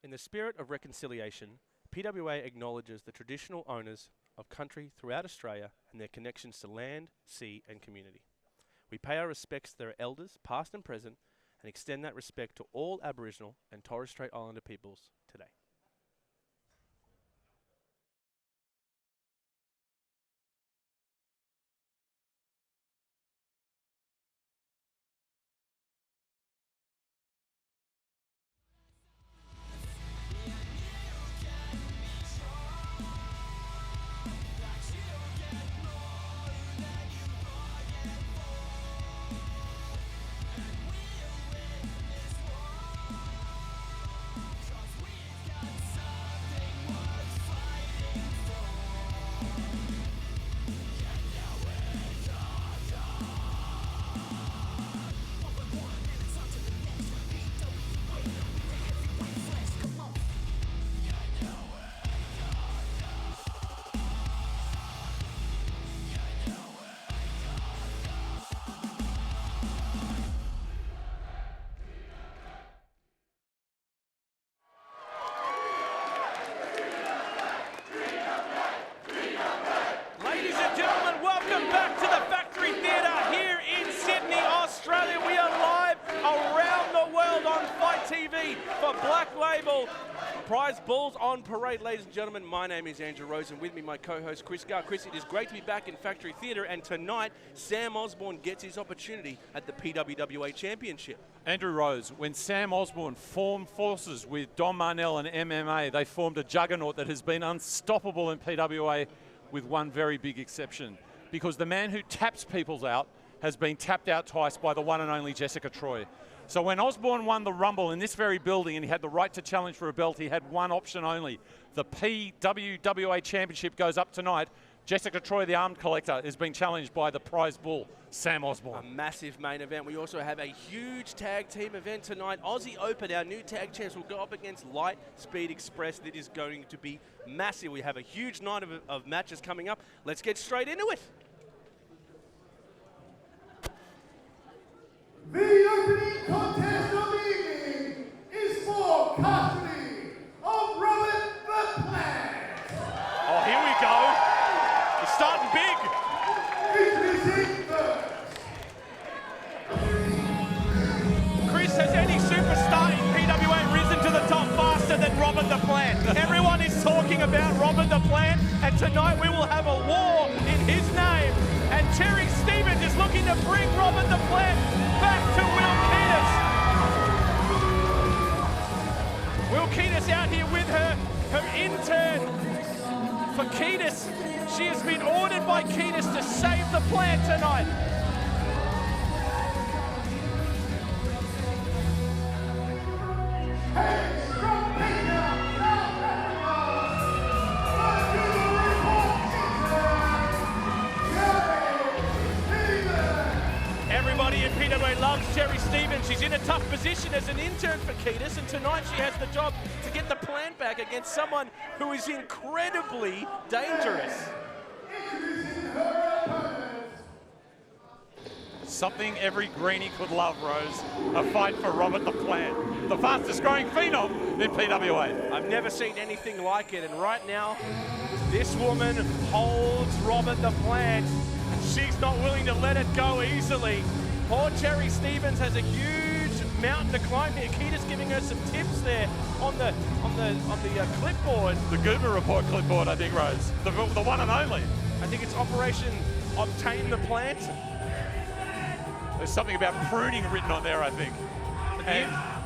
In the spirit of reconciliation, PWA acknowledges the traditional owners of country throughout Australia and their connections to land, sea and community. We pay our respects to their elders, past and present, and extend that respect to all Aboriginal and Torres Strait Islander peoples today. For Black Label Prize Bulls on Parade, ladies and gentlemen. My name is Andrew Rose, and with me my co-host Chris Gar. Chris, it is great to be back in Factory Theatre, and tonight Sam Osborne gets his opportunity at the PWWA Championship. Andrew Rose, when Sam Osborne formed forces with Don Marnell and MMA, they formed a juggernaut that has been unstoppable in PWA, with one very big exception. Because the man who taps people out has been tapped out twice by the one and only Jessica Troy. So when Osborne won the Rumble in this very building and he had the right to challenge for a belt, he had one option only. The PWWA Championship goes up tonight. Jessica Troy, the armed collector, is being challenged by the prize bull, Sam Osborne. A massive main event. We also have a huge tag team event tonight. Aussie Open, our new tag champs, will go up against Light Speed Express. It is going to be massive. We have a huge night of matches coming up. Let's get straight into it. The opening contest of the evening is for custody of Robert the Plant. Oh, here we go. It's starting big. Introducing first. Chris, has any superstar in PWA risen to the top faster than Robert the Plant? Everyone is talking about Robert the Plant, and tonight we will have a war in his name. And Terry Stevens is looking to bring Robert the Plant back to Will Keatis. Will Keatis out here with her intern for Keatis. She has been ordered by Keatis to save the Plant tonight. Everybody in PWA loves Terry Stevens. She's in a tough position as an intern for Keatis, and tonight she has the job to get the Plant back against someone who is incredibly dangerous. Something every greenie could love, Rose. A fight for Robert the Plant, the fastest growing phenom in PWA. I've never seen anything like it, and right now, this woman holds Robert the Plant, and she's not willing to let it go easily. Poor Terry Stevens has a huge mountain to climb here. Keatis giving her some tips there on the clipboard. The Goober Report clipboard, I think, Rose. The one and only. I think it's Operation Obtain the Plant. There's something about pruning written on there, I think.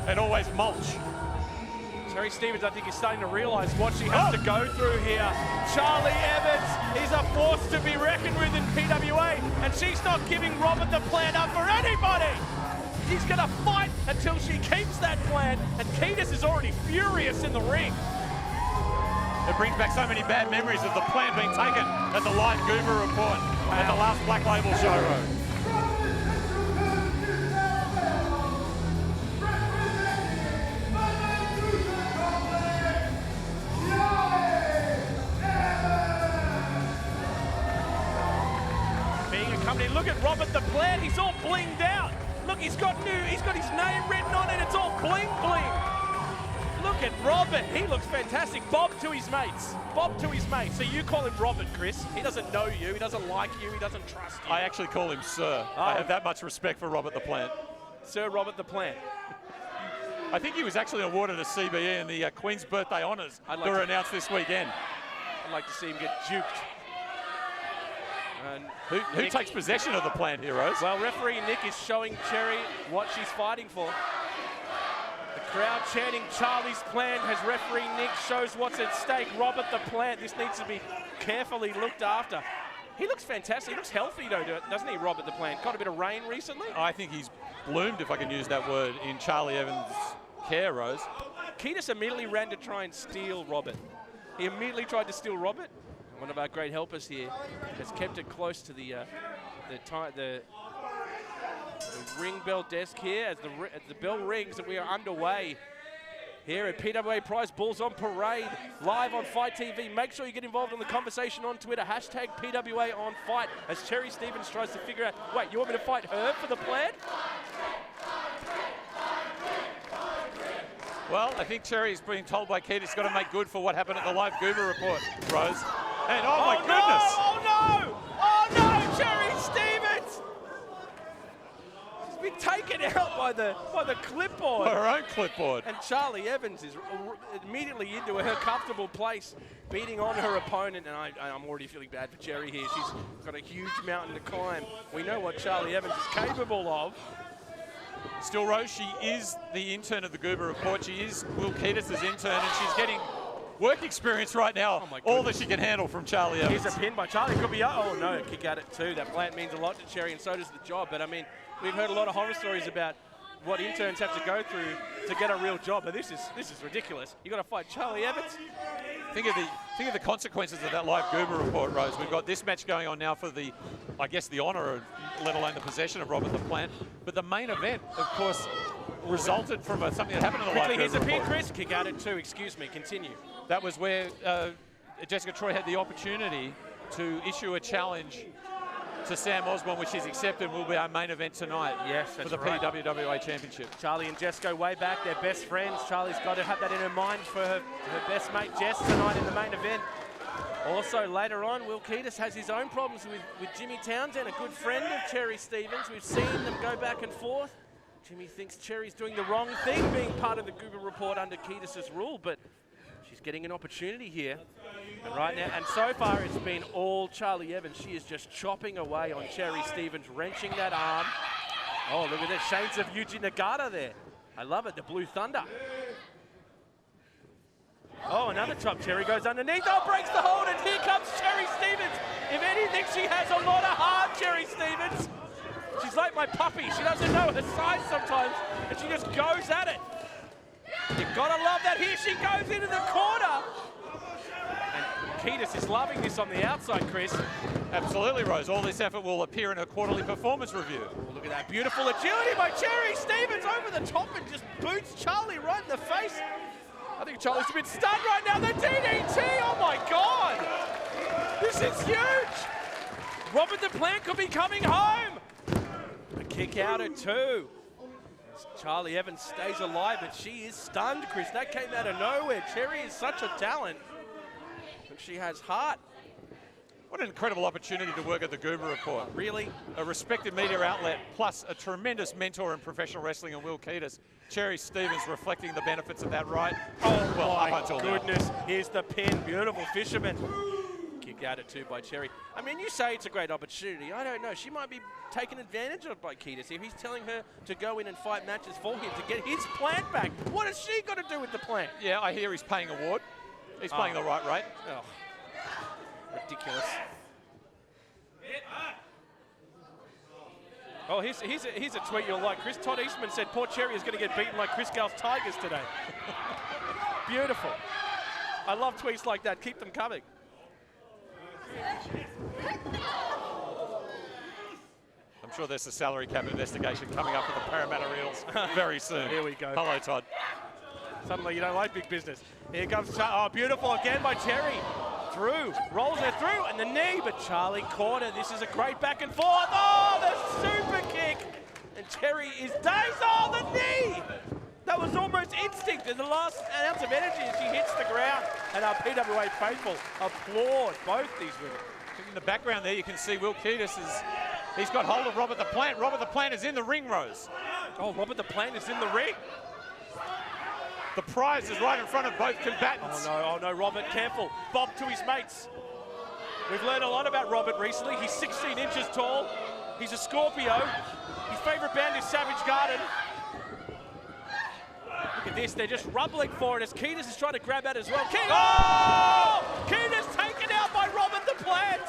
And always mulch. Terry Stevens, I think, is starting to realize what she has to go through here. Charlie Evans is a force to be reckoned with in PWA, and she's not giving Robert the Plant up for anybody. He's going to fight until she keeps that Plant, and Keatis is already furious in the ring. It brings back so many bad memories of the Plant being taken at the live Goober Report at the last Black Label show, Rose. Look at Robert the Plant, he's all blinged out. Look, he's got his name written on it, it's all bling bling. Look at Robert. He looks fantastic. Bob to his mates. Bob to his mates. So you call him Robert, Chris. He doesn't know you. He doesn't like you. He doesn't trust you. I actually call him Sir. I have that much respect for Robert the Plant. Sir Robert the Plant. I think he was actually awarded a CBE in the Queen's Birthday Honours that were announced this weekend. I'd like to see him get juked. And who takes possession of the Plant, heroes? Well, referee Nick is showing Cherry what she's fighting for. The crowd chanting Charlie's Plant as referee Nick shows what's at stake. Robert the Plant. This needs to be carefully looked after. He looks fantastic. He looks healthy, though, doesn't he, Robert the Plant? Got a bit of rain recently. I think he's bloomed, if I can use that word, in Charlie Evans' care, Rose. Ketis immediately ran to try and steal Robert. He immediately tried to steal Robert. One of our great helpers here has kept it close to the ring bell desk here as the bell rings and we are underway here at PWA Prize Bulls on Parade, live on Fight TV. Make sure you get involved in the conversation on Twitter, hashtag PWA on Fight, as Cherry Stevens tries to figure out, wait, you want me to fight her for the Plant? Well, I think Cherry's being told by Keith he's got to make good for what happened at the live Goober report, Rose. And oh my goodness! Oh no! Oh no! Cherry Stevens! She's been taken out by the clipboard. Her own clipboard. And Charlie Evans is immediately into her comfortable place, beating on her opponent. And I'm already feeling bad for Cherry here. She's got a huge mountain to climb. We know what Charlie Evans is capable of. Still, Rose, she is the intern of the Goober report. She is Will Ketis' intern, and she's getting work experience right now. Oh all that she can handle from Charlie Evans. Here's a pin by Charlie. Could be, oh no, kick at it too. That Plant means a lot to Cherry, and so does the job. But I mean, we've heard a lot of horror stories about what interns have to go through to get a real job, but this is ridiculous. You got to fight Charlie Evans. Think of the consequences of that live Goober report, Rose. We've got this match going on now for the, I guess, the honour, let alone the possession of Robert the Plant. But the main event, of course, resulted from something that happened in the live Goober Here's a pin, report. Chris. Kick at it too. Excuse me. Continue. That was where Jessica Troy had the opportunity to issue a challenge to Sam Osborne, which is accepted, will be our main event tonight. Yes, for that's the right. PWWA Championship. Charlie and Jess go way back. They're best friends. Charlie's got to have that in her mind for her best mate Jess tonight in the main event. Also, later on, Will Ketis has his own problems with Jimmy Townsend, a good friend of Cherry Stevens. We've seen them go back and forth. Jimmy thinks Cherry's doing the wrong thing being part of the Goober report under Ketis' rule, but she's getting an opportunity here. And right now, and so far it's been all Charlie Evans. She is just chopping away on Cherry Stevens, wrenching that arm. Oh, look at that, shades of Yuji Nagata there. I love it, the Blue Thunder. Oh, another chop. Cherry goes underneath. Oh, breaks the hold, and here comes Cherry Stevens. If anything, she has a lot of heart, Cherry Stevens. She's like my puppy. She doesn't know her size sometimes, and she just goes at it. You've got to love that. Here she goes into the corner. And Ketis is loving this on the outside, Chris. Absolutely, Rose. All this effort will appear in a quarterly performance review. Oh, look at that beautiful agility by Cherry Stevens over the top and just boots Charlie right in the face. I think Charlie's a bit stunned right now. The DDT, oh my God. This is huge. Robert the Plant could be coming home. A kick out at two. Charlie Evans stays alive, but she is stunned, Chris. That came out of nowhere. Cherry is such a talent. And she has heart. What an incredible opportunity to work at the Goober Report. Really? A respected media outlet, plus a tremendous mentor in professional wrestling in Will Ketis. Cherry Stevens reflecting the benefits of that right. Oh, well, my up until goodness. now. Here's the pin. Beautiful fisherman. Kick out at two by Cherry. I mean, you say it's a great opportunity. I don't know. She might be taken advantage of by Ketis. If he's telling her to go in and fight matches for him to get his Plant back, what has she got to do with the Plant? Yeah, I hear he's paying a ward. He's playing the right rate. Oh, ridiculous. Oh, here's a tweet you'll like. Chris Todd Eastman said, poor Cherry is going to get beaten like Chris Gale's Tigers today. Beautiful. I love tweets like that. Keep them coming. I'm sure there's a salary cap investigation coming up for the Parramatta Reels very soon. Here we go. Hello, Todd. Suddenly you don't like big business. Here comes oh, beautiful again by Cherry. Through, rolls her through, and the knee, but Charlie caught her. This is a great back and forth. Oh, the super kick. And Cherry is dazed. Oh, the knee. That was almost instinct and the last ounce of energy as she hits the ground. And our PWA faithful applaud both these women. In the background there, you can see Will Kiedis he's got hold of Robert the Plant. Robert the Plant is in the ring, Rose. Oh, Robert the Plant is in the ring. The prize is right in front of both combatants. Oh no, Robert, careful. Bob to his mates. We've learned a lot about Robert recently. He's 16 inches tall. He's a Scorpio. His favorite band is Savage Garden. Look at this, they're just rumbling for it as Kiedis is trying to grab at it as well. Kiedis taken out by Robert the Plant.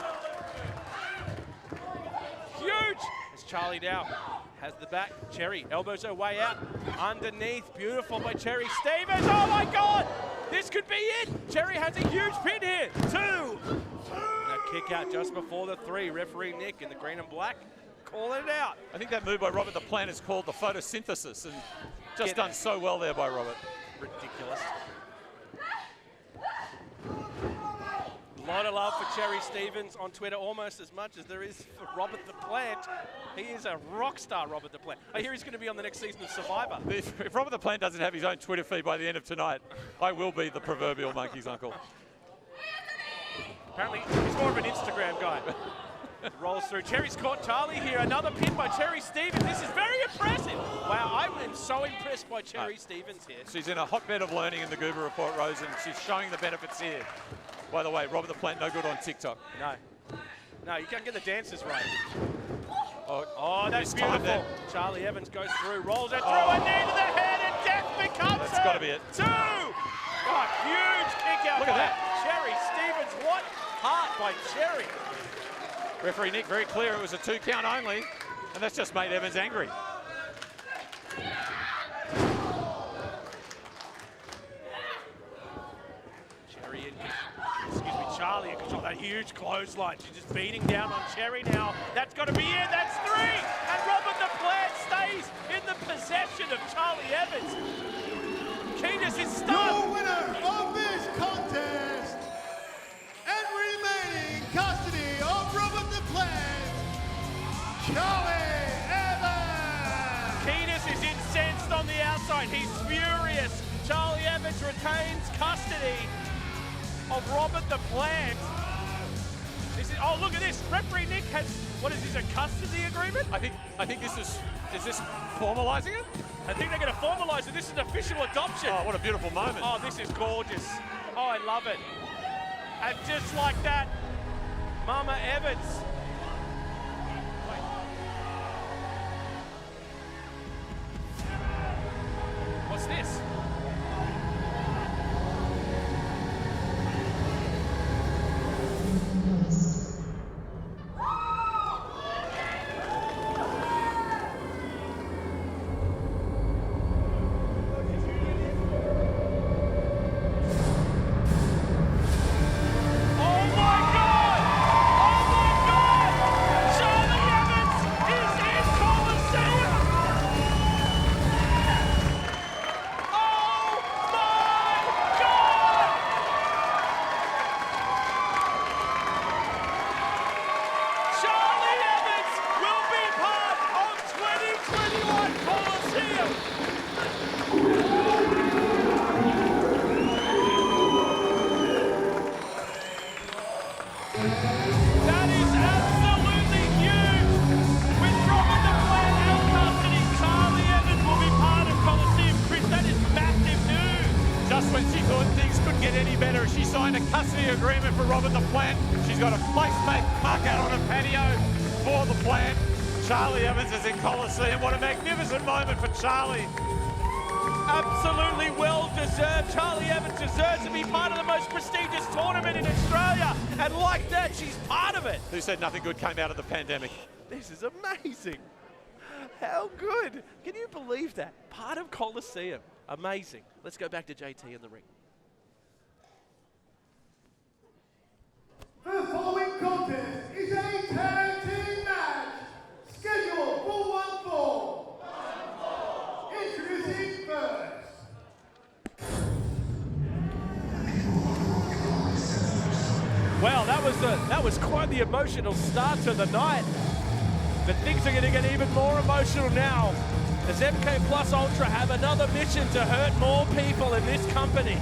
Huge. As Charlie now has the back. Cherry elbows her way out. Underneath, beautiful by Cherry Stevens. Oh my God, this could be it. Cherry has a huge pin here. 2. A kick out just before the 3. Referee Nick in the green and black calling it out. I think that move by Robert the Plant is called the photosynthesis, and just done so well there by Robert. Ridiculous. A lot of love for Cherry Stevens on Twitter, almost as much as there is for Robert the Plant. He is a rock star, Robert the Plant. I hear he's going to be on the next season of Survivor. If Robert the Plant doesn't have his own Twitter feed by the end of tonight, I will be the proverbial monkey's uncle. Apparently, he's more of an Instagram guy. Rolls through. Cherry's caught Charlie here. Another pin by Cherry Stevens. This is very impressive. Wow, I am so impressed by Cherry Stevens here. She's in a hotbed of learning in the Goober Report, Rose, and she's showing the benefits here. By the way, Robert the Plant, no good on TikTok. No, you can't get the dances right. Oh, that's beautiful. Charlie Evans goes through, rolls it through, a knee to the head, and death becomes That's got to be it. 2. Oh, huge kick out. Look at that. Cherry Stevens. What heart by Cherry. Referee Nick very clear it was a 2 count only, and that's just made Evans angry. Charlie in control, that huge clothesline. She's just beating down on Cherry now. That's got to be it. That's 3. And Robert the Plant stays in the possession of Charlie Evans. Kiedis is stunned. Your winner of this contest and remaining custody of Robert the Plant, Charlie Evans. Kiedis is incensed on the outside. He's furious. Charlie Evans retains custody of Robert the Plant. Oh, look at this. Referee Nick has, what is this, a custody agreement? I think this is this formalizing it? I think they're going to formalize it. This is an official adoption. Oh, what a beautiful moment. Oh, this is gorgeous. Oh, I love it. And just like that, Mama Evans. What's this? That is absolutely huge. With Robert the Plant out custody, Charlie Evans will be part of Coliseum. Chris, that is massive news. Just when she thought things couldn't get any better, she signed a custody agreement for Robert the Plant. She's got a place-mate park out on a patio for the Plant. Charlie Evans is in Coliseum. What a magnificent moment for Charlie. Absolutely well deserved. Charlie Evans deserves to be part of the most prestigious tournament in Australia. And like that, she's part of it. Who said nothing good came out of the pandemic? This is amazing. How good. Can you believe that? Part of Coliseum. Amazing. Let's go back to JT in the ring. The following contest is a tag team match scheduled for 1 fall. Introducing first. Well, that was quite the emotional start to the night. But things are going to get even more emotional now Does MK Plus Ultra have another mission to hurt more people in this company?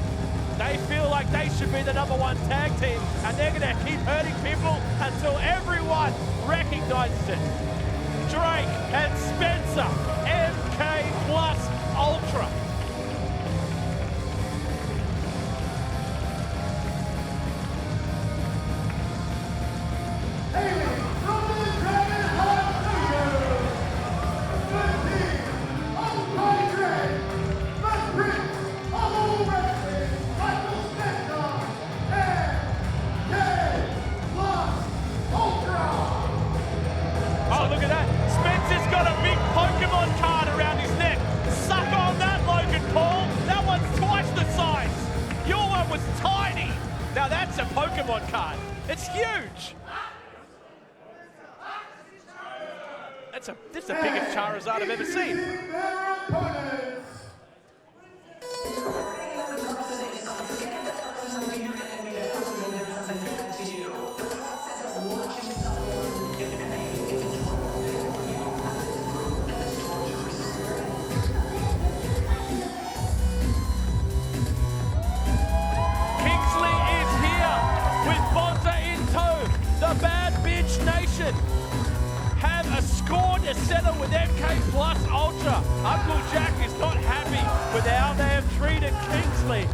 They feel like they should be the #1 tag team, and they're going to keep hurting people until everyone recognizes it. Drake and Spencer, MK Plus Ultra. Oh, look at that. Spencer's got a big Pokemon card around his neck. Suck on that, Logan Paul. That one's twice the size. Your one was tiny. Now that's a Pokemon card. It's huge. That's the biggest Charizard I've ever seen. Have a score to settle with MK Plus Ultra. Uncle Jack is not happy with how they have treated Kingsley.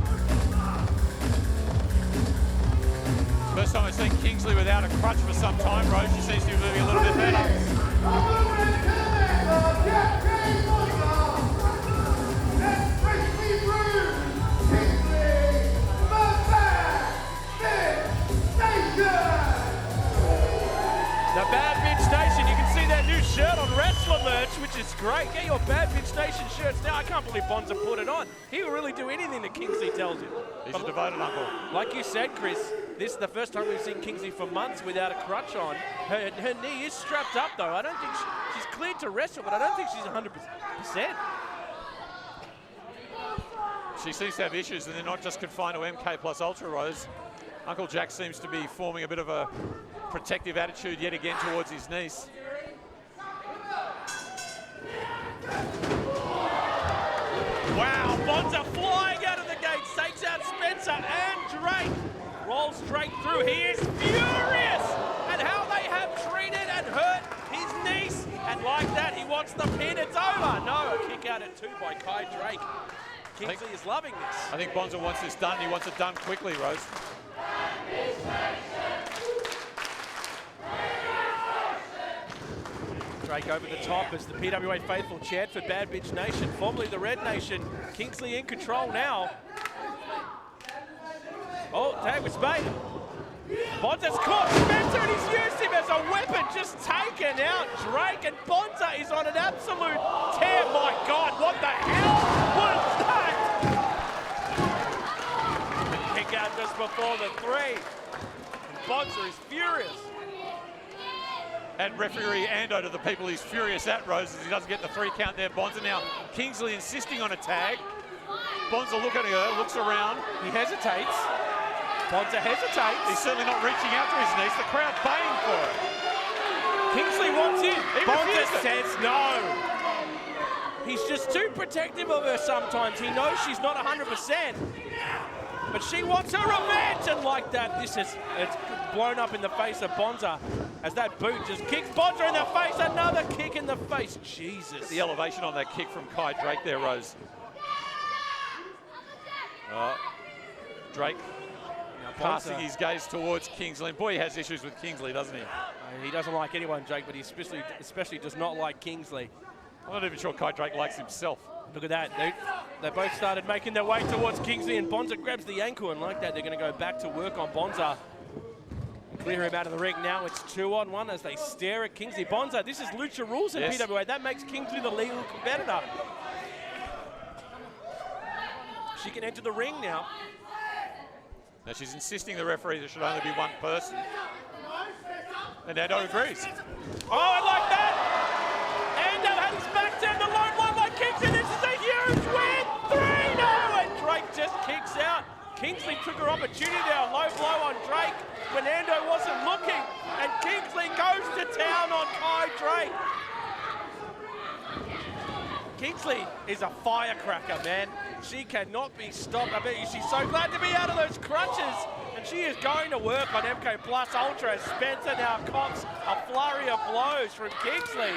First time I've seen Kingsley without a crutch for some time, Rose. She seems to be moving a little bit better. The Bad Bitch Nation, you can see that new shirt on Wrestler merch, which is great. Get your Bad Bitch Nation shirts now. I can't believe Bonza put it on. He will really do anything that Kingsley tells him. He's a devoted uncle. Like you said, Chris, this is the first time we've seen Kingsley for months without a crutch on. Her knee is strapped up, though. I don't think she's cleared to wrestle, but I don't think she's 100%. She seems to have issues, and they're not just confined to MK Plus Ultra, Rose. Uncle Jack seems to be forming a bit of a protective attitude yet again towards his niece. Wow, Bonza flying out of the gates, takes out Spencer and Drake. Rolls straight through. He is furious at how they have treated and hurt his niece. And like that, he wants the pin. It's over. No, a kick out at 2 by Kai Drake. Kingsley is loving this. I think Bonza wants this done. He wants it done quickly, Rose. Drake over the top as the PWA faithful chant for Bad Bitch Nation, formerly the Red Nation. Kingsley in control now. Oh, tag was made. Bonza's caught Spencer and he's used him as a weapon, just taken out Drake, and Bonza is on an absolute tear. My God, what the hell was that? The kick out just before the 3. And Bonza is furious. And referee Ando to the people he's furious at, Rose, as he doesn't get the 3 count there. Bonza now, Kingsley insisting on a tag. Bonza looking at her, looks around. He hesitates. Bonza hesitates. He's certainly not reaching out to his niece. The crowd baying for it. Kingsley wants in. Bonza refused it. says no. He's just too protective of her sometimes. He knows she's not 100%. But she wants her revenge, and like that, it's blown up in the face of Bonza as that boot just kicks Bonza in the face. Another kick in the face. Jesus. The elevation on that kick from Kai Drake there, Rose. Drake passing his gaze towards Kingsley. And boy, he has issues with Kingsley, doesn't he? He doesn't like anyone, Drake, but he especially does not like Kingsley. I'm not even sure Kai Drake likes himself. Look at that. They both started making their way towards Kingsley, and Bonza grabs the ankle, and like that, they're going to go back to work on Bonza. Clear him out of the ring. Now it's 2-on-1 as they stare at Kingsley. Bonza, this is Lucha rules in PWA. That makes Kingsley the legal competitor. She can enter the ring now. Now she's insisting the referee there should only be one person. And Ando agrees. Oh, and like that! Ando had his back turned, the low blow by kicks, and this is a huge win! 3-0! And Drake just kicks out. Kingsley took her opportunity there, a low blow on Drake when Ando wasn't looking, and Kingsley goes to town on Kai Drake. Kingsley is a firecracker, man. She cannot be stopped. I bet you she's so glad to be out of those crutches. And she is going to work on MK Plus Ultra as Spencer now cops a flurry of blows from Kingsley.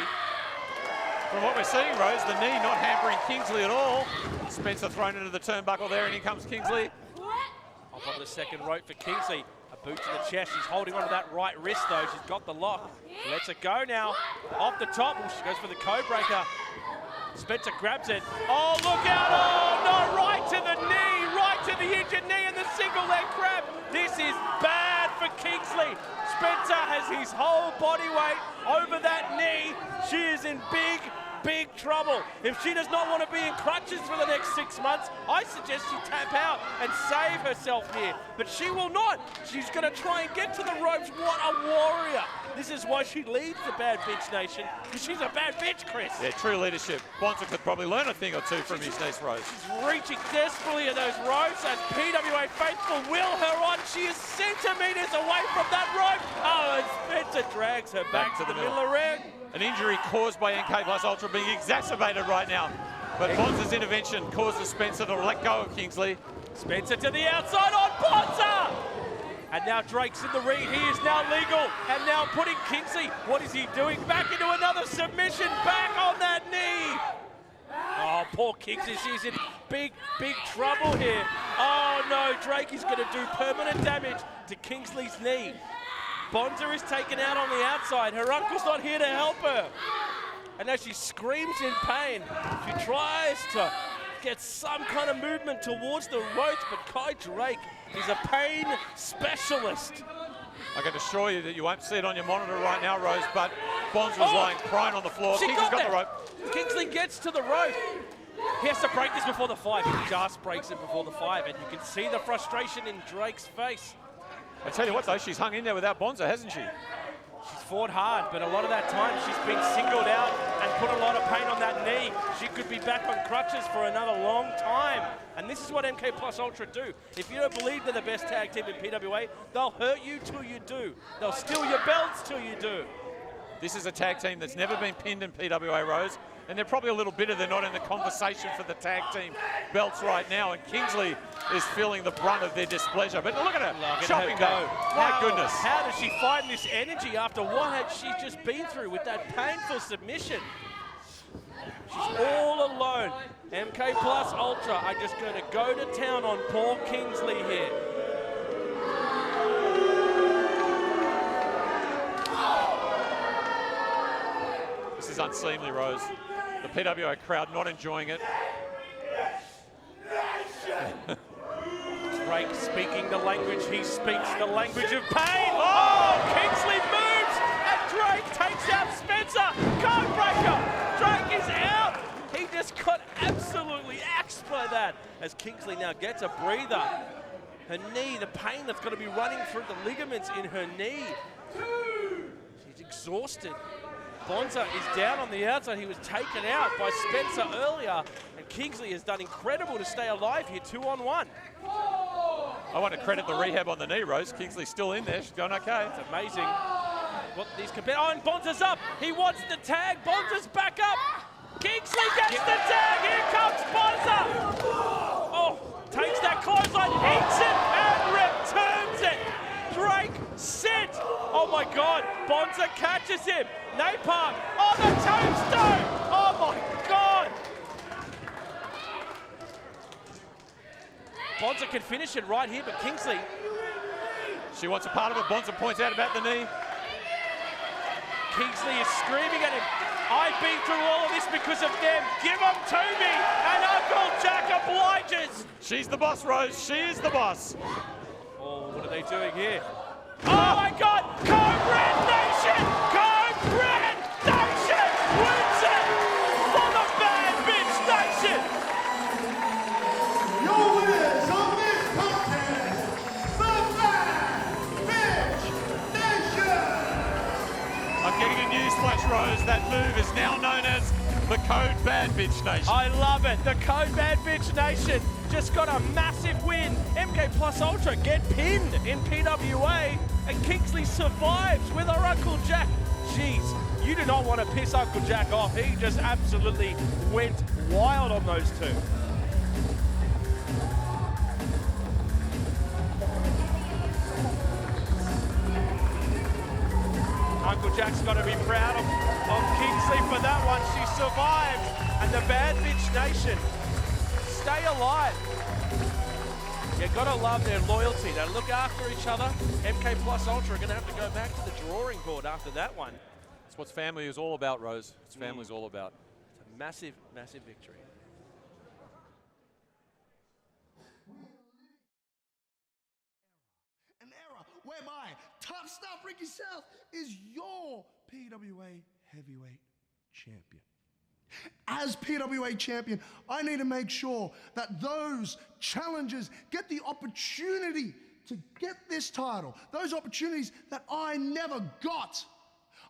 From what we're seeing, Rose, the knee not hampering Kingsley at all. Spencer thrown into the turnbuckle there, and here comes Kingsley. Off on the second rope for Kingsley. A boot to the chest. She's holding onto that right wrist, though. She's got the lock. She lets it go now. Off the top. Ooh, she goes for the code breaker. Spencer grabs it. Oh, look out. Oh, no. Right to the knee. Right to the injured knee and the single leg grab. This is bad for Kingsley. Spencer has his whole body weight over that knee. She is in big trouble. If she does not want to be in crutches for the next 6 months, I suggest she tap out and save herself here. But she will not. She's going to try and get to the ropes. What a warrior. This is why she leads the Bad Bitch Nation, because she's a bad bitch, Chris. Yeah, true leadership. Bonza could probably learn a thing or two from his niece, Rose. She's reaching desperately at those ropes as PWA faithful will her on. She is centimeters away from that rope. Oh, and Spencer drags her back to the middle of the ring. An injury caused by NK Plus Ultra being exacerbated right now. But Bonza's intervention causes Spencer to let go of Kingsley. Spencer to the outside on Bonza! And now Drake's in the ring. He is now legal. And now putting Kingsley, what is he doing? Back into another submission, back on that knee. Oh, poor Kingsley. She's in big trouble here. Oh no, Drake is going to do permanent damage to Kingsley's knee. Bonza is taken out on the outside. Her uncle's not here to help her. And as she screams in pain, she tries to get some kind of movement towards the ropes, but Kai Drake is a pain specialist. I can assure you that you won't see it on your monitor right now, Rose, but Bonza was lying prone on the floor. Kingsley's got the rope. Kingsley gets to the rope. He has to break this before the 5. He just breaks it before the 5, and you can see the frustration in Drake's face. I tell you what, though, she's hung in there without Bonza, hasn't she? She's fought hard, but a lot of that time she's been singled out and put a lot of pain on that knee. She could be back on crutches for another long time. And this is what MK Plus Ultra do. If you don't believe they're the best tag team in PWA, they'll hurt you till you do. They'll steal your belts till you do. This is a tag team that's never been pinned in PWA, Rose, and they're probably a little bitter they're not in the conversation for the tag team belts right now, and Kingsley is feeling the brunt of their displeasure. But look at her, chopping go. My goodness. How does she find this energy after what had she just been through with that painful submission? She's all alone. MK Plus Ultra are just going to go to town on poor Kingsley here. This is unseemly, Rose. The PWA crowd not enjoying it. Drake speaking the language. He speaks the language of pain. Oh, Kingsley moves, and Drake takes out Spencer. Code breaker. Drake is out. He just got absolutely axed by that. As Kingsley now gets a breather. Her knee, the pain that's going to be running through the ligaments in her knee. She's exhausted. Bonza is down on the outside. He was taken out by Spencer earlier, and Kingsley has done incredible to stay alive here, 2-on-1. I want to credit the rehab on the knee, Rose. Kingsley's still in there. She's going okay. It's amazing what these oh, and Bonza's up. He wants the tag. Bonza's back up. Kingsley gets the tag. Here comes Bonza. Oh, takes that clothesline, eats it, and returns it. Drake sent. Oh my God, Bonza catches him. Napalm on the tombstone. Oh my God. Bonza can finish it right here, but Kingsley. She wants a part of it. Bonza points out about the knee. Kingsley is screaming at him. I've been through all of this because of them. Give them to me. And Uncle Jack obliges. She's the boss, Rose. She is the boss. Oh, what are they doing here? Oh my God! Code Red Nation! Code Red Nation wins it for the Bad Bitch Nation! Your winners of this contest, the Bad Bitch Nation! I'm getting a newsflash, Rose. That move is now known as the Code Bad Bitch Nation. I love it. The Code Bad Bitch Nation just got a massive win. MK Plus Ultra get pinned in PWA, and Kingsley survives with her Uncle Jack. Jeez, You do not want to piss Uncle Jack off. He just absolutely went wild on those two. Uncle Jack's got to be proud of Kingsley for that one. She survived. And the Bad Bitch Nation stay alive. You gotta love their loyalty. They look after each other. MK Plus Ultra are gonna have to go back to the drawing board after that one. That's what family is all about, Rose. It's family's all about. It's a massive, massive victory. An era whereby Tough Stuff Ricky South is your PWA heavyweight champion. As PWA champion, I need to make sure that those challengers get the opportunity to get this title. Those opportunities that I never got.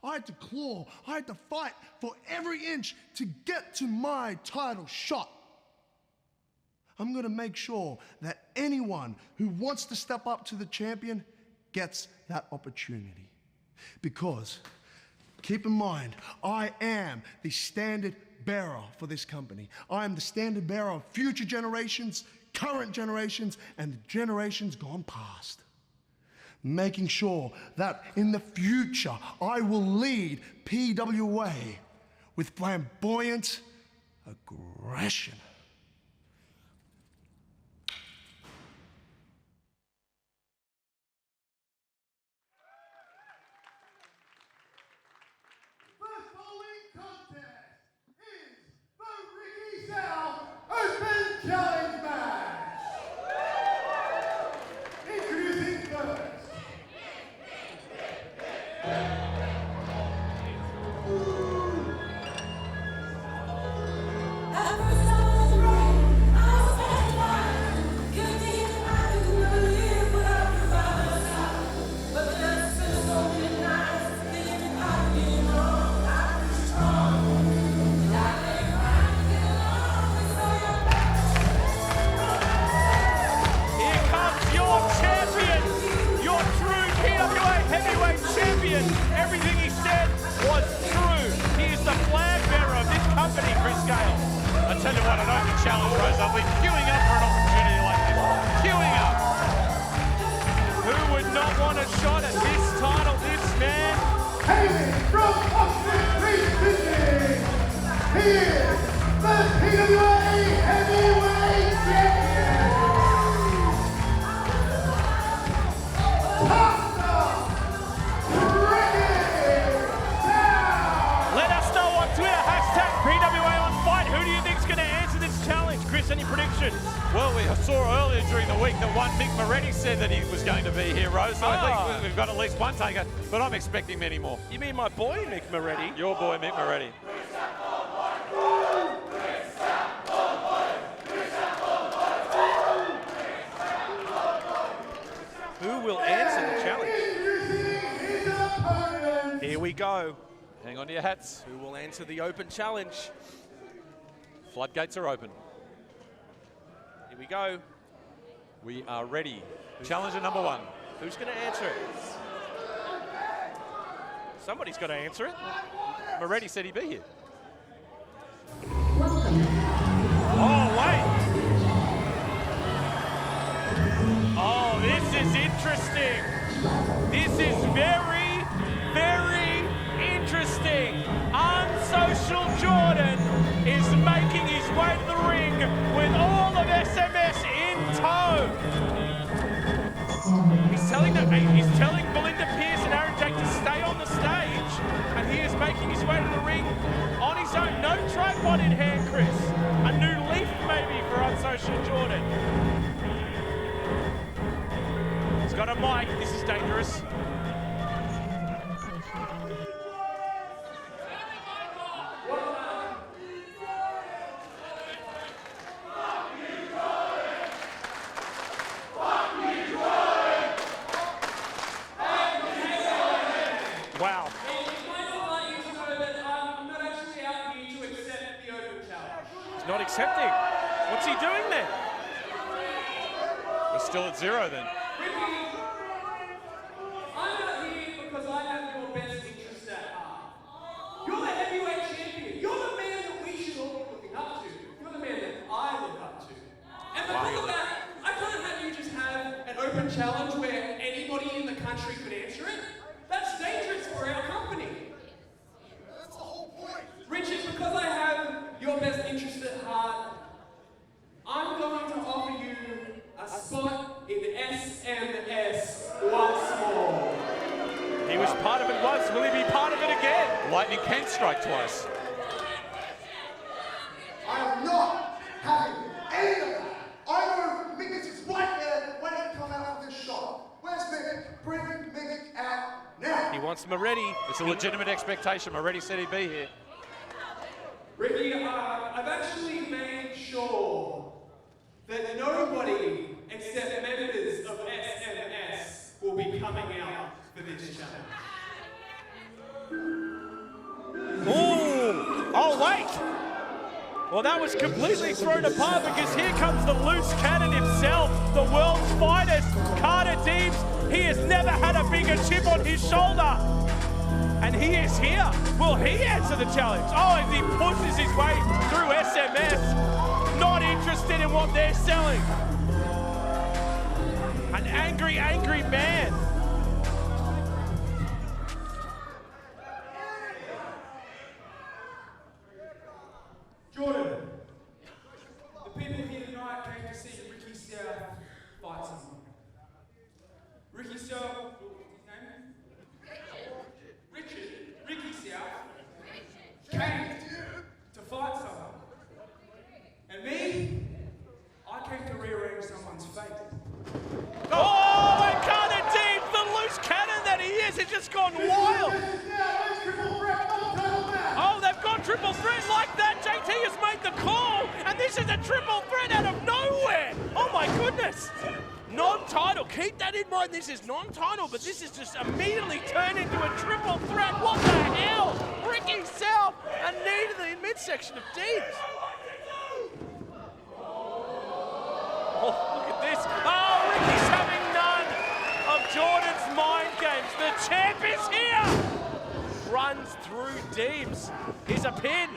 I had to claw, I had to fight for every inch to get to my title shot. I'm gonna make sure that anyone who wants to step up to the champion gets that opportunity. Because, keep in mind, I am the standard bearer for this company. I am the standard bearer of future generations, current generations, and the generations gone past. Making sure that in the future, I will lead PWA with flamboyant aggression. Open Challenge Match! Introducing first. Everything he said was true. He is the flag bearer of this company, Chris Gale. I tell you what, an open challenge, Rose. I've been queuing up for an opportunity like this. Queuing up. Who would not want a shot at this title, this man? Hailing from Oxford Street City, he is the PWA Heavyweight Champion. Any predictions? Well, we saw earlier during the week that one Mick Moretti said that he was going to be here, Rose. So I think we've got at least one taker, but I'm expecting many more. You mean my boy, Mick Moretti? Your boy, Mick Moretti. Who will answer the challenge? Here we go. Hang on to your hats. Who will answer the open challenge? Floodgates are open. Here we go. We are ready. Challenger number one. Who's going to answer it? Somebody's got to answer it. Moretti said he'd be here. Oh, wait. Oh, this is interesting. This is very, very interesting. Unsocial Jordan is making his way to the ring with all of SMS in tow. He's telling Belinda Pearce and Aaron Jake to stay on the stage, and he is making his way to the ring on his own. No tripod in hand, Chris. A new leaf maybe for Unsocial Jordan. He's got a mic. This is dangerous. Wow. He's not accepting. What's he doing then? We're still at 0 then. I'm not here because I have your best interests at heart. open challenge where anybody in the country could answer it? That's dangerous for our company. That's the whole point. Richard, because I have your best interest at heart, I'm going to offer you a spot in SMS once more. He was part of it once. Will he be part of it again? Lightning can strike twice. I am not having any of that. I know Mickey is right there waiting to come out of this shot. Where's Mickey? Bring Mickey out now. He wants Moretti. It's a legitimate expectation. Moretti said he'd be here. Ricky, I've actually made sure that nobody except members of SMS will be coming out for this challenge. Ooh! Oh, wait! Well, that was completely thrown apart because here comes the loose cannon himself, the world's finest, Carter Deems. He has never had a bigger chip on his shoulder. And he is here. Will he answer the challenge? Oh, as he pushes his way through SMS, not interested in what they're selling. An angry, angry man. Jordan, the people here tonight came to see Ricky South fight someone. Ricky South, what's his name? Richard. Ricky South came to fight someone. And me, I came to rearrange someone's fate. Oh, and Carter Deems, the loose cannon that he is, has just gone wild. Oh, they've gone triple threat like that. JT has made the call, and this is a triple threat out of nowhere. Oh my goodness. Non-title, keep that in mind. This is non-title, but this is just immediately turned into a triple threat. What the hell? Ricky South, a knee to the midsection of Deems. Oh, look at this. Oh, Ricky's having none of Jordan's mind games. The champ is here. Runs through Deems. Here's a pin.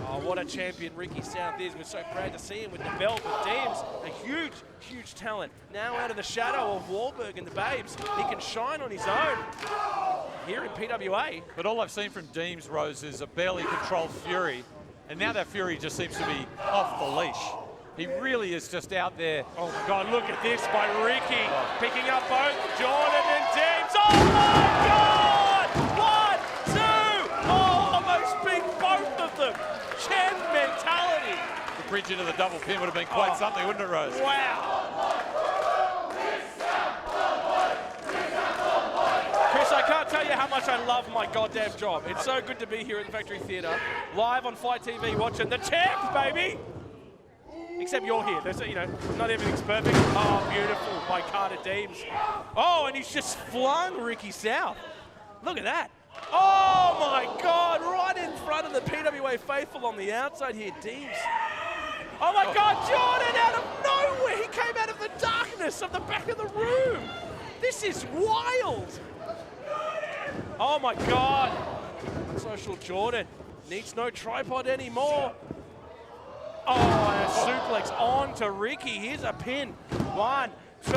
Oh, what a champion Ricky South is. We're so proud to see him with the belt. But Deems, a huge, huge talent. Now out of the shadow of Wahlberg and the Babes, he can shine on his own here in PWA. But all I've seen from Deems, Rose, is a barely controlled fury. And now that fury just seems to be off the leash. He really is just out there. Oh my God, look at this by Ricky. Picking up both Jordan and Deems. Oh my God! 1, 2! Oh, almost beat both of them. Champ mentality. The bridge into the double pin would have been quite something, wouldn't it, Rose? Wow. Chris, I can't tell you how much I love my goddamn job. It's so good to be here at the Factory Theatre, live on Fight TV, watching the champ, baby. Except you're here. There's, not everything's perfect. Oh, beautiful by Carter Deems. Oh, and he's just flung Ricky South. Look at that. Oh my God, right in front of the PWA faithful on the outside here, Deems. Oh my God, Jordan out of nowhere. He came out of the darkness of the back of the room. This is wild. Oh my God. Social Jordan needs no tripod anymore. Oh, and a suplex on to Ricky. Here's a pin. 1, 2.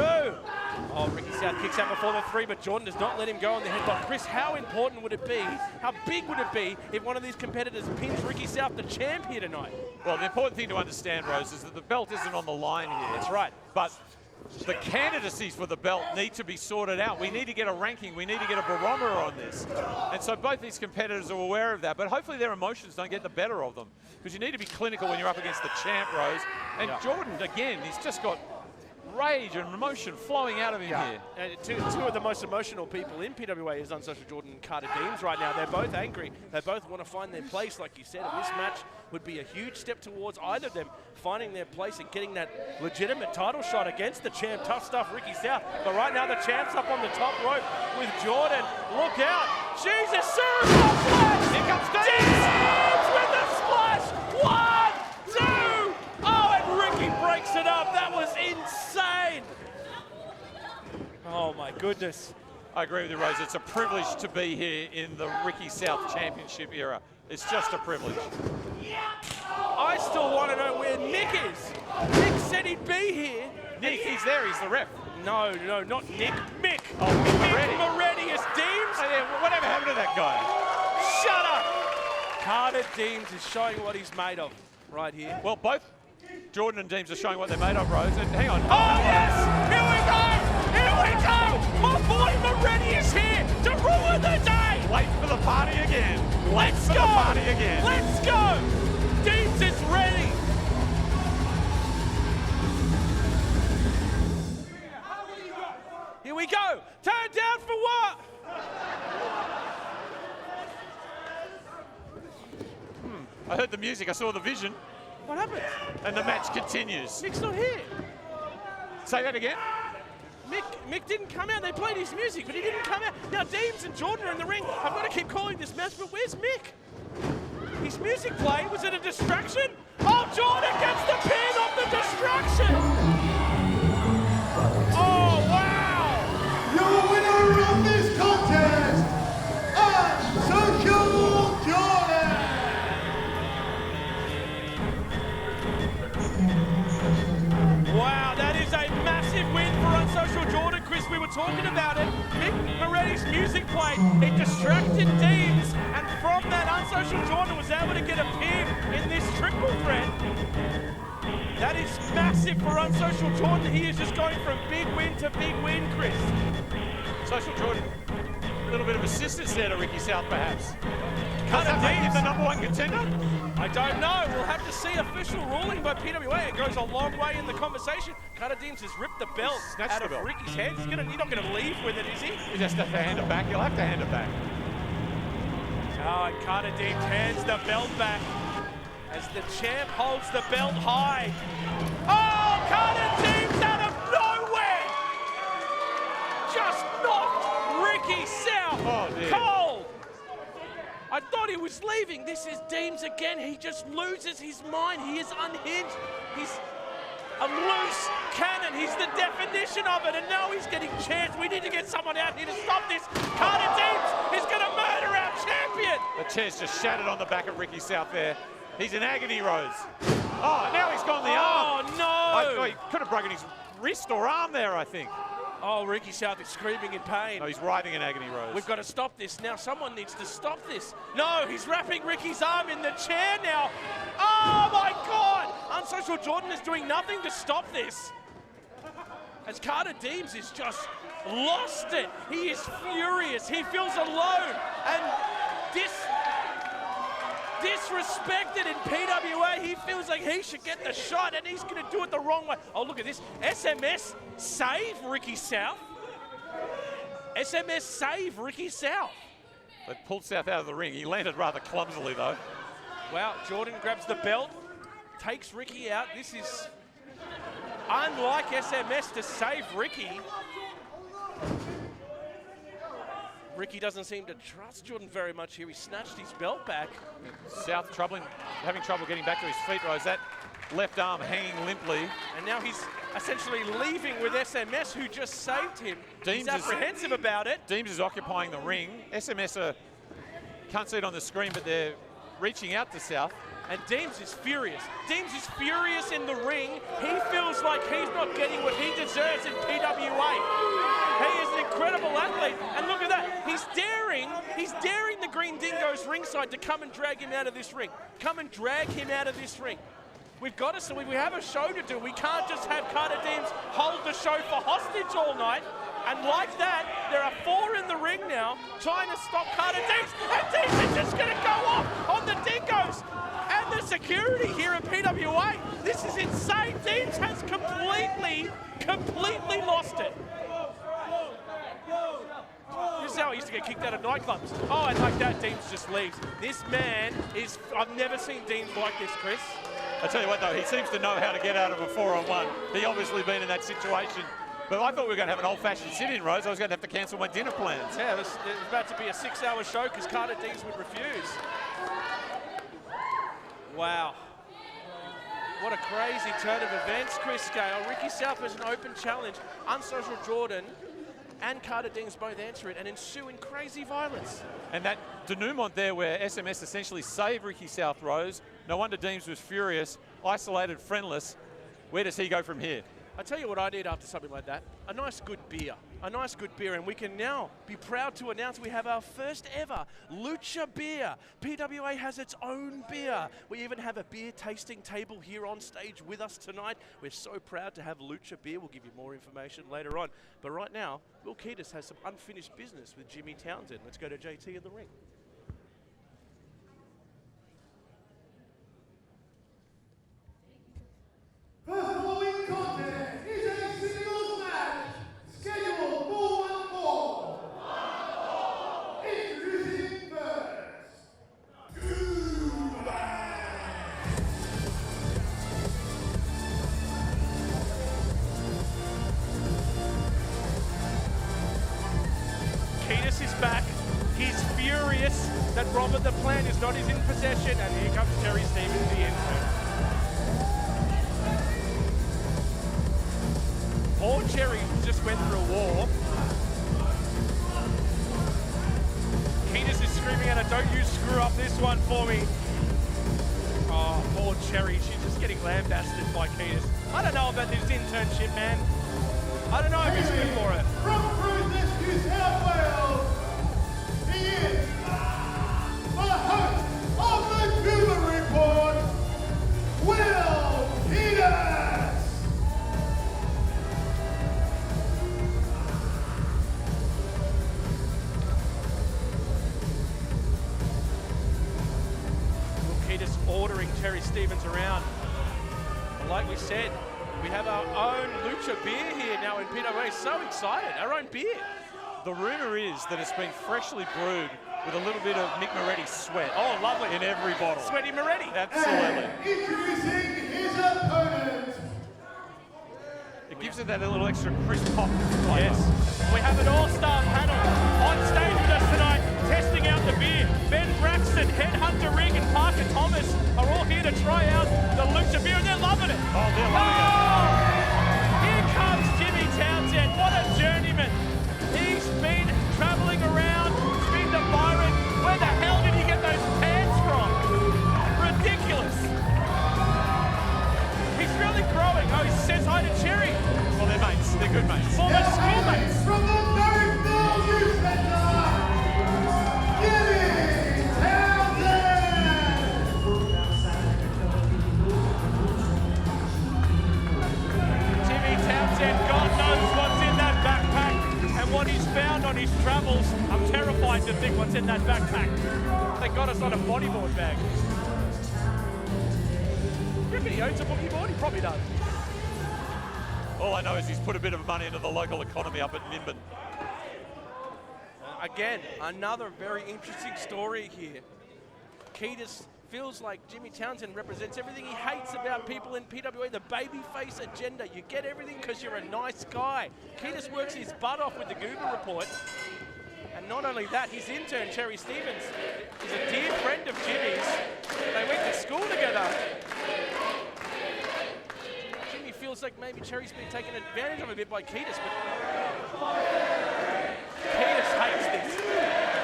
Oh, Ricky South kicks out before the 3, but Jordan does not let him go on the headbutt. Chris, how important would it be, how big would it be if one of these competitors pins Ricky South, the champ, here tonight? Well, the important thing to understand, Rose, is that the belt isn't on the line here. That's right. But the candidacies for the belt need to be sorted out. We need to get a ranking. We need to get a barometer on this. And so both these competitors are aware of that, but hopefully their emotions don't get the better of them, because you need to be clinical when you're up against the champ, Rose. And Jordan, again, he's just got rage and emotion flowing out of him here. And two of the most emotional people in PWA is Unsocial Jordan and Carter Deems right now. They're both angry. They both want to find their place, like you said. And this match would be a huge step towards either of them finding their place and getting that legitimate title shot against the champ. Tough stuff, Ricky South. But right now, the champ's up on the top rope with Jordan. Look out. Jesus, Suicide Splash. Here comes Deems with the splash. 1, 2. Oh, and Ricky breaks it up. That was insane. Oh, my goodness. I agree with you, Rose. It's a privilege to be here in the Ricky South Championship era. It's just a privilege. I still want to know where Nick is. Nick said he'd be here. Nick, he's there. He's the ref. No, not Nick. Mick. Oh, Mick Moretti is Deems. Whatever happened to that guy? Shut up. Carter Deems is showing what he's made of right here. Well, both Jordan and Deems are showing what they're made of, Rose. And hang on. Oh, yes! Here we go! Here we go! My boy Moretti is here to ruin the day! Late for the party again. Let's For go! the party again. Let's go! Deems is ready! Here we go! Turn down for what? I heard the music. I saw the vision. What happened? And the match continues. Mick's not here. Say that again. Mick didn't come out. They played his music, but he didn't come out. Now Deems and Jordan are in the ring. I've got to keep calling this match, but where's Mick? His music played. Was it a distraction? Oh, Jordan gets the pin off the distraction. Oh, wow. Your winner of this contest, Social Jordan. Wow, that is a massive win for Unsocial Jordan, Chris. We were talking about it. Mick Moretti's music played. It distracted Deems, and from that, Unsocial Jordan was able to get a pin in this triple threat. That is massive for Unsocial Jordan. He is just going from big win to big win, Chris. Social Jordan, a little bit of assistance there to Ricky South, perhaps. Does Carter that make him Deems. the #1 contender? I don't know. We'll have to see official ruling by PWA. It goes a long way in the conversation. Carter Deems has ripped the belt Snatched out the of belt. Ricky's hands. He's not going to leave with it, is he? He just has to hand it back. He'll have to hand it back. Oh, and Carter Deems hands the belt back as the champ holds the belt high. Oh, Carter Deems out of nowhere just knocked Ricky South dear. cold. I thought he was leaving. This is Deems again. He just loses his mind. He is unhinged. He's a loose cannon. He's the definition of it. And now he's getting chanced. We need to get someone out here to stop this. Carter Deems is going to murder our champion. The chair's just shattered on the back of Ricky South there. He's in agony, Rose. Oh, now he's gone the arm. Oh, no. He could have broken his wrist or arm there, I think. Oh, Ricky South is screaming in pain. No, he's writhing in agony, Rose. We've got to stop this now. Someone needs to stop this. No, he's wrapping Ricky's arm in the chair now. Oh my God! Unsocial Jordan is doing nothing to stop this. As Carter Deems is just lost it. He is furious. He feels alone and disrespected in PWA. He feels like he should get the shot and he's going to do it the wrong way. Oh, look at this. SMS save Ricky South. SMS save Ricky South. They pulled South out of the ring. He landed rather clumsily, though. Wow, Jordan grabs the belt, takes Ricky out. This is unlike SMS to save Ricky. Ricky doesn't seem to trust Jordan very much here. He snatched his belt back. South having trouble getting back to his feet, Rose. That left arm hanging limply. And now he's essentially leaving with SMS, who just saved him. He's Deems apprehensive about it. Deems is occupying the ring. SMS can't see it on the screen, but they're reaching out to South. And Deems is furious. Deems is furious in the ring. He feels like he's not getting what he deserves in PWA. He is an incredible athlete. And look at that. He's daring the Green Dingoes ringside to come and drag him out of this ring. Come and drag him out of this ring. We've got to, so we have a show to do. We can't just have Carter Deems hold the show for hostage all night. And like that, there are 4 in the ring now trying to stop Carter Deems. And Deems is just going to go off on the Dingoes and the security here at PWA. This is insane. Deems has completely lost it. This is how I used to get kicked out of nightclubs. Oh, and like that, Deems just leaves. This man is, I've never seen Deems like this, Chris. I tell you what, though, he seems to know how to get out of a 4-on-1. He obviously been in that situation. But I thought we were going to have an old-fashioned sit-in, Rose. I was going to have to cancel my dinner plans. Yeah, it was about to be a 6-hour show because Carter Deems would refuse. Wow. What a crazy turn of events, Chris Gale. Ricky South has an open challenge. Unsocial Jordan and Carter Deems both answer it and ensue in crazy violence. And that denouement there where SMS essentially saved Ricky South, Rose. No wonder Deems was furious, isolated, friendless. Where does he go from here? I tell you what I need after something like that, a nice good beer. A nice good beer, and we can now be proud to announce we have our first ever Lucha beer. PWA has its own beer. We even have a beer tasting table here on stage with us tonight. We're so proud to have Lucha beer. We'll give you more information later on. But right now, Will Ketis has some unfinished business with Jimmy Townsend. Let's go to JT in the ring. The following contest is a singles match scheduled for one fall. Introducing first, Ketis is back. He's furious that Robert the Plant is not in possession, and here comes Terry Stevens, the intern. Poor Cherry just went through a war. Ketis is screaming at her, don't you screw up this one for me. Oh, poor Cherry, she's just getting lambasted by Ketis. I don't know about this internship, man. I don't know if it's good for her. from Cruises, New South Wales, he is the host of the Goober Report, Will Ketis. Ordering Terry Stevens around. But like we said, we have our own Lucha beer here now in PWA. So excited, our own beer. The rumour is that it's been freshly brewed with a little bit of Mick Moretti's sweat. Oh, lovely. In every bottle. Sweaty Moretti. Absolutely. Introducing his opponent. It gives it that little extra crisp pop flavour. Yes. We have an all-star panel on stage with us tonight, testing out the beer. Ben Braxton, Headhunter Rig, and Parker Thomas are all here to try out the Lucha beer, and they're loving it. Oh, they're loving Here comes Jimmy Townsend. What a journeyman. He's been traveling around. He's been to Byron. Where the hell did he get those pants from? Ridiculous. He's really growing. Oh, he says hi to Cherry. Well, they're mates. They're good mates. Former schoolmates. From the Northville Youth Center, Jimmy Townsend. Jimmy Townsend, God knows what's in that backpack and what he's found on his travels. I'm terrified to think what's in that backpack. They got us on a bodyboard bag. You reckon he owns a boogie board? He probably does. All I know is he's put a bit of money into the local economy up at Nimbin. Again, another very interesting story here. Ketis feels like Jimmy Townsend represents everything he hates about people in PWA, the babyface agenda. You get everything because you're a nice guy. Ketis works his butt off with the Google report. And not only that, his intern, Terry Stevens, is a dear friend of Jimmy's. They went to school together. Jimmy feels like maybe Cherry's been taken advantage of a bit by Ketis, but Ketis hates this.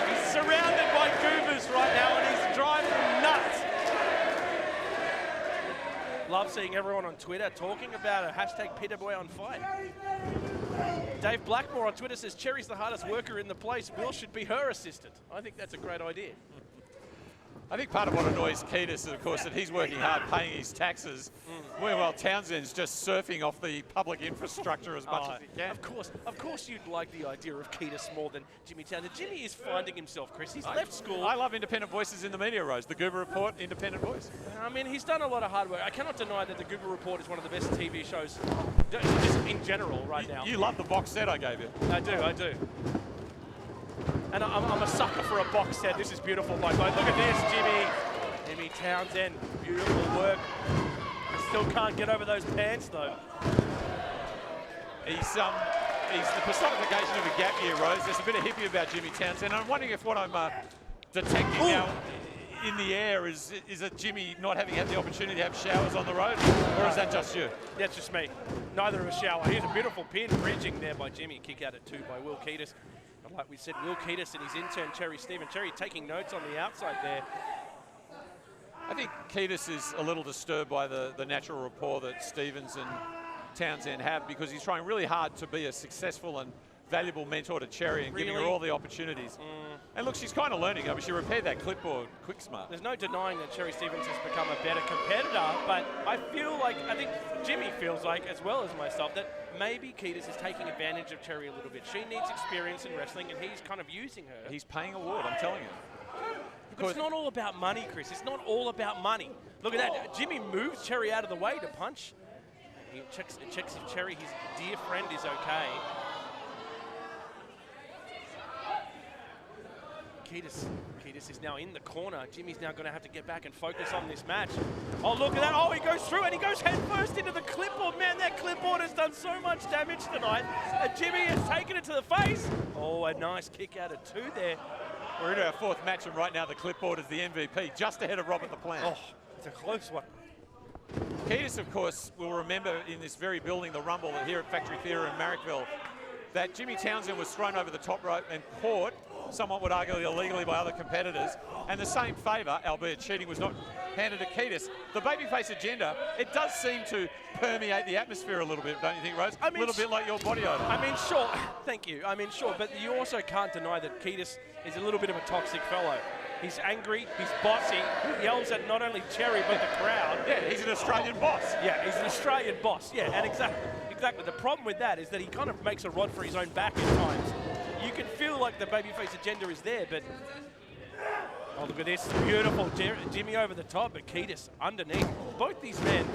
He's surrounded by goobers right now and he's driving him nuts. Love seeing everyone on Twitter talking about it. Hashtag PWA on fire. Dave Blackmore on Twitter says Cherry's the hardest worker in the place. Will should be her assistant. I think that's a great idea. I think part of what annoys Ketis is, of course, that he's working hard paying his taxes, while Townsend's just surfing off the public infrastructure as much as he can. Of course you'd like the idea of Ketis more than Jimmy Townsend. Jimmy is finding himself, Chris. He's left school. I love independent voices in the media, Rose. The Goober Report, independent voice. I mean, he's done a lot of hard work. I cannot deny that the Google Report is one of the best TV shows just in general right now. You love the box set I gave you. I do. And I'm a sucker for a box set. This is beautiful, my God. Look at this, Jimmy Townsend. Beautiful work. Still can't get over those pants, though. He's the personification of a gap year, Rose. There's a bit of hippie about Jimmy Townsend. I'm wondering if what I'm detecting now in the air is it Jimmy not having had the opportunity to have showers on the road, or is that just you? That's just me. Neither of us shower. Here's a beautiful pin, bridging there by Jimmy. Kick out at 2 by Will Ketis. And like we said, Will Ketis and his intern, Cherry Stevens. Cherry taking notes on the outside there. I think Ketis is a little disturbed by the natural rapport that Stevens Townsend have, because he's trying really hard to be a successful and valuable mentor to Cherry and giving her all the opportunities. And look, she's kind of learning. I mean, she repaired that clipboard quick smart. There's no denying that Cherry Stevens has become a better competitor, but I think Jimmy feels like, as well as myself, that maybe Ketis is taking advantage of Cherry a little bit. She needs experience in wrestling, and he's kind of using her. He's paying a ward, I'm telling you. But it's not all about money, Chris. It's not all about money. Look at that. Jimmy moves Cherry out of the way to punch. He checks if Cherry, his dear friend, is okay. Ketis is now in the corner. Jimmy's now going to have to get back and focus on this match. Oh, look at that. Oh, he goes through and he goes head first into the clipboard. Man, that clipboard has done so much damage tonight. Jimmy has taken it to the face. Oh, a nice kick out of 2 there. We're into our 4th match, and right now the clipboard is the MVP, just ahead of Robert the Plant. Oh, it's a close one. Ketis, of course, will remember in this very building, the Rumble here at Factory Theatre in Marrickville, that Jimmy Townsend was thrown over the top rope and caught, someone would argue illegally, by other competitors, and the same favour, albeit cheating, was not handed to Ketis. The babyface agenda, it does seem to permeate the atmosphere a little bit, don't you think, Rose? A little bit like your body odor. I mean, sure. Thank you. I mean, sure. But you also can't deny that Ketis is a little bit of a toxic fellow. He's angry, he's bossy, he yells at not only Cherry, but the crowd. Yeah, he's an Australian boss. Yeah, he's an Australian boss. Yeah, and exactly. The problem with that is that he kind of makes a rod for his own back at times. You can feel like the babyface agenda is there, but... Oh, look at this. Beautiful. Jimmy over the top, but Ketis underneath. Both these men,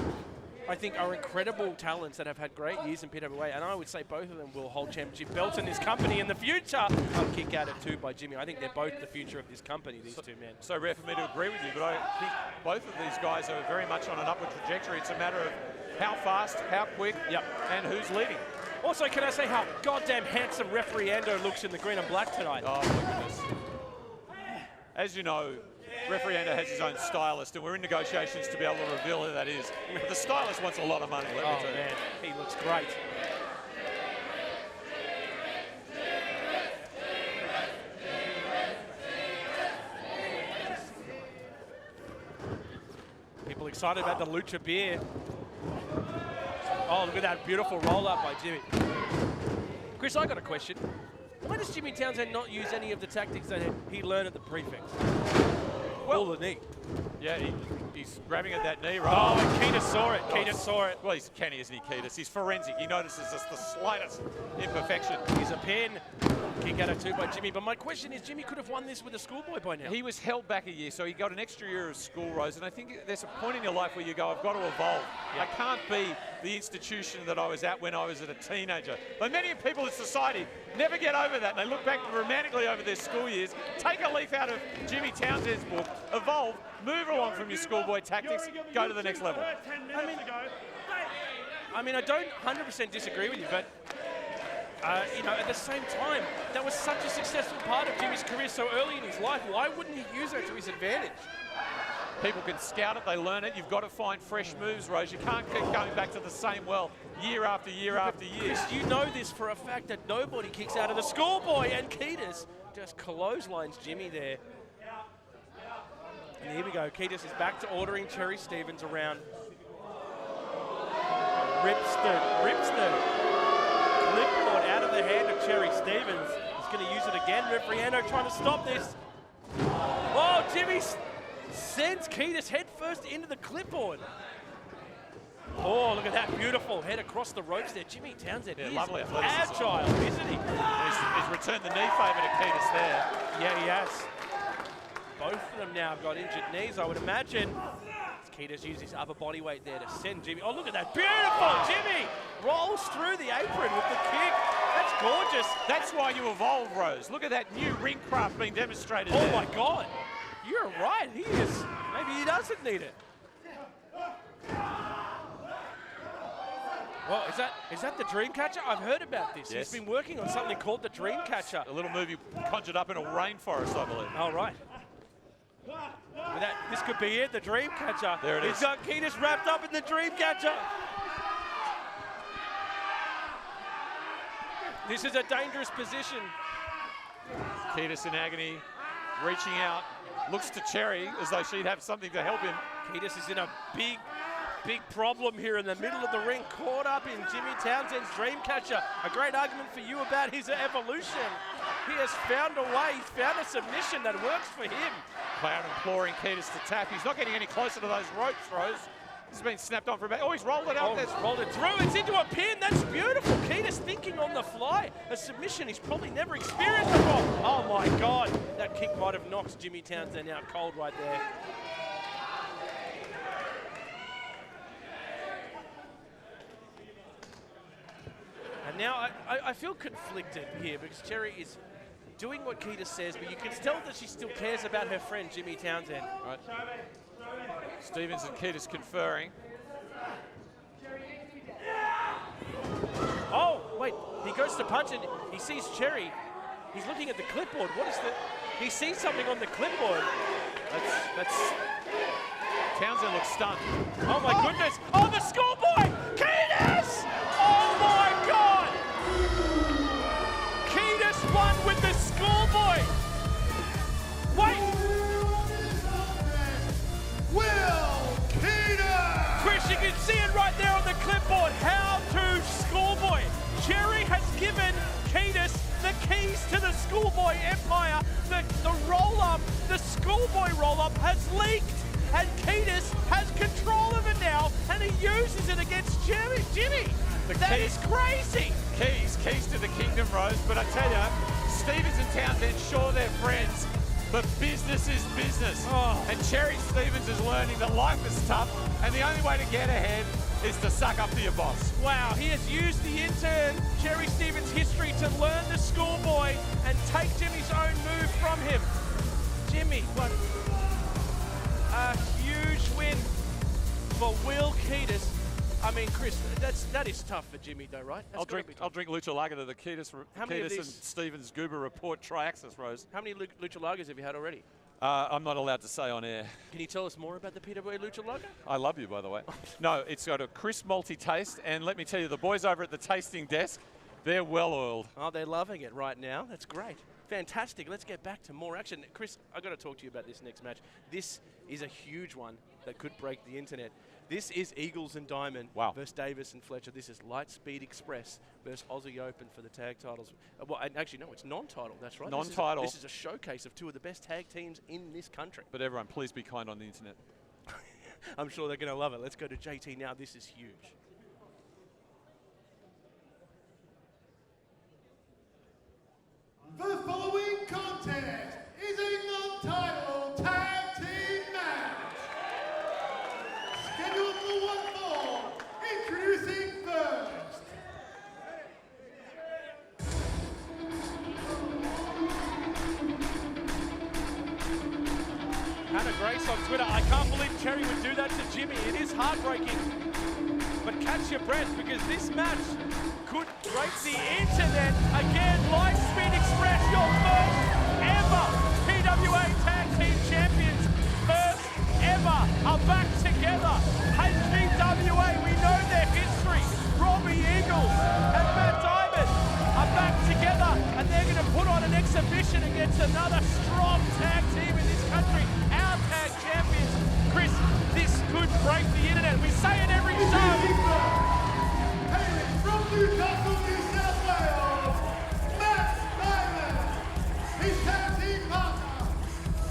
I think, are incredible talents that have had great years in PWA, and I would say both of them will hold championship belts in this company in the future. I'll kick out at 2 by Jimmy. I think they're both the future of this company, these 2 men. So rare for me to agree with you, but I think both of these guys are very much on an upward trajectory. It's a matter of how fast, how quick, and who's leading. Also, can I say how goddamn handsome referee Ando looks in the green and black tonight? Oh, my goodness. As you know, referee Ando has his own stylist, and we're in negotiations to be able to reveal who that is. But the stylist wants a lot of money, let me tell you. Man, he looks great. People excited about the Lucha beer. Oh, look at that beautiful roll-up by Jimmy. Chris, I got a question. Why does Jimmy Townsend not use any of the tactics that he learned at the prefix? Well, the knee. Yeah, he's grabbing at that knee, right? Oh, and Ketis saw it. Ketis saw it. Well, he's canny, isn't he, Ketis? He's forensic. He notices just the slightest imperfection. He's a pin. Kick out of 2 by Jimmy. But my question is, Jimmy could have won this with a schoolboy by now. He was held back a year, so he got an extra year of school, Rose. And I think there's a point in your life where you go, I've got to evolve. I can't be the institution that I was at when I was a teenager. But many people in society never get over that. They look back romantically over their school years, take a leaf out of Jimmy Townsend's book, evolve, move along from your schoolboy tactics, go to the next level. I mean, I don't 100% disagree with you, but you know, at the same time, that was such a successful part of Jimmy's career so early in his life. Why wouldn't he use that to his advantage? People can scout it, they learn it. You've got to find fresh moves, Rose. You can't keep going back to the same well year after year after year. Chris, you know this for a fact that nobody kicks out of the schoolboy, and Ketis just clotheslines Jimmy there. And here we go. Ketis is back to ordering Cherry Stevens around. Rips the clipboard out of the hand of Cherry Stevens. He's going to use it again. Referee Ando trying to stop this. Oh, Jimmy sends Ketis head first into the clipboard. Oh, look at that beautiful head across the ropes there. Jimmy Townsend is lovely agile, isn't he? He's returned the knee favour to Ketis there. Yeah, he has. Both of them now have got injured knees, I would imagine. Ketis uses his upper body weight there to send Jimmy. Oh, look at that. Beautiful. Jimmy rolls through the apron with the kick. That's gorgeous. That's why you evolve, Rose. Look at that new ring craft being demonstrated there. My God. You're right. He is. Maybe he doesn't need it. Well, is that the dream catcher? I've heard about this. Yes. He's been working on something called the dream catcher. A little movie conjured up in a rainforest, I believe. All right. This could be it, the dream catcher. There it is. He's got Ketis wrapped up in the dream catcher. This is a dangerous position. Ketis in agony, reaching out, looks to Cherry as though she'd have something to help him. Ketis is in a big big problem here in the middle of the ring, caught up in Jimmy Townsend's Dreamcatcher. A great argument for you about his evolution. He has found a way, he's found a submission that works for him. Cloud imploring Ketis to tap. He's not getting any closer to those rope throws. He's been snapped on for a bit. Oh, he's rolled it out. Oh, he's rolled it through. It's into a pin. That's beautiful. Ketis thinking on the fly. A submission he's probably never experienced before. Oh, my God. That kick might have knocked Jimmy Townsend out cold right there. And now I feel conflicted here because Cherry is doing what Ketis says, but you can tell that she still cares about her friend, Jimmy Townsend. Right. Stevens and Ketis conferring. Oh, wait, he goes to punch and he sees Cherry. He's looking at the clipboard. What is the... He sees something on the clipboard. That's Townsend looks stunned. Oh my goodness. Oh, the schoolboy! Ketis! Oh my God! Ketis won with the schoolboy! Wait! Chris, you can see it right there on the clipboard. How to schoolboy. Cherry has given Ketis the keys to the schoolboy empire. The roll-up, the schoolboy roll-up has leaked. And Ketis has control of it now, and he uses it against Jimmy. That is crazy. Keys to the kingdom, Rose. But I tell you, Stevens and Townsend, sure they're friends, but business is business. Oh. And Cherry Stevens is learning that life is tough, and the only way to get ahead is to suck up to your boss. Wow, he has used the intern, Cherry Stevens' history to learn the schoolboy and take Jimmy's own move from him. Jimmy, what a huge win for Will Ketis. I mean, Chris, that is tough for Jimmy, though, right? I'll drink Lucha Lager to the Ketis and Stevens Goober report Triaxis, Rose. How many Lucha Lagers have you had already? I'm not allowed to say on air. Can you tell us more about the PWA Lucha Lager? I love you, by the way. No, it's got a crisp malty taste, and let me tell you, the boys over at the tasting desk, they're well oiled. Oh, they're loving it right now. That's great. Fantastic. Let's get back to more action. Chris, I've got to talk to you about this next match. This is a huge one that could break the internet. This is Eagles and Diamond versus Davis and Fletcher. This is Lightspeed Express versus Aussie Open for the tag titles. Well, actually, no, it's non-title. That's right. Non-title. This is a showcase of two of the best tag teams in this country. But everyone, please be kind on the internet. I'm sure they're going to love it. Let's go to JT now. This is huge. The following contest is a non-title tag team match. Scheduled for one fall, introducing first. Hannah Grace on Twitter, I can't believe Cherry would do that to Jimmy. It is heartbreaking. But catch your breath because this match could break the internet. Again, Lightspeed Express, your first ever PWA Tag Team Champions. First ever are back together. HPWA, we know their history. Robbie Eagles and Matt Diamond are back together, and they're going to put on an exhibition against another strong tag team in this country, our tag champions. Chris, this could break the internet. We say it every show. Hailing from Newcastle, New South Wales, Matt Diamond. His tag team partner,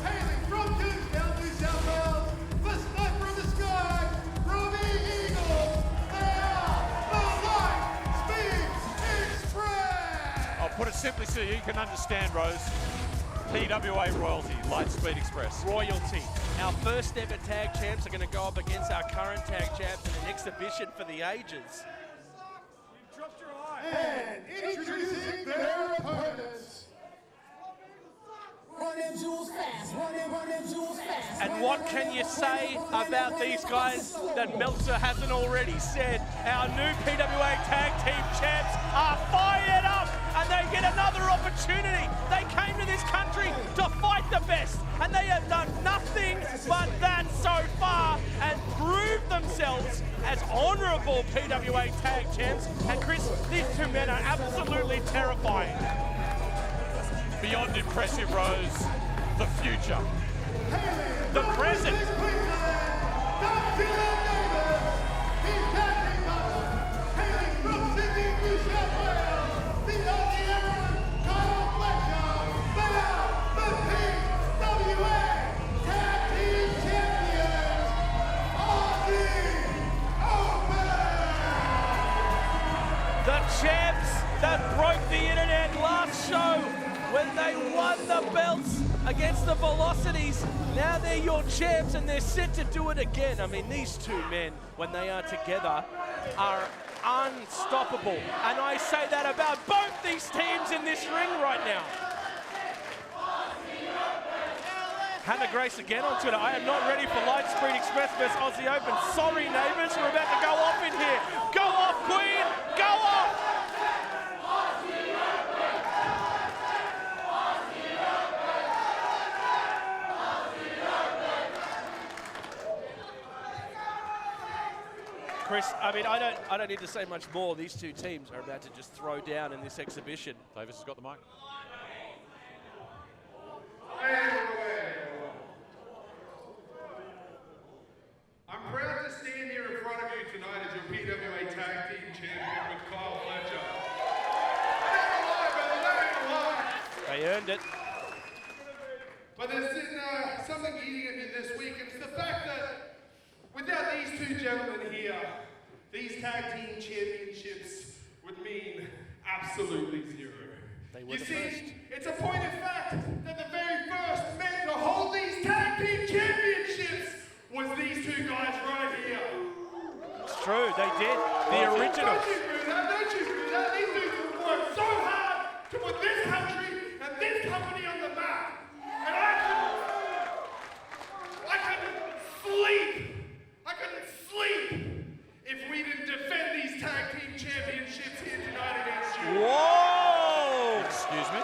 hailing from Kingstown, New South Wales, the sniper in the sky, Robbie Eagles. They are the Lightspeed Express. I'll put it simply so you can understand, Rose. PWA royalty, Lightspeed Express. Royalty. Our first ever tag champs are going to go up against our current tag champs in an exhibition for the ages. And introducing their opponents. Run them jewels fast, run them jewels fast. And what can you say about these guys that Meltzer hasn't already said? Our new PWA Tag Team Champs are fired up and they get another opportunity. They came to this country to fight the best and they have done nothing but that so far and proved themselves as honourable PWA Tag Champs. And Chris, these two men are absolutely terrifying. Beyond impressive, Rose. The future. The present. Dr. Davis The champs that broke the internet last show when they won the belts against the Velocities. Now they're your champs and they're set to do it again. I mean, these two men, when they are together, are unstoppable. And I say that about both these teams in this ring right now. Hannah Grace again on Twitter. I am not ready for Lightspeed Express vs Aussie Open. Sorry, neighbours, we're about to go off in here. Go off, Queen! Go off! Chris, I mean, I don't need to say much more. These two teams are about to just throw down in this exhibition. Davis has got the mic. I'm proud to stand here in front of you tonight as your PWA Tag Team Champion with Kyle Fletcher. That ain't a lie, brother, that ain't a lie. They earned it. But there's something eating at me this week. It's the fact that without these two gentlemen here, these Tag Team Championships would mean absolutely zero. They were You the see, first. it's a point of fact that the very first men to hold these Tag Team Championships was these two guys right here. It's true, they did. The originals. Don't you do that, don't you do that. These dudes worked so hard to put this country and this company on the map. And I couldn't sleep if we didn't defend these Tag Team Championships here tonight against you. Whoa! Excuse me?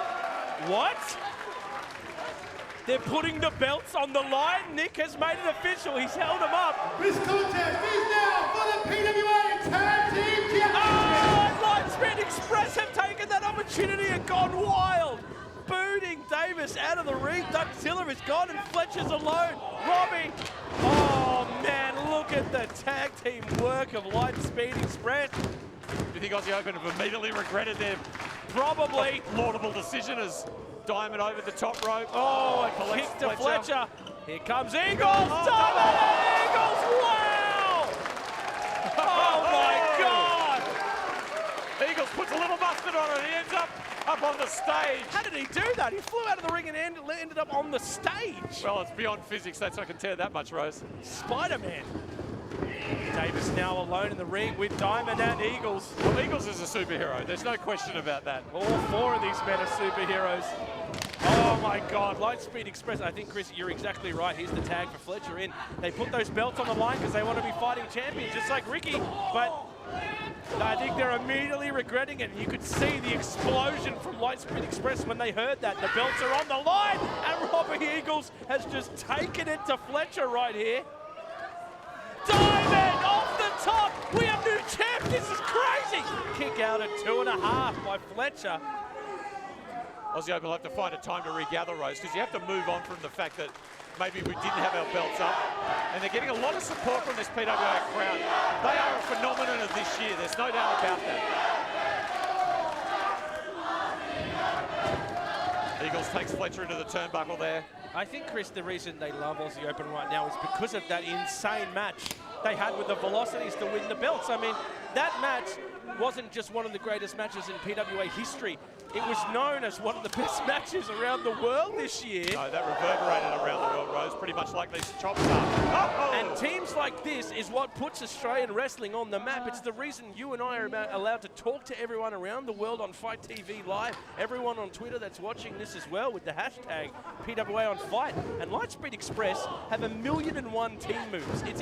What? They're putting the belts on the line. Nick has made it official. He's held them up. This contest is now for the PWA Tag Team Championship. Oh, Lightspeed Express have taken that opportunity and gone wild. Booting Davis out of the ring. Duckzilla is gone and Fletcher's alone. Robbie. Oh, man, look at the tag team work of Lightspeed Express. Do you think Aussie Open have immediately regretted their Probably. laudable decision as Diamond over the top rope? Oh, a collects kick to Fletcher. Here comes Eagles. Oh, Diamond and Eagles. Wow. Oh, my God. Eagles puts a little mustard on it. He ends up on the stage. How did he do that? He flew out of the ring and ended up on the stage. Well, it's beyond physics. That's I can tell you that much, Rose. Spider-Man. Davis now alone in the ring with Diamond and Eagles. Well, Eagles is a superhero. There's no question about that. All four of these men are superheroes. Oh my God, Lightspeed Express. I think, Chris, you're exactly right. Here's the tag for Fletcher in. They put those belts on the line because they want to be fighting champions, just like Ricky. But I think they're immediately regretting it. You could see the explosion from Lightspeed Express when they heard that. The belts are on the line, and Robbie Eagles has just taken it to Fletcher right here. Diamond off the top. We have new champ. This is crazy. Kick out at 2.5 by Fletcher. Aussie Open will have to find a time to regather, Rose, because you have to move on from the fact that maybe we didn't have our belts up. And they're getting a lot of support from this PWA crowd. They are a phenomenon of this year. There's no doubt about that. Eagles takes Fletcher into the turnbuckle there. I think, Chris, the reason they love Aussie Open right now is because of that insane match they had with the Velocities to win the belts. I mean, that match wasn't just one of the greatest matches in PWA history. It was known as one of the best matches around the world this year. No, that reverberated around the world, Rose, pretty much like these chops are. Oh! And teams like this is what puts Australian wrestling on the map. It's the reason you and I are allowed to talk to everyone around the world on Fight TV Live, everyone on Twitter that's watching this as well with the hashtag PWA on Fight. And Lightspeed Express have 1,000,001 team moves. It's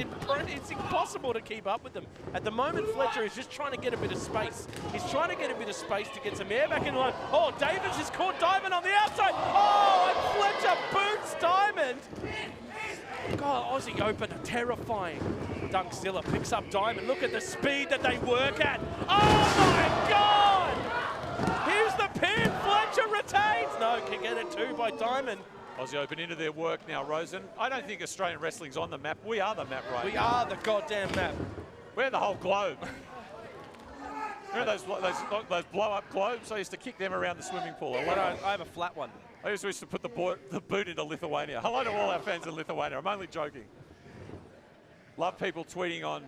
impossible to keep up with them. At the moment, Fletcher is just trying to get a bit of space. He's trying to get a bit of space to get some air back in line. Oh, Davis has caught Diamond on the outside. Oh, and Fletcher boots Diamond. God, Aussie Open are terrifying. Dunkzilla picks up Diamond. Look at the speed that they work at. Oh my God! Here's the pin. Fletcher retains. No, can get it too by Diamond. Aussie Open into their work now, Rosen. I don't think Australian wrestling's on the map. We are the map right We now. are the goddamn map. We're the whole globe. Remember those blow-up globes? I used to kick them around the swimming pool. I have a flat one. I used to put the boot into Lithuania. Hello to all our fans in Lithuania. I'm only joking. Love people tweeting on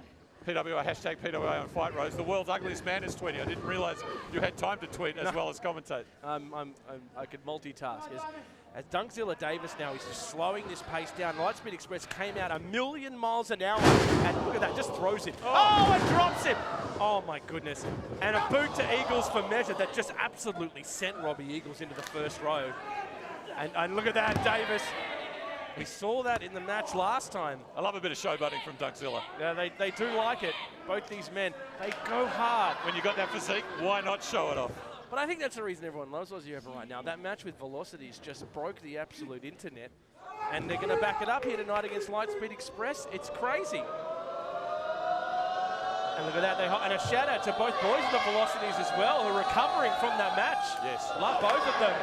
PWI, hashtag PWI on Fight Rose. The world's ugliest man is tweeting. I didn't realise you had time to tweet as well as commentate. I could multitask. As Dunkzilla Davis now is just slowing this pace down. Lightspeed Express came out 1,000,000 miles an hour, and look at that, just throws it. Oh, and drops him. Oh my goodness. And a boot to Eagles for measure that just absolutely sent Robbie Eagles into the first row. And look at that, Davis. We saw that in the match last time. I love a bit of showboating from Dunkzilla. Yeah, they do like it. Both these men, they go hard. When you got that physique, why not show it off? But I think that's the reason everyone loves Aussie Open right now. That match with Velocities just broke the absolute internet. And they're going to back it up here tonight against Lightspeed Express. It's crazy. And look at that. And a shout out to both boys of the Velocities as well, who are recovering from that match. Yes. Love both of them.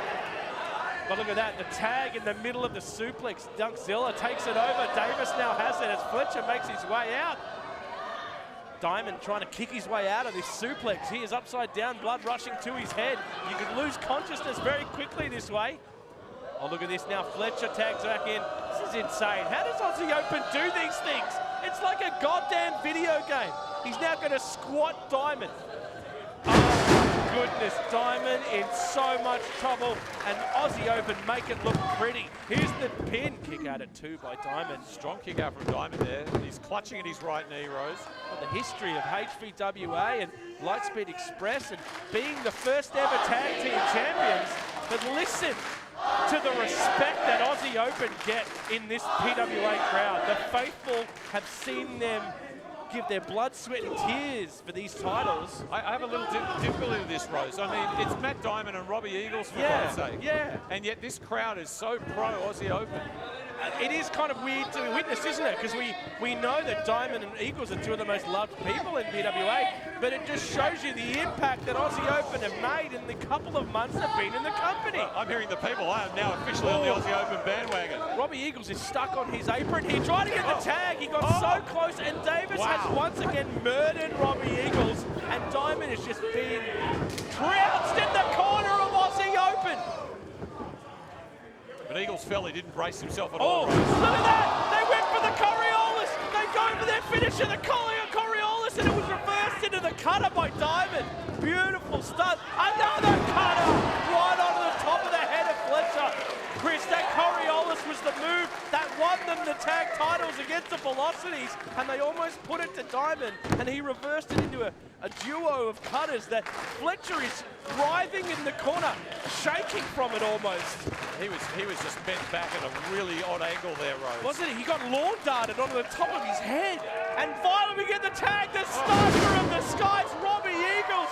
But look at that, the tag in the middle of the suplex. Dunkzilla takes it over. Davis now has it as Fletcher makes his way out. Diamond trying to kick his way out of this suplex. He is upside down, blood rushing to his head. You could lose consciousness very quickly this way. Oh, look at this now. Fletcher tags back in. This is insane. How does Aussie Open do these things? It's like a goddamn video game. He's now going to squat Diamond. Goodness, Diamond in so much trouble, and Aussie Open make it look pretty. Here's the pin, kick out it too by Diamond. Strong kick out from Diamond there. He's clutching at his right knee, Rose. Well, the history of HVWA and Lightspeed Express and being the first ever tag team champions, but listen to the respect that Aussie Open get in this PWA crowd. The faithful have seen them give their blood, sweat and tears for these titles. I have a little difficulty with this, Rose. I mean, it's Matt Diamond and Robbie Eagles, for God's sake. Yeah. And yet this crowd is so pro-Aussie Open. It is kind of weird to witness, isn't it? Because we know that Diamond and Eagles are two of the most loved people in PWA, but it just shows you the impact that Aussie Open have made in the couple of months they've been in the company. Well, I'm hearing the people. I am now officially on the Aussie Open bandwagon. Robbie Eagles is stuck on his apron. He tried to get the tag. He got so close, and Davis has once again murdered Robbie Eagles, and Diamond is just being trounced in the corner of Aussie Open. But Eagles fell. He didn't brace himself at all. Oh, look at that! They went for the Coriolis. They go for their finisher, the Coriolis, and it was reversed into the cutter by Diamond. Beautiful stunt. Another cutter right onto the top of the head of Fletcher. Chris, that Coriolis was the move that won them the tag titles against the Velocities, and they almost put it to Diamond, and he reversed it into a duo of cutters that Fletcher is writhing in the corner, shaking from it almost. He was just bent back at a really odd angle there, Rose. Wasn't he? He got lawn darted onto the top of his head. And finally we get the tag, the sniper of the skies, Robbie Eagles,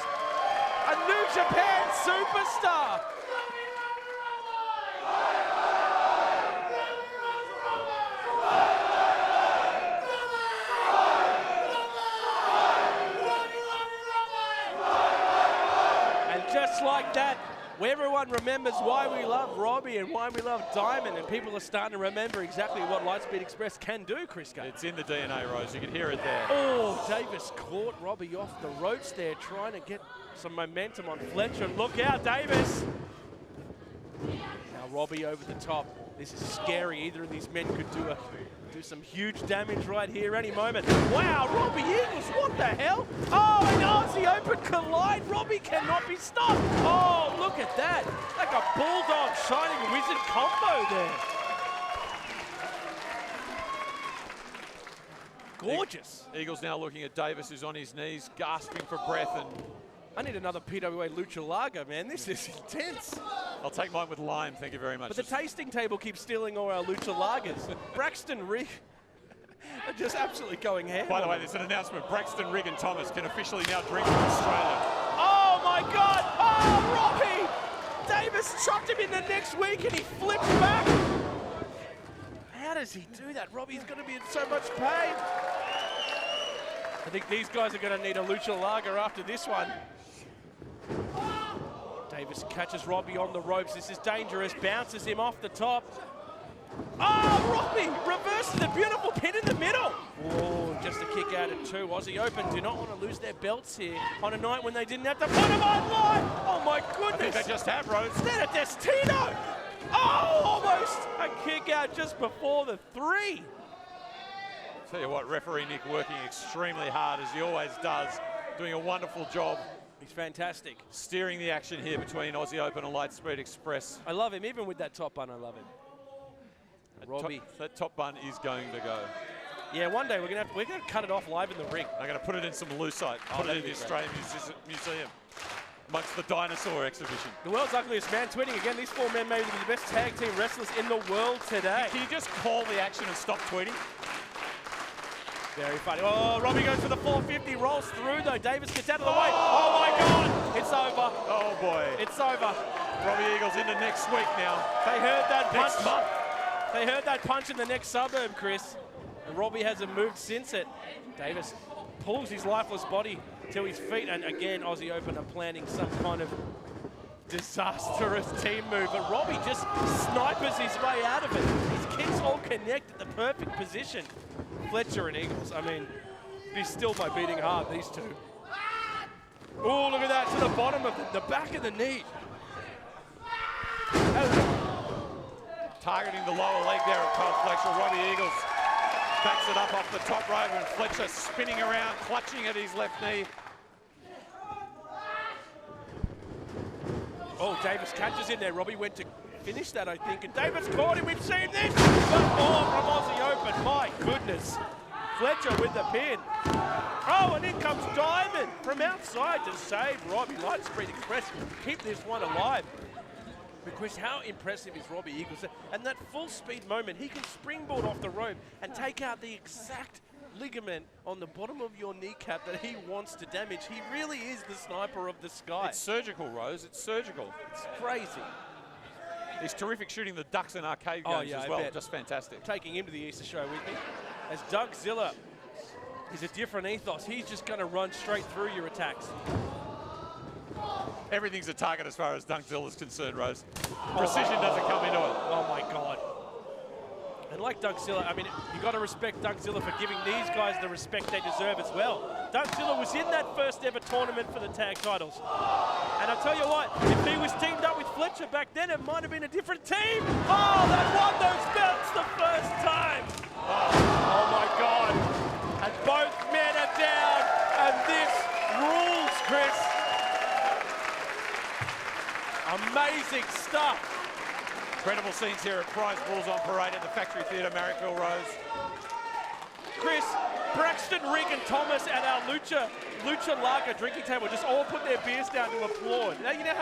a New Japan superstar. And just like that, everyone remembers why we love Robbie and why we love Diamond, and people are starting to remember exactly what Lightspeed Express can do, Chris Gay. It's in the DNA, Rose. You can hear it there. Oh, Davis caught Robbie off the ropes there, trying to get some momentum on Fletcher. Look out, Davis. Now Robbie over the top. This is scary. Either of these men could do some huge damage right here any moment. Wow, Robbie Eagles, what the hell? Oh, and Aussie Open collide. Robbie cannot be stopped. Oh, look at that. Like a Bulldog Shining Wizard combo there. Gorgeous. Eagles now looking at Davis, who's on his knees, gasping for breath. And I need another PWA Lucha Lager, man. This is intense. I'll take mine with lime, thank you very much. But the tasting table keeps stealing all our Lucha Lagers. Braxton Rigg are just absolutely going ham. By the way, there's an announcement. Braxton Rigg and Thomas can officially now drink from Australia. Oh my God! Oh, Robbie! Davis chucked him in the next week and he flipped back. How does he do that? Robbie's going to be in so much pain. I think these guys are going to need a Lucha Lager after this one. Davis catches Robbie on the ropes. This is dangerous. Bounces him off the top. Oh, Robbie reverses the beautiful pin in the middle. Oh, just a kick out at two. Aussie Open do not want to lose their belts here on a night when they didn't have to put them online. Oh my goodness. I think they just have, Rose. Instead of Destino. Oh, almost a kick out just before the three. Tell you what, referee Nick working extremely hard, as he always does, doing a wonderful job. He's fantastic. Steering the action here between Aussie Open and Lightspeed Express. I love him, even with that top bun, I love him. Robbie. That top bun is going to go. Yeah, one day we're gonna cut it off live in the ring. I'm going to put it in some lucite, put it in the Australian Museum, amongst the dinosaur exhibition. The world's ugliest man tweeting again. These 4 men may be the best tag team wrestlers in the world today. Can you just call the action and stop tweeting? Very funny. Oh, Robbie goes for the 450, rolls through though. Davis gets out of the way. Oh my God, it's over. Oh boy. It's over. Robbie Eagles into next week now. They heard that punch. Next month. They heard that punch in the next suburb, Chris. And Robbie hasn't moved since it. Davis pulls his lifeless body to his feet, and again, Aussie Open are planning some kind of disastrous team move, but Robbie just snipers his way out of it. His kicks all connect at the perfect position. Fletcher and Eagles, I mean, be still my beating heart, these two. Oh, look at that, to the bottom of the back of the knee. Targeting the lower leg there of Kyle Fletcher. Robbie Eagles backs it up off the top rope, and Fletcher spinning around, clutching at his left knee. Oh, Davis catches in there. Robbie went to finish that, I think, and Davis caught him. We've seen this. But more from Aussie Open. My goodness. Fletcher with the pin. Oh, and in comes Diamond from outside to save Robbie. Lightspeed Express keep this one alive. But Chris, how impressive is Robbie Eagles? And that full speed moment, he can springboard off the rope and take out the exact ligament on the bottom of your kneecap that he wants to damage. He really is the sniper of the sky. It's surgical, Rose. It's surgical. It's crazy. He's terrific shooting the ducks in arcade games as well. Just fantastic. Taking him to the Easter show with me. As Doug Ziller is a different ethos. He's just going to run straight through your attacks. Everything's a target as far as Dunkzilla is concerned, Rose. Precision doesn't come into it. Oh my God. And like Dunkzilla, I mean, you got to respect Dunkzilla for giving these guys the respect they deserve as well. Dunkzilla was in that first ever tournament for the tag titles. And I'll tell you what, if he was teamed up with Fletcher back then, it might have been a different team. Oh, they won those belts the first time. Oh my God. And both men are down, and this rules, Chris. Amazing stuff. Incredible scenes here at Prize Bulls on Parade at the Factory Theatre, Marrickville, Rose. Chris, Braxton, Rigg and Thomas at our Lucha Lager drinking table just all put their beers down to applaud. Now you know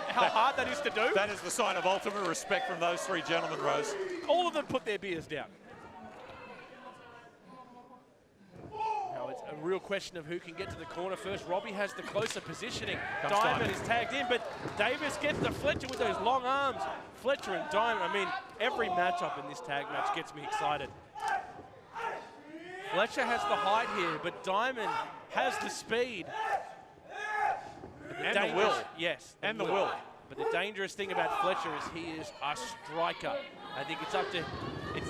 how hard that is to do? That is the sign of ultimate respect from those 3 gentlemen, Rose. All of them put their beers down. Now it's a real question of who can get to the corner first. Robbie has the closer positioning. Diamond is tagged in, but Davis gets to Fletcher with those long arms. Fletcher and Diamond, I mean, every matchup in this tag match gets me excited. Fletcher has the height here, but Diamond has the speed. And the will. Yes. And the will. But the dangerous thing about Fletcher is he is a striker. I think it's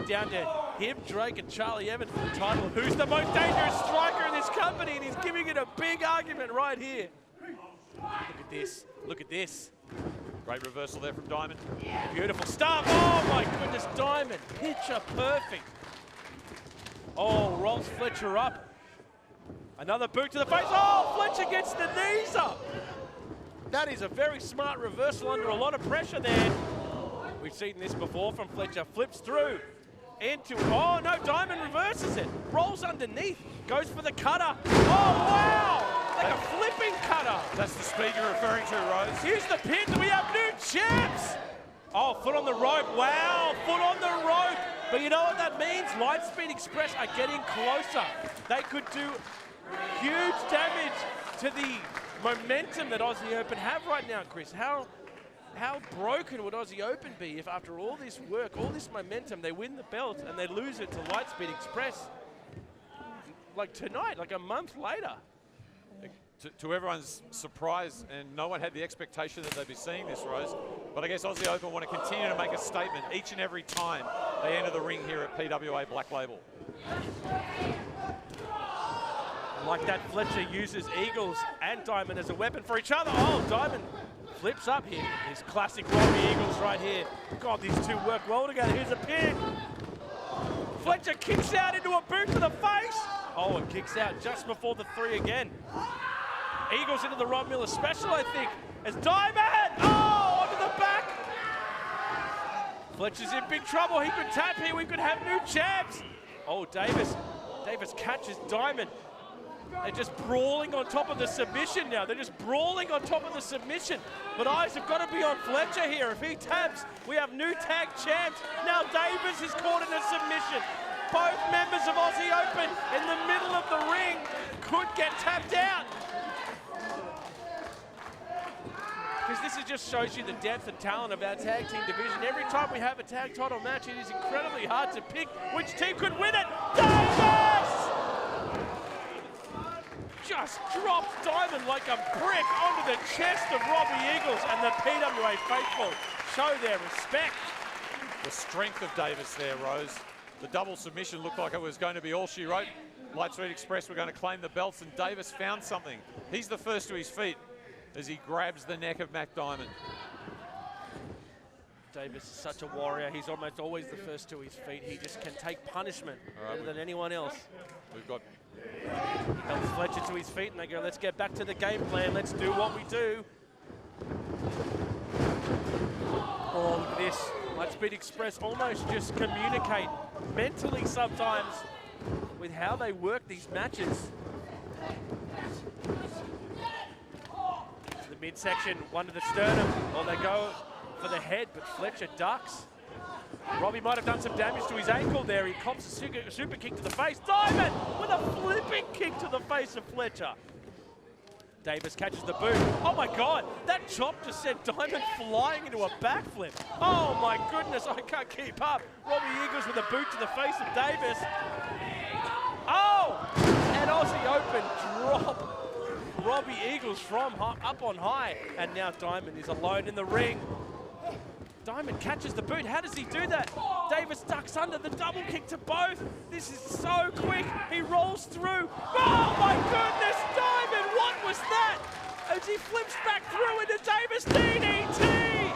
down to him, Drake, and Charlie Evans for the title. Who's the most dangerous striker in this company? And he's giving it a big argument right here. Look at this. Look at this. Great reversal there from Diamond. Beautiful stuff. Oh my goodness, Diamond. Picture perfect. Oh, rolls Fletcher up. Another boot to the face. Oh, Fletcher gets the knees up. That is a very smart reversal under a lot of pressure there. We've seen this before from Fletcher. Flips through into, oh no, Diamond reverses it. Rolls underneath, goes for the cutter. Oh wow, like a flipping cutter. That's the speed you're referring to, Rose. Here's the pin, we have new champs. Oh, foot on the rope, wow, foot on the rope. But you know what that means? Lightspeed Express are getting closer. They could do huge damage to the momentum that Aussie Open have right now, Chris. How broken would Aussie Open be if after all this work, all this momentum, they win the belt and they lose it to Lightspeed Express like tonight, like a month later? To everyone's surprise, and no one had the expectation that they'd be seeing this, Rose, but I guess Aussie Open want to continue to make a statement each and every time they enter the ring here at PWA Black Label. Like that, Fletcher uses Eagles and Diamond as a weapon for each other. Oh, Diamond flips up here. His classic Robbie Eagles right here. God, these two work well together. Here's a pin. Fletcher kicks out into a boot to the face. Oh, and kicks out just before the 3 again. Eagles into the Rob Miller special, I think. As Diamond, oh, onto the back. Fletcher's in big trouble. He could tap here. We could have new champs. Oh, Davis catches Diamond. They're just brawling on top of the submission now. They're just brawling on top of the submission. But eyes have got to be on Fletcher here. If he taps, we have new tag champs. Now Davis is caught in a submission. Both members of Aussie Open in the middle of the ring could get tapped out. Because this just shows you the depth and talent of our tag team division. Every time we have a tag title match, it is incredibly hard to pick which team could win it. Davis! Just drops Diamond like a brick onto the chest of Robbie Eagles, and the PWA faithful show their respect. The strength of Davis there, Rose. The double submission looked like it was going to be all she wrote. Lightspeed Express were going to claim the belts, and Davis found something. He's the first to his feet as he grabs the neck of Matt Diamond. Davis is such a warrior. He's almost always the first to his feet. He just can take punishment better than anyone else. We've got Helps Fletcher to his feet, and they go, let's get back to the game plan. Let's do what we do. Oh, look at this. Lightspeed Express almost just communicate mentally sometimes with how they work these matches. The midsection, one to the sternum, or they go for the head, but Fletcher ducks. Robbie might have done some damage to his ankle there. He cops a super kick to the face. Diamond with a flipping kick to the face of Fletcher. Davis catches the boot. Oh my God, that chop just sent Diamond flying into a backflip. Oh my goodness, I can't keep up. Robbie Eagles with a boot to the face of Davis. Oh, and Aussie Open drop Robbie Eagles from up on high. And now Diamond is alone in the ring. Diamond catches the boot. How does he do that? Davis ducks under the double kick to both. This is so quick. He rolls through. Oh my goodness, Diamond, what was that? As he flips back through into Davis DDT.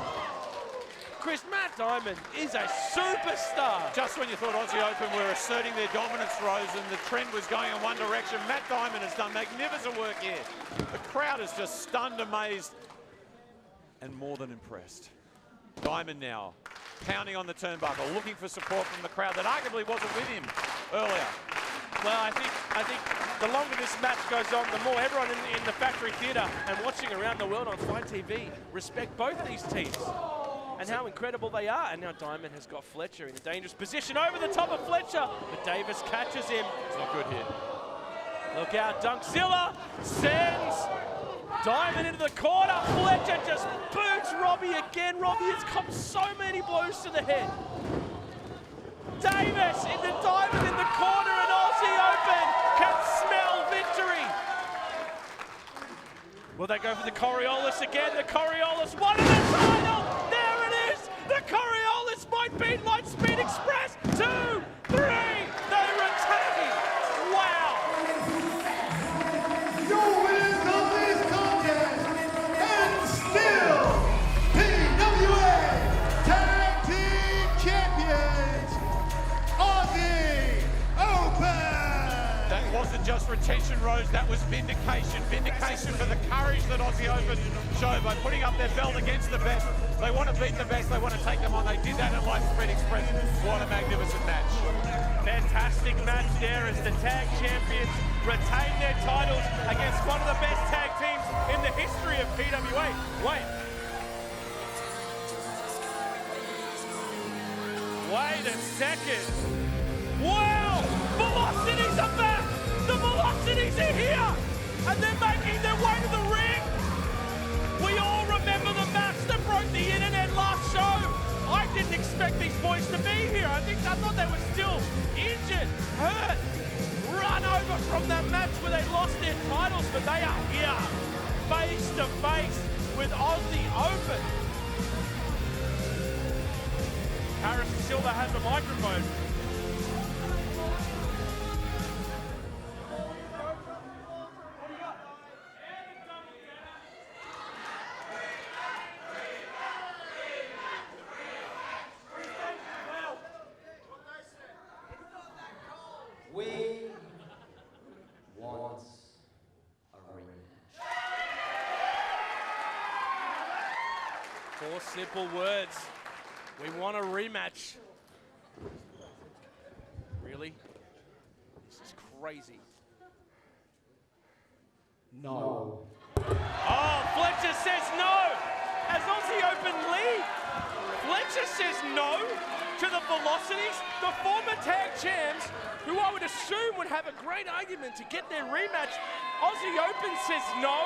Chris, Matt Diamond is a superstar. just when you thought Aussie Open were asserting their dominance, Rose, and the trend was going in one direction, Matt Diamond has done magnificent work here. The crowd is just stunned, amazed, and more than impressed. Diamond now pounding on the turnbuckle, looking for support from the crowd that arguably wasn't with him earlier. Well, I think the longer this match goes on, the more everyone in the Factory Theatre and watching around the world on Fight TV respect both these teams and how incredible they are. And now Diamond has got Fletcher in a dangerous position over the top of Fletcher, but Davis catches him. It's not good here. Look out, Dunkzilla sends Diamond into the corner. Fletcher just boots Robbie again. Robbie has come so many blows to the head. Davis in the Diamond in the corner, and Aussie Open can smell victory. Will they go for the Coriolis again? The Coriolis won in the title. There it is. The Coriolis might beat Lightspeed Express. 2, 3. They were attacking. Wow. Your winners of this contest, and still PWA Tag Team Champions, Aussie Open. That wasn't just retention, Rose, that was vindication. Vindication for the courage that Aussie Open showed by putting up their belt against the best. They want to beat the best, they want to take them on. They did that in Lightspeed Express. What a magnificent match. Fantastic match there as the tag champions retain their titles against one of the best tag teams in the history of PWA. Wait a second. Wow! Velocities are back! The Velocities are here! And they're making their way to the ring! We all remember the match that broke the internet last show. I didn't expect these boys to be here. I thought they were still injured, hurt, run over from that match where they lost their titles, but they are here, face to face with Aussie Open. Harrison Silva has the microphone. 4 simple words. We want a rematch. Really? This is crazy. No. Oh, Fletcher says no. As Aussie Open lead, Fletcher says no to the Velocities, the former tag champs, who I would assume would have a great argument to get their rematch. Aussie Open says no.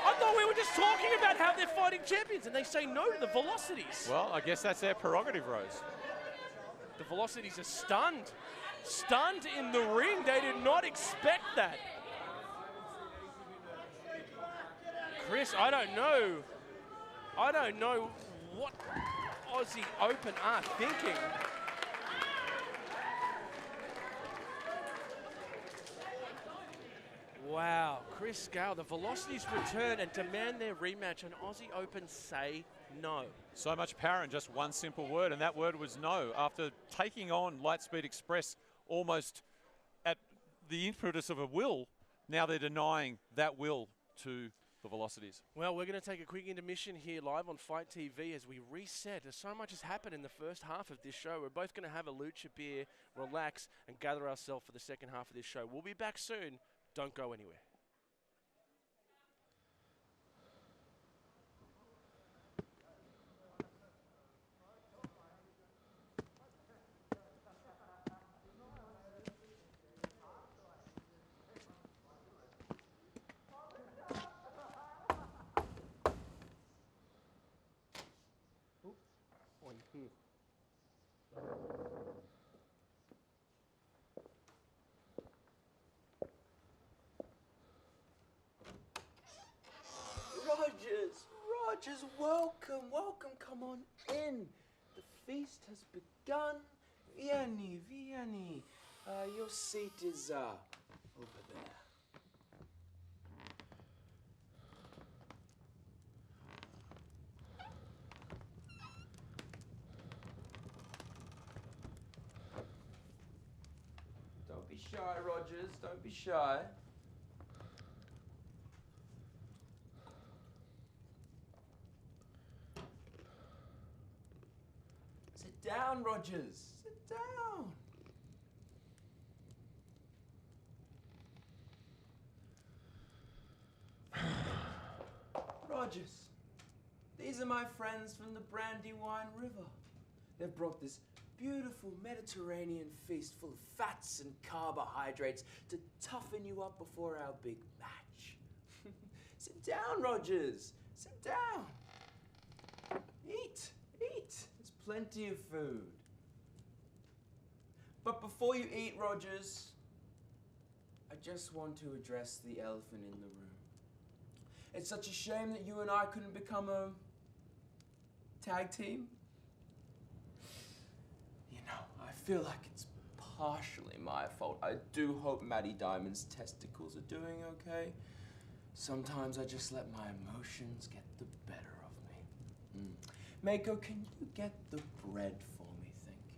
I thought we were just talking about how they're fighting champions, and they say no to the Velocities. Well, I guess that's their prerogative, Rose. The Velocities are stunned. Stunned in the ring. They did not expect that. Chris, I don't know. I don't know what Aussie Open are thinking. Wow, Chris Scale, the Velocities return and demand their rematch, and Aussie Open say no. So much power in just one simple word, and that word was no. After taking on Lightspeed Express almost at the impetus of a will, now they're denying that will to the Velocities. Well, we're going to take a quick intermission here live on Fight TV as we reset. As so much has happened in the first half of this show. We're both going to have a lucha beer, relax, and gather ourselves for the second half of this show. We'll be back soon. Don't go anywhere. Rogers, welcome, welcome, come on in. The feast has begun. Vieni. Your seat is over there. Don't be shy, Rogers, don't be shy. Sit down, Rogers. Sit down. Rogers, these are my friends from the Brandywine River. They've brought this beautiful Mediterranean feast full of fats and carbohydrates to toughen you up before our big match. Sit down, Rogers. Sit down. Eat. There's plenty of food. But before you eat, Rogers, I just want to address the elephant in the room. It's such a shame that you and I couldn't become a tag team. You know, I feel like it's partially my fault. I do hope Maddie Diamond's testicles are doing okay. Sometimes I just let my emotions get the better of me. Mako, can you get the bread for me? Thank you.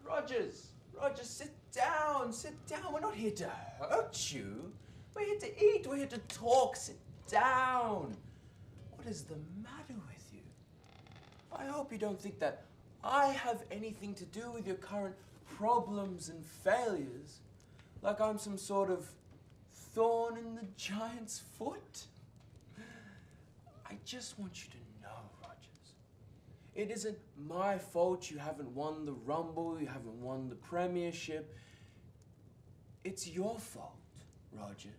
Rogers, sit down. We're not here to hurt you. We're here to eat. We're here to talk. Sit down. What is the matter with you? I hope you don't think that I have anything to do with your current problems and failures, like I'm some sort of thorn in the giant's foot. I just want you to know, Rogers, it isn't my fault you haven't won the Rumble, you haven't won the Premiership. It's your fault, Rogers,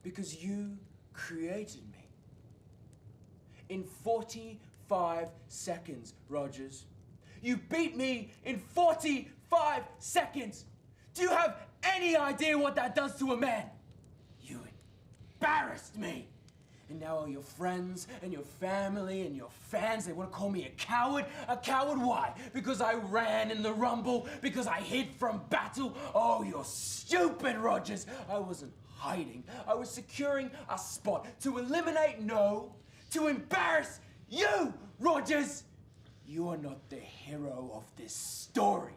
because you created me. In 45 seconds, Rogers. You beat me in 45 seconds. Do you have any idea what that does to a man? You embarrassed me. And now all your friends and your family and your fans, they want to call me a coward. A coward why? Because I ran in the Rumble? Because I hid from battle? Oh, you're stupid, Rogers. I wasn't hiding. I was securing a spot to eliminate, no, to embarrass you, Rogers. You are not the hero of this story.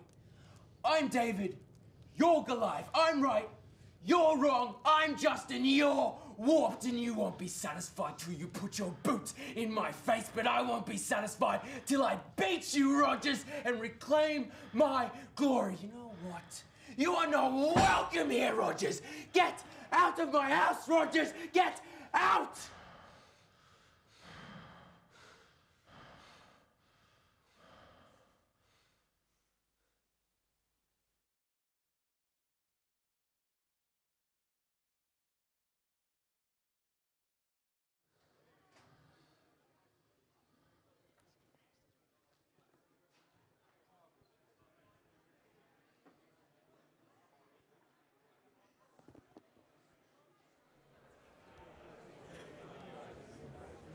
I'm David. You're Goliath. I'm right. You're wrong. I'm Justin. You're warped, and you won't be satisfied till you put your boot in my face, but I won't be satisfied till I beat you, Rogers, and reclaim my glory. You know what? You are not welcome here, Rogers. Get out of my house, Rogers. Get out!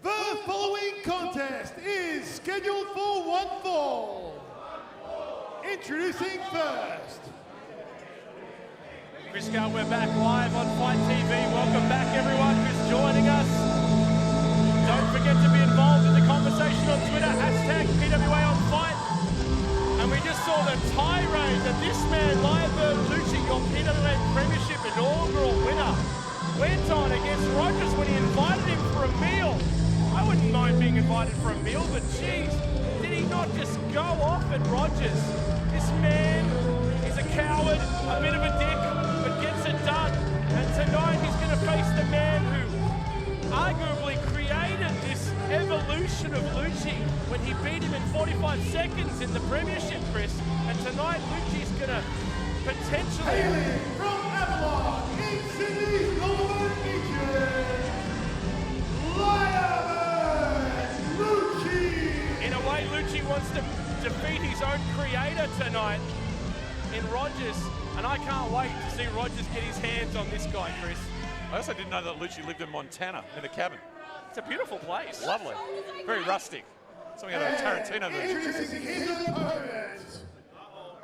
The following contest is scheduled for one fall. Introducing first. Chris Gale, we're back live on Fight TV. Welcome back everyone who's joining us. Don't forget to be involved in the conversation on Twitter, hashtag PWA on Fight. And we just saw the tirade that this man, Lyrebird Lucci, your PWA Premiership inaugural winner, went on against Rogers when he invited him for a meal. I wouldn't mind being invited for a meal, but geez, did he not just go off at Rogers? This man is a coward, a bit of a dick, but gets it done. And tonight he's going to face the man who arguably created this evolution of Lucci when he beat him in 45 seconds in the Premiership, Chris. And tonight Lucci's going to potentially... Hailing from Avalon in Sydney's Northern Beaches, Lyrebird Lucci! In a way, Lucci wants to defeat his own creator tonight in Rogers, and I can't wait to see Rogers get his hands on this guy, Chris. I also didn't know that Lucci lived in Montana in a cabin. It's a beautiful place. Lovely. Very rustic. Something out of a Tarantino movie. Introducing his opponent.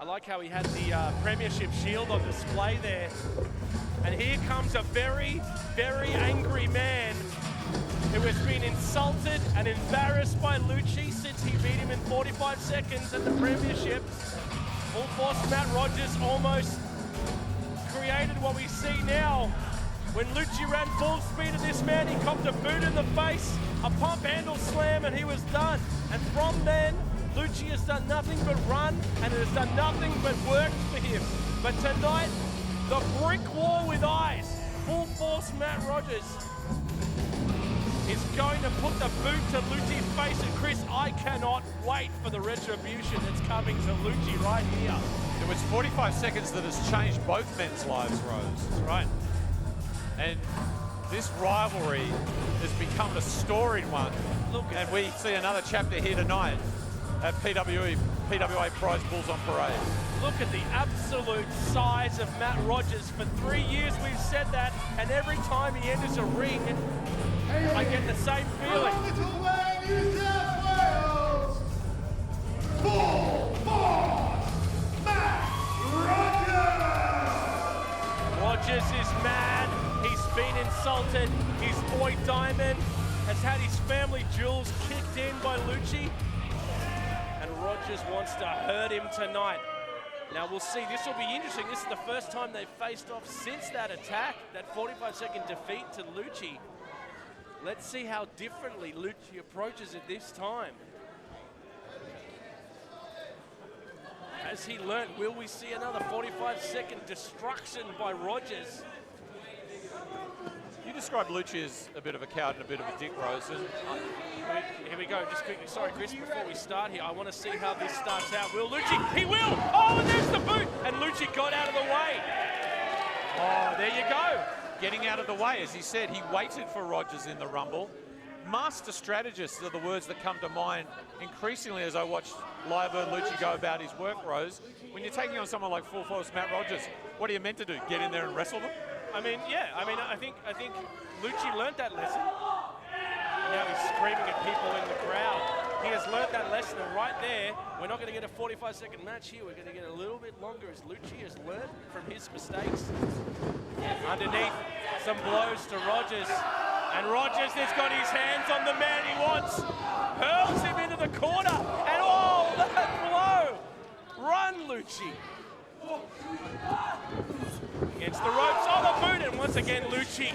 I like how he had the Premiership shield on display there. And here comes a very, very angry man who has been insulted and embarrassed by Lucci since he beat him in 45 seconds at the Premiership. Full force Matt Rogers almost created what we see now. When Lucci ran full speed at this man, he copped a boot in the face, a pump handle slam, and he was done. And from then, Lucci has done nothing but run, and it has done nothing but work for him. But tonight, the brick wall with eyes, full force Matt Rogers, is going to put the boot to Lucci's face. And Chris, I cannot wait for the retribution that's coming to Lucci right here. It was 45 seconds that has changed both men's lives, Rose. That's right. And this rivalry has become a storied one. Look, and we see another chapter here tonight at PWA Prize Bulls on Parade. look at the absolute size of Matt Rogers. For 3 years we've said that, and every time he enters a ring, I get the same feeling. Little Way, New South Wales, full force, Matt Rogers! Rogers is mad. He's been insulted. His boy Diamond has had his family jewels kicked in by Lucci. And Rogers wants to hurt him tonight. Now we'll see. This will be interesting. This is the first time they've faced off since that attack, that 45-second defeat to Lucci. Let's see how differently Lucci approaches it this time. Has he learnt? Will we see another 45-second destruction by Rogers? You described Lucci as a bit of a coward and a bit of a dick, Rose. And here we go, just quickly. Sorry, Chris, before we start here, I want to see how this starts out. Will Lucci? He will! Oh, and there's the boot! And Lucci got out of the way. Oh, there you go. getting out of the way. As he said, he waited for Rogers in the Rumble. Master strategists are the words that come to mind increasingly as I watch Lyrebird Lucci go about his work, Rose. When you're taking on someone like full force Matt Rogers, what are you meant to do? Get in there and wrestle them? I mean, yeah. I think Lucci learned that lesson. Now he's screaming at people in the crowd. He has learned that lesson, and right there, we're not going to get a 45-second match here. We're going to get a little bit longer as Lucci has learned from his mistakes. Underneath, some blows to Rogers. And Rogers has got his hands on the man he wants. Hurls him into the corner. And oh, that blow! Run, Lucci. Against the ropes, oh, the boot, and once again, Lucci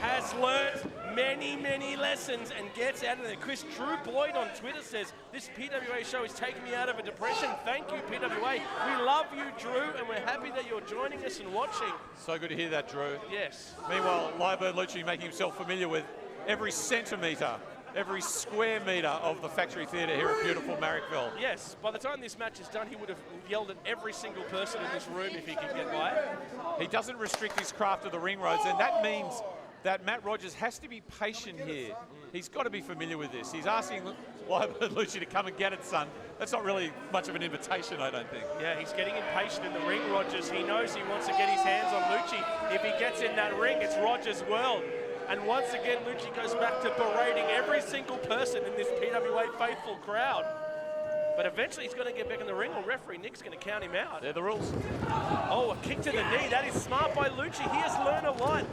has learnt many lessons and gets out of there. Chris Drew Boyd on Twitter says, this PWA show is taking me out of a depression. Thank you, PWA. We love you, Drew, and we're happy that you're joining us and watching. So good to hear that, Drew. Yes. Meanwhile, Lyrebird Lucci making himself familiar with every centimetre, every square metre of the Factory Theatre here at beautiful Marrickville. Yes, by the time this match is done, he would have yelled at every single person in this room if he could get by it. He doesn't restrict his craft to the ring, Rose, and that means that Matt Rogers has to be patient here. He's got to be familiar with this. He's asking Lyrebird Lucci to come and get it, son. That's not really much of an invitation, I don't think. Yeah, he's getting impatient in the ring, Rogers. He knows he wants to get his hands on Lucci. If he gets in that ring, it's Rogers' world. And once again, Lucci goes back to berating every single person in this PWA faithful crowd. But eventually he's going to get back in the ring, or referee Nick's going to count him out. They're the rules. Oh, a kick to the knee. That is smart by Lucci. He has learned a lot.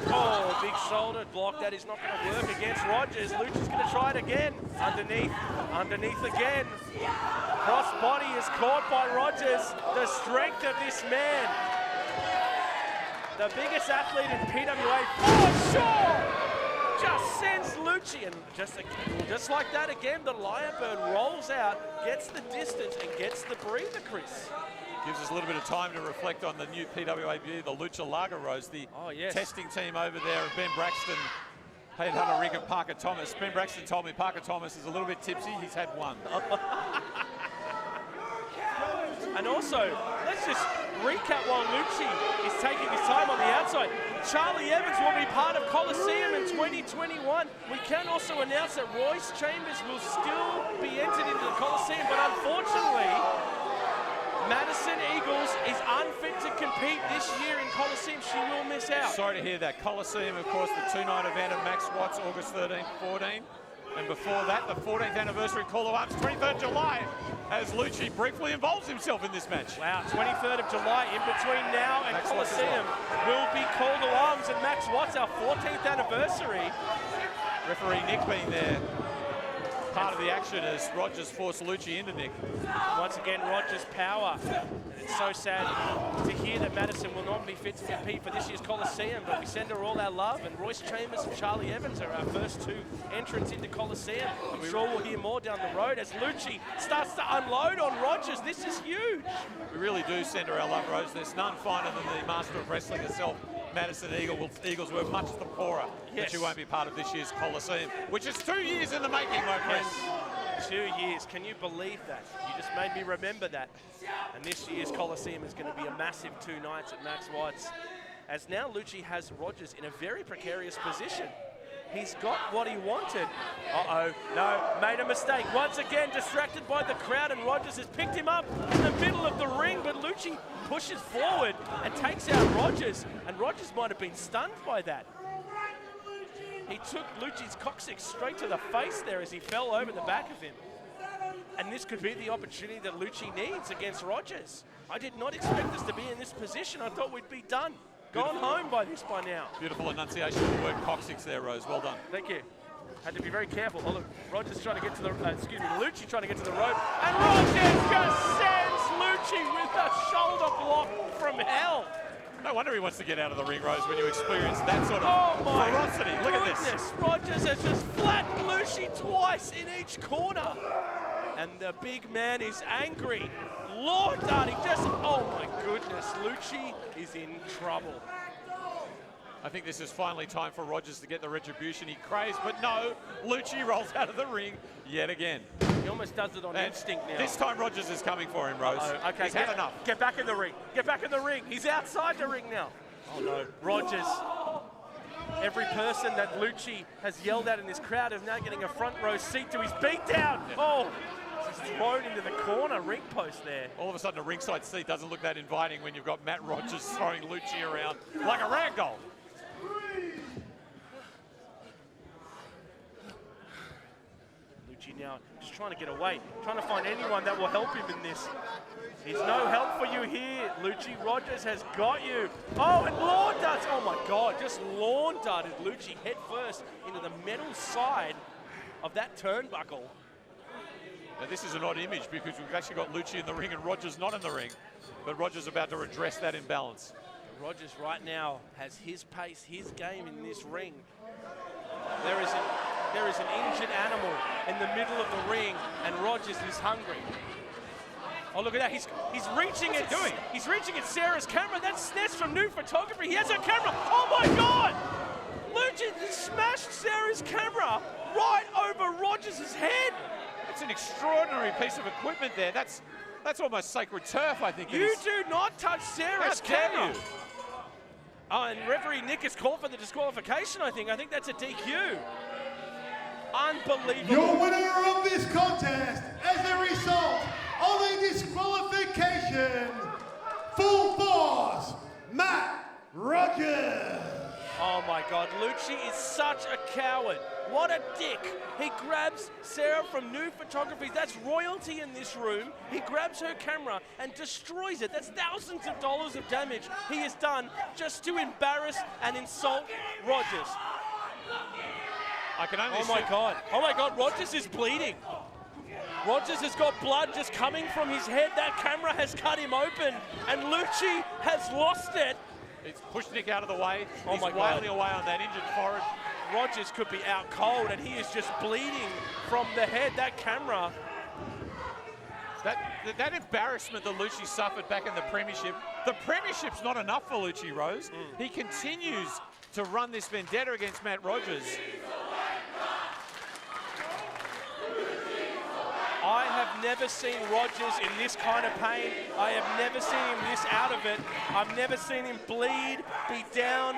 Oh, big shoulder block. That is not going to work against Rogers. Lucci's going to try it again. Underneath again. Cross body is caught by Rogers. The strength of this man. The biggest athlete in PWA, for sure! Just sends Lucci, and just like that again, the Lyrebird rolls out, gets the distance, and gets the breather, Chris. Gives us a little bit of time to reflect on the new PWA beauty, the Lucha Lager Rose, the testing team over there of Ben Braxton, Headhunter Rick and Parker Thomas. Ben Braxton told me Parker Thomas is a little bit tipsy. He's had one. And also, let's just recap while Lucci is taking his time on the outside. Charlie Evans will be part of Coliseum in 2021. We can also announce that Royce Chambers will still be entered into the Coliseum, but unfortunately, Madison Eagles is unfit to compete this year in Coliseum. She will miss out. Sorry to hear that. Coliseum, of course, the two-night event of Max Watts, August 13th, 14. And before that, the 14th anniversary Call of Arms, 23rd July, as Lucci briefly involves himself in this match. Wow, 23rd of July, in between now and Max Coliseum, will be Call to Arms and Max Watts, our 14th anniversary. Referee Nick being there, part of the action as Rogers forced Lucci into Nick. Once again, Rogers' power. And it's so sad to hear that Madison will not be fit to compete for this year's Coliseum, but we send her all our love, and Royce Chambers and Charlie Evans are our first two entrants into Coliseum. I'm sure we'll hear more down the road as Lucci starts to unload on Rogers. This is huge. We really do send her our love, Rose. There's none finer than the master of wrestling herself, Madison Eagles were much the poorer that she won't be part of this year's Coliseum, which is 2 years in the making, my friends. 2 years, can you believe that? You just made me remember that. And this year's Coliseum is going to be a massive 2 nights at Max Watts, as now Lucci has Rogers in a very precarious position. He's got what he wanted. Uh-oh, no, made a mistake. Once again, distracted by the crowd, and Rogers has picked him up in the middle of the ring, but Lucci pushes forward and takes out Rogers, and Rogers might have been stunned by that. He took Lucci's coccyx straight to the face there as he fell over the back of him. And this could be the opportunity that Lucci needs against Rogers. I did not expect us to be in this position. I thought we'd be done. Gone home by now. Beautiful enunciation of the word coccyx there, Rose. Well done. Thank you. Had to be very careful. Oh, look, Rogers trying to get to the, Lucci trying to get to the rope. And Rogers just sends Lucci with a shoulder block from hell. No wonder he wants to get out of the ring, Rose, when you experience that sort of ferocity. Look at this. Rogers has just flattened Lucci twice in each corner. And the big man is angry. Lord darting, oh my goodness, Lucci is in trouble. I think this is finally time for Rogers to get the retribution he craves, but no, Lucci rolls out of the ring yet again. He almost does it on instinct now. This time Rogers is coming for him, Rose. Okay, he's had enough. Get back in the ring. Get back in the ring. He's outside the ring now. Oh no, Rogers. Every person that Lucci has yelled at in this crowd is now getting a front row seat to his beatdown. Oh, he's thrown into the corner ring post there. All of a sudden a ringside seat doesn't look that inviting when you've got Matt Rogers throwing Lucci around like a ragdoll. Now just trying to get away, trying to find anyone that will help him in this. There's no help for you here, Lucci. Rogers has got you. Oh, and lawn darts. Oh my God, just lawn darted Lucci head first into the metal side of that turnbuckle. Now, this is an odd image because we've actually got Lucci in the ring and Rogers not in the ring. But Rogers about to redress that imbalance. Rogers right now has his pace, his game in this ring. There is an injured animal in the middle of the ring, and Rogers is hungry. Oh, look at that. He's reaching it. He's reaching at Sarah's camera. That's snatched from new photography. He has her camera. Oh my God! Lucci smashed Sarah's camera right over Rogers' head. It's an extraordinary piece of equipment there. That's almost sacred turf, I think. You do not touch Sarah's How dare camera. you? Oh, and referee Nick has called for the disqualification, I think. I think that's a DQ. Unbelievable. Your winner of this contest as a result of a disqualification, full force, Matt Rogers. Oh my God, Lucci is such a coward. What a dick. He grabs Sarah from New Photography. That's royalty in this room. He grabs her camera and destroys it. That's thousands of dollars of damage he has done just to embarrass and insult Rogers. I can only Oh my God. Oh my God, Rogers is bleeding. Rogers has got blood just coming from his head. That camera has cut him open, and Lucci has lost it. It's pushed Nick out of the way. Oh He's my God. wailing away on that injured forehead. Rogers could be out cold, and he is just bleeding from the head. That camera. That embarrassment that Lucci suffered back in the Premiership's not enough for Lucci, Rose. He continues to run this vendetta against Matt Rogers. I have never seen Rogers in this kind of pain. I have never seen him this out of it. I've never seen him bleed, be down.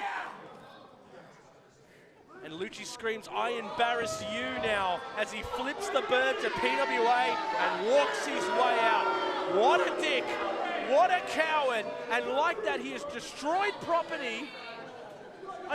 And Lucci screams, "I embarrass you now," as he flips the bird to PWA and walks his way out. What a dick, what a coward. And like that, he has destroyed property.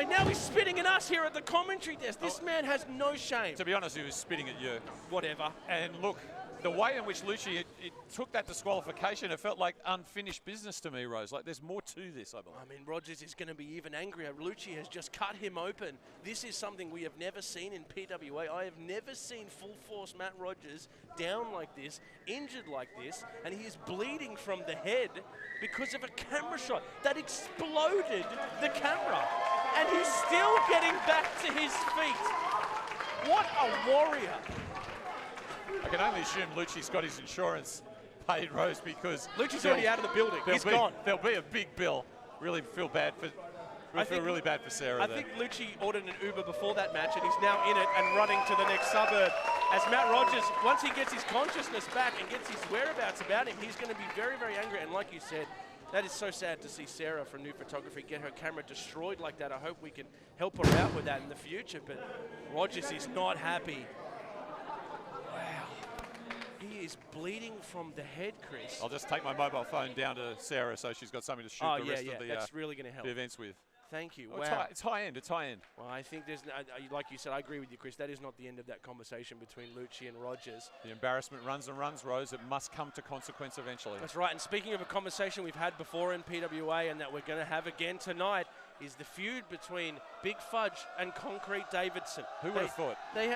Now he's spitting at us here at the commentary desk. This man has no shame. To be honest, he was spitting at you. Whatever. And look, the way in which Lucci it took that disqualification, it felt like unfinished business to me, Rose. Like there's more to this, I believe. I mean, Rogers is going to be even angrier. Lucci has just cut him open. This is something we have never seen in PWA. I have never seen full force Matt Rogers down like this, injured like this, and he is bleeding from the head because of a camera shot that exploded the camera. And he's still getting back to his feet. What a warrior. I can only assume Lucci's got his insurance paid, Rose, because Lucci's already out of the building. He's gone. There'll be a big bill. Really feel bad for. I feel really bad for Sarah. I think Lucci ordered an Uber before that match, and he's now in it and running to the next suburb. As Matt Rogers, once he gets his consciousness back and gets his whereabouts about him, he's going to be very, very angry. And like you said, that is so sad to see Sarah from New Photography get her camera destroyed like that. I hope we can help her out with that in the future, but Rogers is not happy. Wow. He is bleeding from the head, Chris. I'll just take my mobile phone down to Sarah so she's got something to shoot the rest of the, that's really going to help. the events with. Thank you. Oh, Wow. it's high end. It's high end. Well, I think there's, like you said, I agree with you, Chris. That is not the end of that conversation between Lucci and Rogers. The embarrassment runs and runs, Rose. It must come to consequence eventually. That's right. And speaking of a conversation we've had before in PWA and that we're going to have again tonight, is the feud between Big Fudge and Concrete Davidson. Who would have thought? They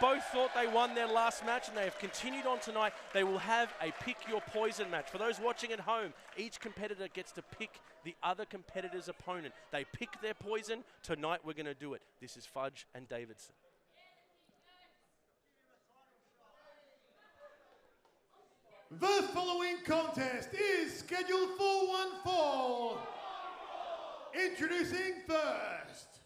both thought they won their last match, and they have continued on tonight. They will have a pick your poison match. For those watching at home, each competitor gets to pick the other competitor's opponent. They pick their poison. Tonight we're going to do it. This is Fudge and Davidson. The following contest is scheduled for one fall. Introducing first.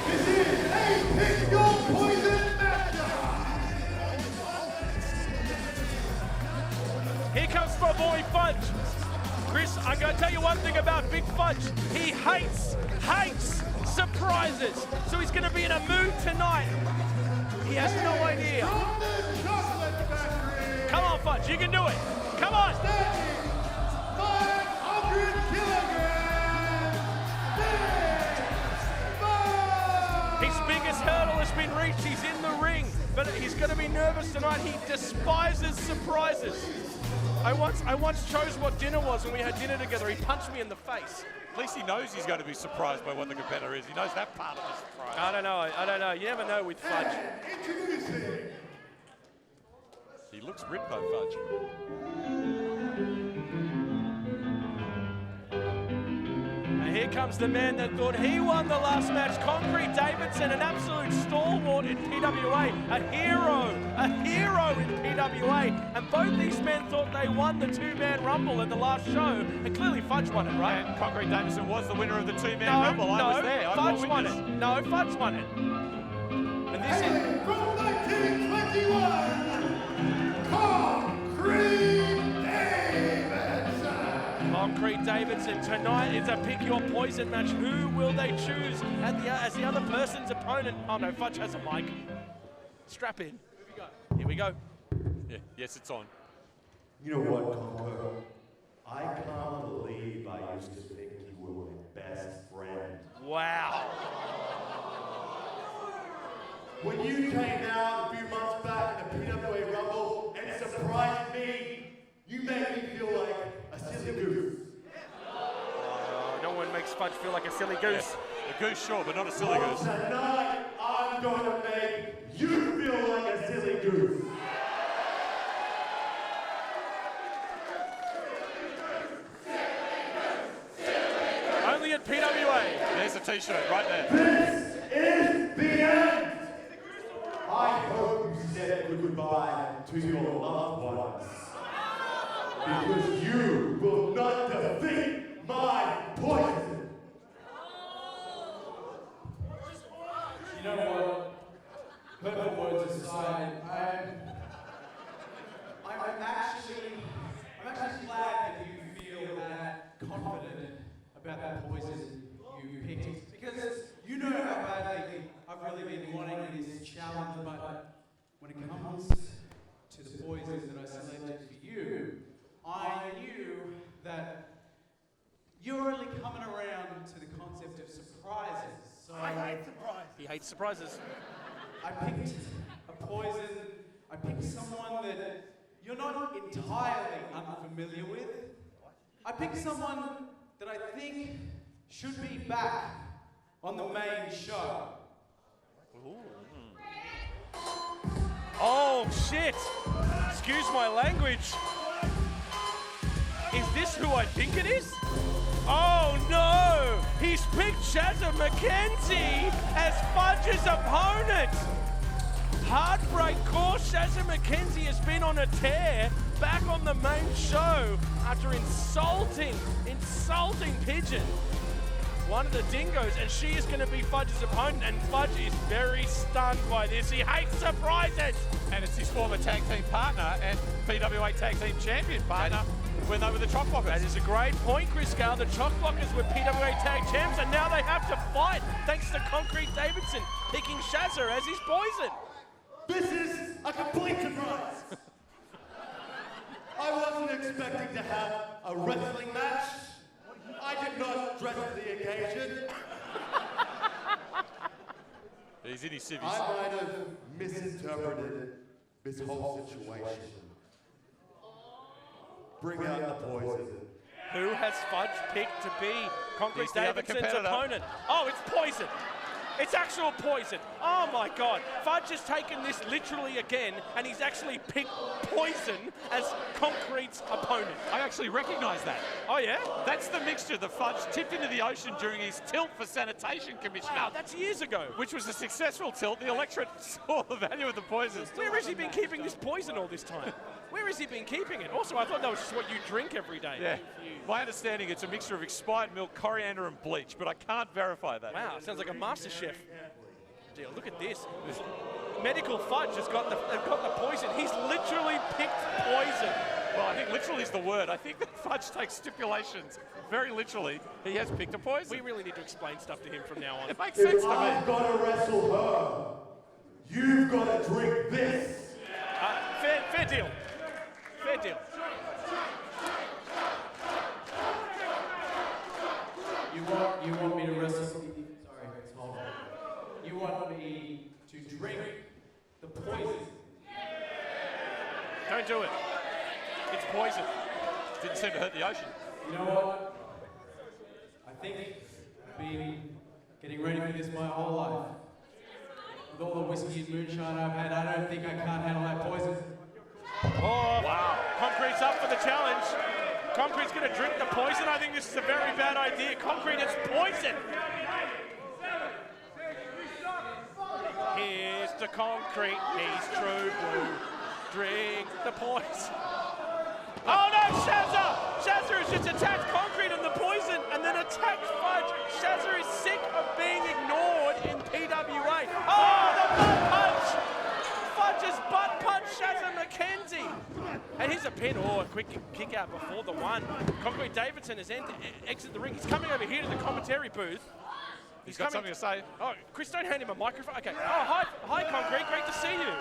This is a pick your poison matchup. Here comes my boy Fudge. Chris, I'm going to tell you one thing about Big Fudge. He hates surprises. So he's going to be in a mood tonight. He has no idea. From the Chocolate Factory. Come on, Fudge, you can do it. Come on. Standing 500 kilograms. Big Fudge. His biggest hurdle has been reached. He's in the ring, but he's going to be nervous tonight. He despises surprises. I once chose what dinner was when we had dinner together. He punched me in the face. At least he knows he's going to be surprised by what the competitor is. He knows that part of the surprise. I don't know. You never know with Fudge. Introducing. He looks ripped though, Fudge. And here comes the man that thought he won the last match, Concrete Davidson, an absolute stalwart in PWA, a hero in PWA. And both these men thought they won the two-man rumble at the last show, and clearly Fudge won it, right? And Concrete Davidson was the winner of the two-man rumble. I was there. Fudge won it. No, Fudge won it. And this is From 1921, Concrete Davidson. Concrete Davidson. Tonight is a pick your poison match. Who will they choose as the other person's opponent? Oh no, Fudge has a mic. Strap in. Here we go. Yeah, yes, it's on. You know what, Conco? I can't believe I used to think you were my best friend. Wow. When you came out a few months back in the PWA Rumble and surprised me, you made me feel like a silly goose. No one makes Fudge feel like a silly goose. A goose, sure, but not a silly Well, goose. tonight, I'm going to make you feel like a silly goose. Only at PWA. There's a t-shirt right there. This is the end. I hope you said goodbye to your loved ones. Because you will not defeat my poison. You know what? Purple words aside, I'm actually glad that you feel that confident about that poison you picked, because you know how badly I've really been wanting this challenge, but when it comes to the poisons that I selected for you, I knew that you're only coming around to the concept of surprises. So I hate surprises. He hates surprises. I picked a poison. I picked someone that you're not entirely unfamiliar with. I picked someone that I think should be back on the main show. Oh shit! Excuse my language. Is this who I think it is? Oh no! He's picked Shazza McKenzie as Fudge's opponent! Heartbreak course, Shazza McKenzie has been on a tear, back on the main show after insulting Pigeon, one of the dingoes, and she is going to be Fudge's opponent, and Fudge is very stunned by this. He hates surprises! And it's his former tag team partner and PWA tag team champion partner when they were the Chockblockers. That is a great point, Chris Gale. The Chockblockers were PWA tag champs, and now they have to fight thanks to Concrete Davidson picking Shazza as his poison. This is a complete surprise. I wasn't expecting to have a wrestling match. I did not dress for the occasion. He's in his civvies. I might have misinterpreted this whole situation. Bring out the poison. Who has Fudge picked to be Concrete He's the other Davidson's competitor. opponent? Oh, it's poison. It's actual poison. Oh my God. Fudge has taken this literally again, and he's actually picked poison as Concrete's opponent. I actually recognise that. Oh yeah? That's the mixture the Fudge tipped into the ocean during his tilt for Sanitation Commissioner. Wow, that's years ago. Which was a successful tilt. The electorate saw the value of the poison. Where has he been keeping this poison all this time? Where has he been keeping it? Also, I thought that was just what you drink every day. Yeah. My understanding, it's a mixture of expired milk, coriander, and bleach, but I can't verify that. Wow, sounds like a MasterChef deal. Look at this. Medical Fudge has got the poison. He's literally picked poison. Well, I think literally is the word. I think that Fudge takes stipulations very literally. He has picked a poison. We really need to explain stuff to him from now on. It makes sense If to me. I've got to wrestle her, you've got to drink this. Fair deal. Fair deal. You want me to wrestle? Sorry, hold on. You want me to drink the poison? Don't do it. It's poison. Didn't seem to hurt the ocean. You know what? I think I've been getting ready for this my whole life. With all the whiskey and moonshine I've had, I don't think I can't handle that poison. Oh, wow. Concrete's up for the challenge. Concrete's going to drink the poison. I think this is a very bad idea. Concrete is poison. Here's the Concrete. He's true blue. Drink the poison. Oh no, Shazza! Shazza has just attacked Concrete and the poison and then attacked Fudge. Shazza is sick of being ignored in PWA. Oh, the butt punch! Fudge's butt punch Shazza McKenzie. And here's a pin. Oh, a quick kick out before the one. Concrete Davidson has exited the ring. He's coming over here to the commentary booth. He's got something to say. Oh, Chris, don't hand him a microphone. Okay. Oh, hi, Concrete. Great to see you.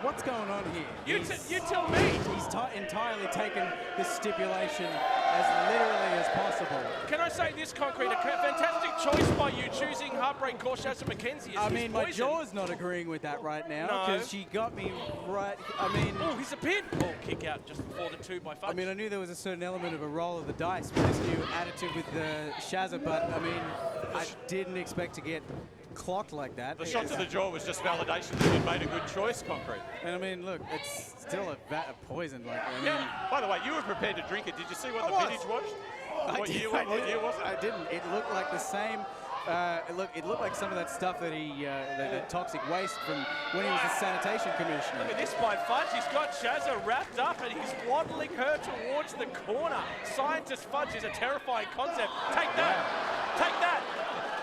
What's going on here? You tell me. He's entirely taken this stipulation as literally as possible. Can I say this, Concrete? A fantastic choice by you choosing Heartbreak Core Shazza McKenzie. I mean, my jaw's not agreeing with that right now because she got me right. I mean, oh, he's a pin. Oh, kick out just before the 2 by Fudge. I mean, I knew there was a certain element of a roll of the dice with this new additive with the Shazza, but I mean, I didn't expect to get clocked like that. The shot to the jaw was just validation that you made a good choice, Concrete. And I mean, look, it's still a vat of poison. Like, I mean, yeah. By the way, you were prepared to drink it. Did you see what the vintage was? What year was it? I didn't. It looked like the same. It looked like some of that stuff that the toxic waste from when he was the sanitation commissioner. Look at this by Fudge. He's got Shazza wrapped up and he's waddling her towards the corner. Scientist Fudge is a terrifying concept. Take that. Take that.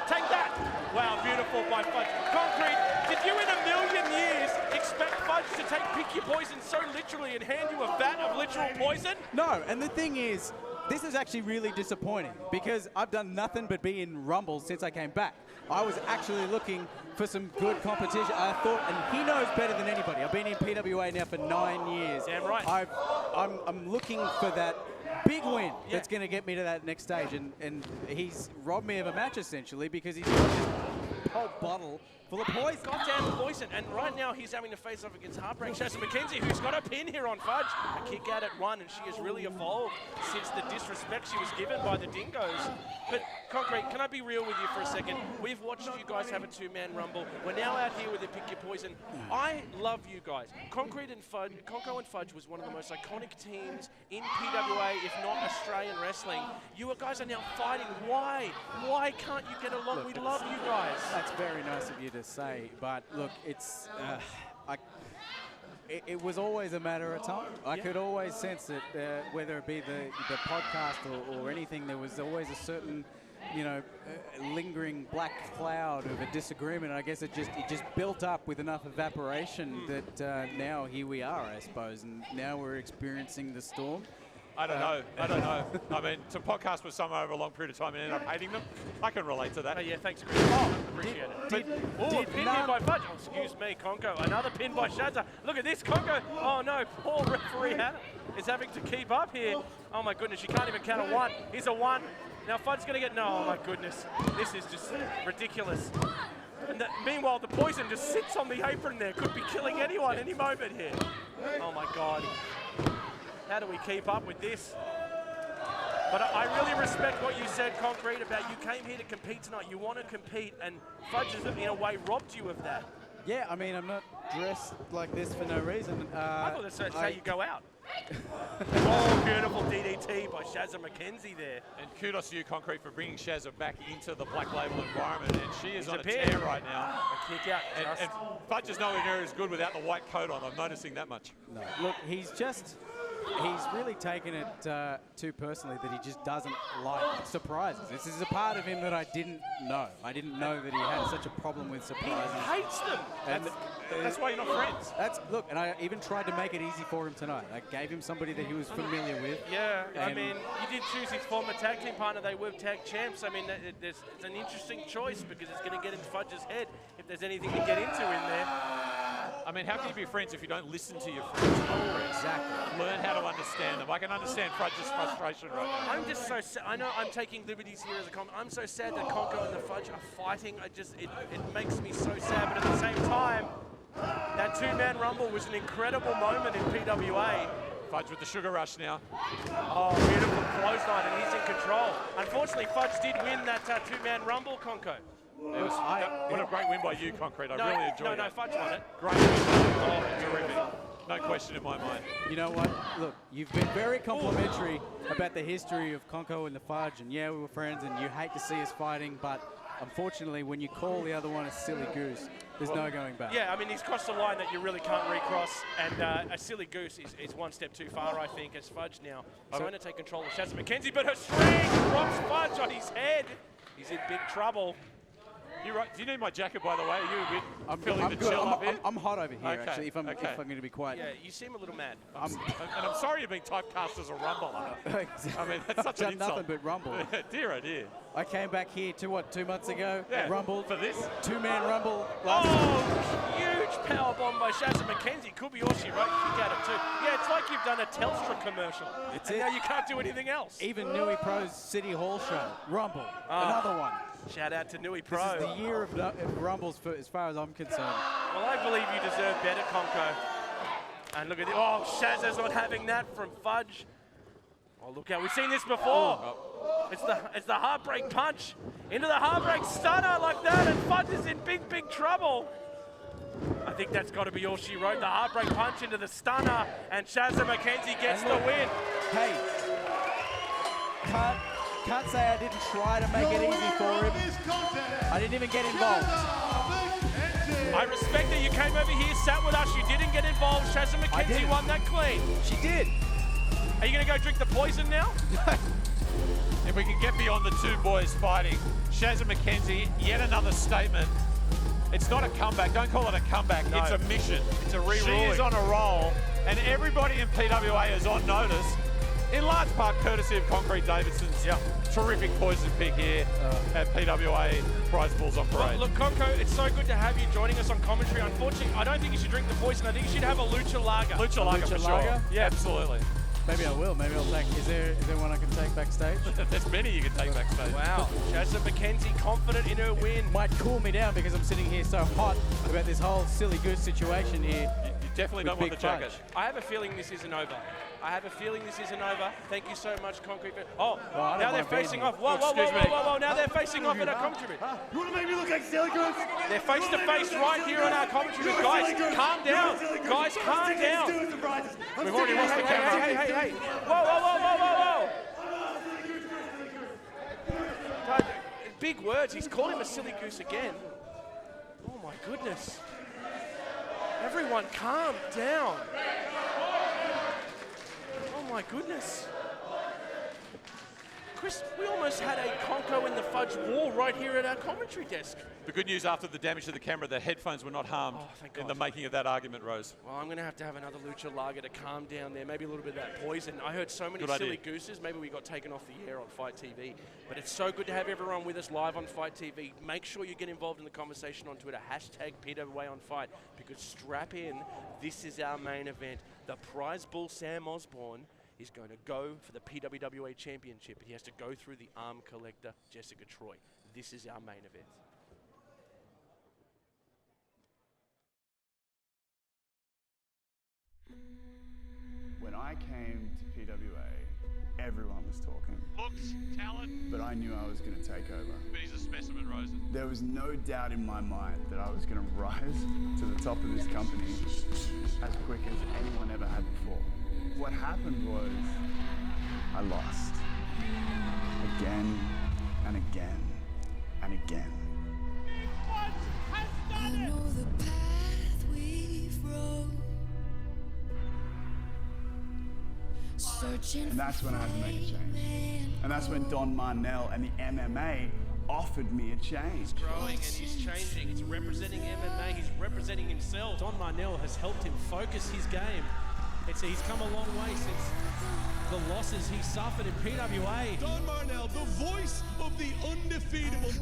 Take that. Wow, beautiful by Fudge. Concrete, did you in a million years expect Fudge to take Pick Your Poison so literally and hand you a vat of literal poison? No, and the thing is, this is actually really disappointing because I've done nothing but be in Rumbles since I came back. I was actually looking for some good competition. I thought, and he knows better than anybody. I've been in PWA now for 9 years. Damn right. I'm looking for that big win that's going to get me to that next stage, and he's robbed me of a match essentially because he's got this whole bottle full of poison. Goddamn poison. And right now he's having to face off against Heartbreak Shazza McKenzie, who's got a pin here on Fudge. A kick out at 1, and she has really evolved since the disrespect she was given by the Dingoes. But Concrete, can I be real with you for a second? We've watched you guys have a 2-man rumble. We're now out here with the Pick Your Poison. I love you guys. Concrete and Fudge, Conco and Fudge was one of the most iconic teams in PWA, if not Australian wrestling. You guys are now fighting. Why? Why can't you get along? We love you guys. That's very nice of you to say, but look, it's it was always a matter of time. I could always sense that whether it be the podcast or anything, there was always a certain, lingering black cloud of a disagreement. And I guess it just built up with enough evaporation that now here we are, I suppose, and now we're experiencing the storm. I don't know. I mean, to podcast with someone over a long period of time and end up hating them, I can relate to that. Oh, yeah, thanks, Chris. Oh, appreciate it. Pin here by Fudge. Oh, excuse me, Conco. Another pin by Shazza. Look at this, Conco. Oh, no, poor referee Hannah is having to keep up here. Oh, my goodness, she can't even count a 1. Here's a 1. Now Fudge's going to get... No, oh, my goodness. This is just ridiculous. And meanwhile, the poison just sits on the apron there. Could be killing anyone any moment here. Oh, my God. How do we keep up with this? But I really respect what you said, Concrete, about you came here to compete tonight. You want to compete, and Fudge has, in a way, robbed you of that. Yeah, I mean, I'm not dressed like this for no reason. I thought that's how you go out. Oh, beautiful DDT by Shazza McKenzie there. And kudos to you, Concrete, for bringing Shazza back into the Black Label environment. And she is on a tear right now. A kick out. And Fudge is nowhere near as good without the white coat on. I'm noticing that much. No. Look, he's really taken it too personally that he just doesn't like surprises. This is a part of him that I didn't know. I didn't know that he had such a problem with surprises. He hates them. And that's why you're not friends. Look, and I even tried to make it easy for him tonight. I gave him somebody that he was familiar with. Yeah, I mean, you did choose his former tag team partner. They were tag champs. I mean, it's an interesting choice because it's going to get in Fudge's head if there's anything to get into in there. I mean, how can you be friends if you don't listen to your friends? Exactly. Learn how to understand them. I can understand Fudge's frustration right now. I'm just so sad. I know I'm taking liberties here as a comment. I'm so sad that Conco and the Fudge are fighting. It makes me so sad. But at the same time, That two-man rumble was an incredible moment in PWA. Fudge with the sugar rush now. Oh, beautiful clothesline, and he's in control. Unfortunately, Fudge did win that two-man rumble, Conco. What a great win by you, Concrete. I really enjoyed it. No, Fudge won it. Great win. Oh, terrific. No question in my mind. You know what? Look, you've been very complimentary about the history of Conco and the Fudge, and yeah, we were friends, and you hate to see us fighting, but unfortunately, when you call the other one a silly goose, there's no going back. Yeah, I mean, he's crossed a line that you really can't recross, and a silly goose is one step too far, I think, as Fudge now is trying to take control of Shazza McKenzie, but her string drops Fudge on his head. He's in big trouble. You're right. Do you need my jacket, by the way? Are you a bit I'm feeling the good. chill up here? I'm hot over here, Okay, actually, if I'm okay. going to be quiet. Yeah, you seem a little mad. And I'm sorry you're being typecast as a rumbler. I mean, that's such an I've done insult. nothing but rumble. Dear, oh dear. I came back here 2 months ago, Yeah, rumbled. for this? Two-man rumble. Oh, huge power bomb by Shazza McKenzie. Could be all she wrote. Kick at it too. Yeah, it's like you've done a Telstra commercial. It's and it. now you can't do anything else. Even Nui Pro's City Hall show, rumble, another one. Shout out to Nui This Pro. is the year of rumbles as far as I'm concerned. Well, I believe you deserve better, Conco. And look at it. Oh, Shazza's not having that from Fudge. Oh, look out. We've seen this before. It's the heartbreak punch into the heartbreak stunner like that, and Fudge is in big, big trouble. I think that's got to be all she wrote. The heartbreak punch into the stunner, and Shazza McKenzie gets the win. Hey, can't say I didn't try to make it easy for him. I didn't even get involved. I respect that you came over here, sat with us, you didn't get involved. Shazza McKenzie won that clean. She did. Are you going to go drink the poison now? If we can get beyond the two boys fighting, Shazza McKenzie, yet another statement. It's not a comeback. Don't call it a comeback. No. It's a mission. It's a reruling. She is on a roll, and everybody in PWA is on notice, in large part courtesy of Concrete Davidson's terrific poison pick here at PWA Prize Bulls on Parade. Look, Conco, it's so good to have you joining us on commentary. Unfortunately, I don't think you should drink the poison. I think you should have a lucha lager. Lucha lager for lager? sure. Yeah, absolutely. Maybe I will. Maybe I'll take. Is there one I can take backstage? There's many you can take backstage. Wow, Shazza McKenzie confident in her win. Might cool me down because I'm sitting here so hot about this whole silly goose situation here. You definitely don't want the jacket. I have a feeling this isn't over. I have a feeling this isn't over. Thank you so much, Concrete. Oh, I don't now they're mind being facing here. off. Whoa, whoa, whoa, whoa, whoa, whoa. Now they're facing off at our commentary. You want to make me look like silly goose? They're face to face right here on our commentary. Guys, calm down. Guys, calm down. We've already lost the camera. Hey. Whoa, whoa, whoa, whoa, whoa, whoa. Big words. He's called him a silly goose again. Oh, my goodness. Everyone, calm down. Oh, my goodness. Chris, we almost had a Conco in the Fudge wall right here at our commentary desk. The good news after the damage to the camera, the headphones were not harmed in the making of that argument, Rose. Well, I'm going to have another lucha lager to calm down there. Maybe a little bit of that poison. I heard so many Good silly idea. gooses. Maybe we got taken off the air on Fight TV. But it's so good to have everyone with us live on Fight TV. Make sure you get involved in the conversation on Twitter. Hashtag PWA on Fight. Because strap in, this is our main event. The prize bull Sam Osborne is going to go for the PWWA Championship. He has to go through the arm collector, Jessica Troy. This is our main event. When I came to PWA, everyone was talking. Looks, talent, But I knew I was going to take over. but he's a specimen, Rose. There was no doubt in my mind that I was going to rise to the top of this company as quick as anyone ever had before. What happened was I lost. Again and again and again. I know the path we've rode. Searching And that's when I had to make a change. And that's when Don Marnell and the MMA offered me a change. Growing and he's changing. He's representing MMA. He's representing himself. Don Marnell has helped him focus his game. He's come a long way since the losses he suffered in PWA. Don Marnell, the voice of the undefeatable.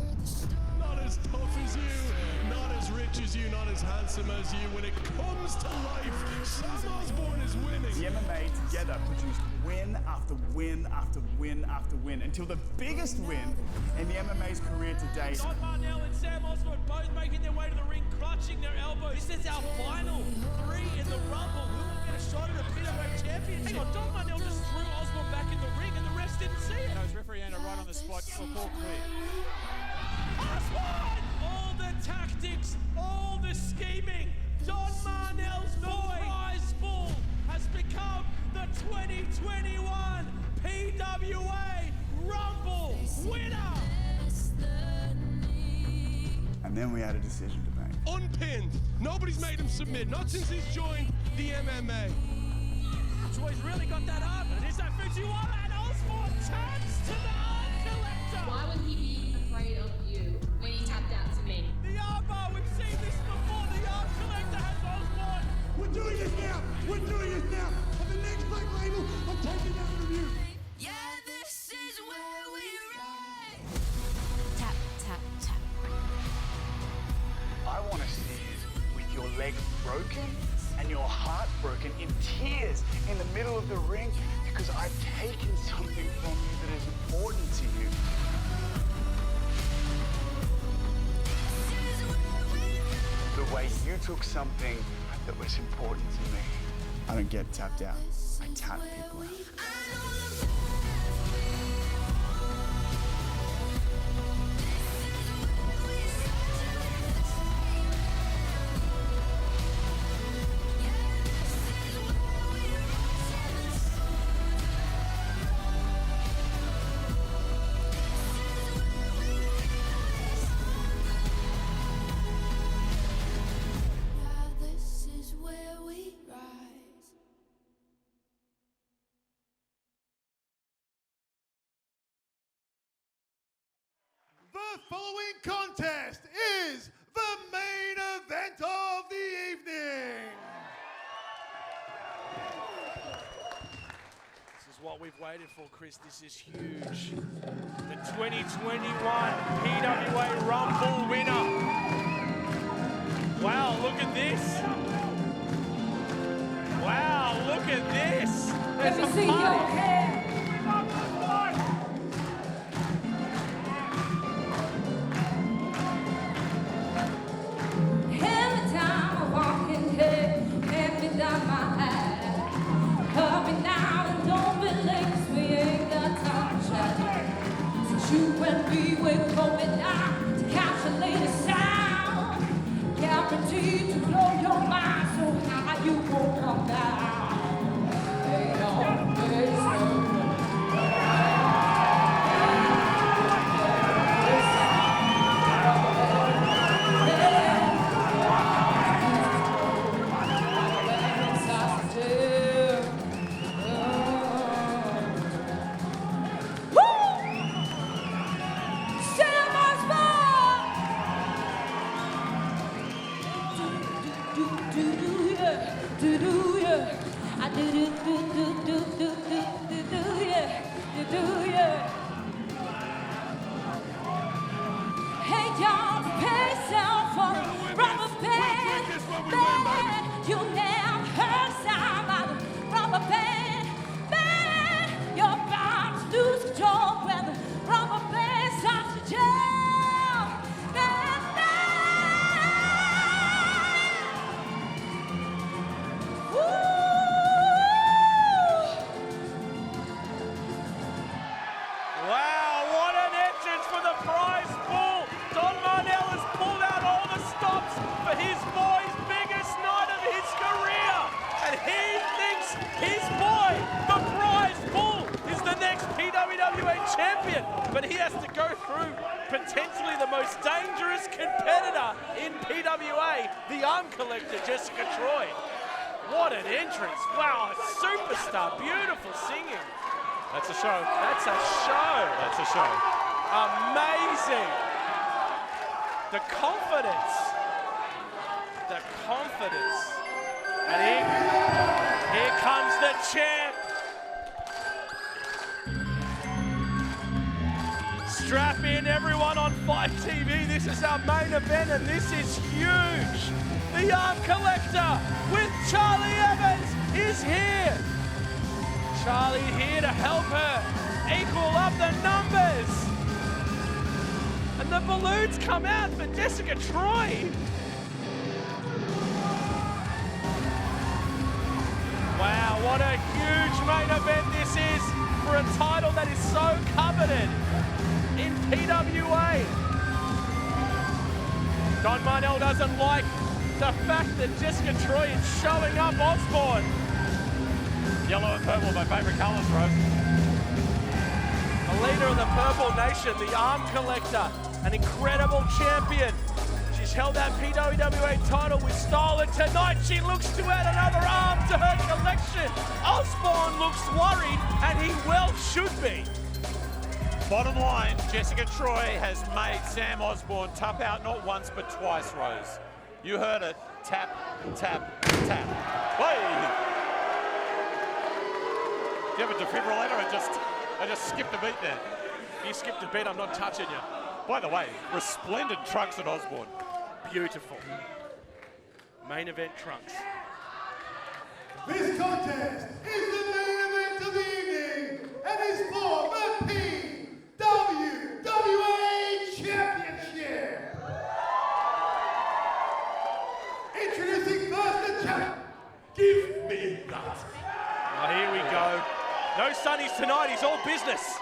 Not as tough as you, not as rich as you, not as handsome as you. When it comes to life, Sam Osborne is winning. The MMA together produced win after win after win after win until the biggest win in the MMA's career to date. Don Marnell and Sam Osborne both making their way to the ring, clutching their elbows. This is our final 3 in the Rumble. Who will get a shot at a PWA championship? Hang on, Don Marnell just threw Osborne back in the ring and the rest didn't see it. Goes referee Anna right on the spot for ball clear. Osborne! All the tactics, all the scheming. Don Marnell's prize bull has become the 2021 PWA Rumble winner. And then we had a decision to make. Unpinned. Nobody's made him submit, not since he's joined the MMA. Troy's really got that arm, and it's that Fujiwara, and Osborne turns to the arm collector. Why would he be afraid of you when he tapped out to me? The armbar, we've seen this before. The arm collector has Osborne. We're doing this now. We're doing this now. On the next Black Label, I'm taking that from you. Yeah, this is where we ride. Tap, tap, tap. I want to see you with your leg broken and your heart broken in tears in the middle of the ring because I've taken something from you that is important to you. The way you took something that was important to me. I don't get tapped out. I tap people out. This is where we rise. The following contest is the main event of the evening. This is what we've waited for, Chris. This is huge. The 2021 PWA Rumble winner. Wow, look at this. Wow, look at this. There's a party. Every time I walk in here, hand me down my ass. Hug me now and don't be late, 'cause we ain't got time to chat. Since you and me, we're going out to catch the latest sound. Guaranteed to blow your mind, so how you won't come down. Ain't always Hey, y'all, prepare yourself for a rubber band. You never heard sound like a rubber band. You're about to lose control when the rubber band starts to jam. Wow, what an entrance for the prize pool. Don Marnell has pulled out all the stops for his boy's biggest night of his career. And he thinks his boy, the prize pool, is the next PWA champion. But he has to go through potentially the most dangerous competitor in PWA, the arm collector, Jessica Troy. What an entrance. Wow, a superstar, beautiful singing. That's a show. That's a show. That's a show. Amazing. The confidence. The confidence. And here comes champ. Strap in, everyone on Fight TV. This is our main event, and this is huge. The Arm Collector with Charlie Evans is here. Charlie here to help her equal up the numbers. And the balloons come out for Jessica Troy. Wow, what a huge main event this is for a title that is so coveted in PWA. Don Marnell doesn't like the fact that Jessica Troy is showing up Osborne. Yellow and purple, my favourite colours, Rose. The leader of the Purple Nation, the Arm Collector, an incredible champion. She's held that PWA title with style, and tonight she looks to add another arm to her collection. Osborne looks worried, and he well should be. Bottom line, Jessica Troy has made Sam Osborne tap out not once but twice, Rose. You heard it. Tap, tap, tap. Hey! Do you have a defibrillator? I just skipped a beat there. You skipped a beat, I'm not touching you. By the way, resplendent trunks at Osborne. Beautiful. Main event trunks. This contest is the main event of the evening and is for the PWA Championship. Introducing first the champ. Give me that. Oh, here we go. No sunnies tonight, he's all business.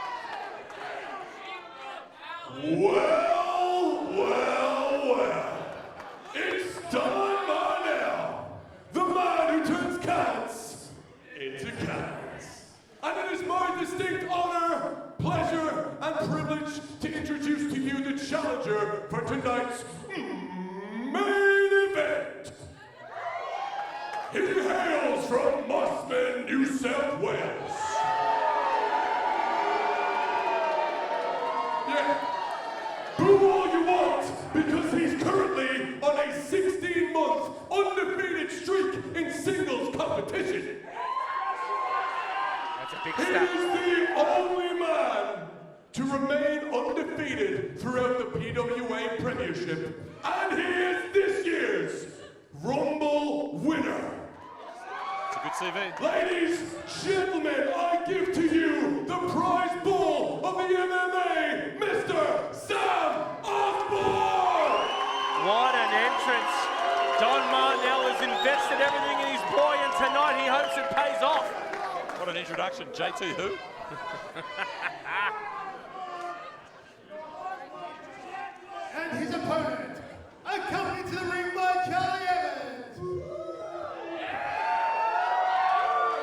Well, well, well. It's Don Marnell, the man who turns cats into cats. And it is my distinct honor, pleasure, and privilege to introduce to you the challenger for tonight's main event. He hails from Mossman, New South Wales. Yeah. Boo all you want, because he's currently on a 16-month undefeated streak in singles competition. That's a big He stat. is the only man to remain undefeated throughout the PWA Premiership, and he is this year's Rumble winner. It's a good CV. Ladies, gentlemen, I give to you the prize bull of the MMA, Mr. Sam Osborne! What an entrance. Don Marnell has invested everything in his boy, and tonight he hopes it pays off. What an introduction. JT who? And his opponent, accompanied to the ring by Charlie Evans.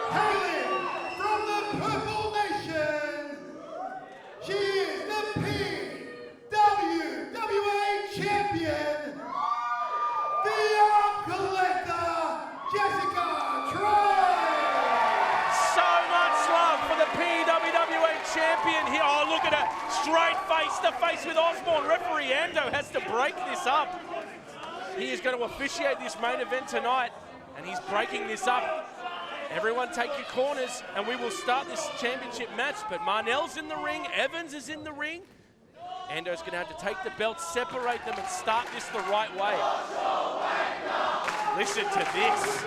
Hailing from the Purple Nation, she is the PWA Champion, the Arm Collector, Jessica Troy. So much love for the PWA champion here. Oh, look at her. Straight face to face with Osborne. Referee Ando has to break this up. He is going to officiate this main event tonight, and he's breaking this up. Everyone take your corners, and we will start this championship match. But Marnell's in the ring. Evans is in the ring. Ando's going to have to take the belts, separate them, and start this the right way. Listen to this.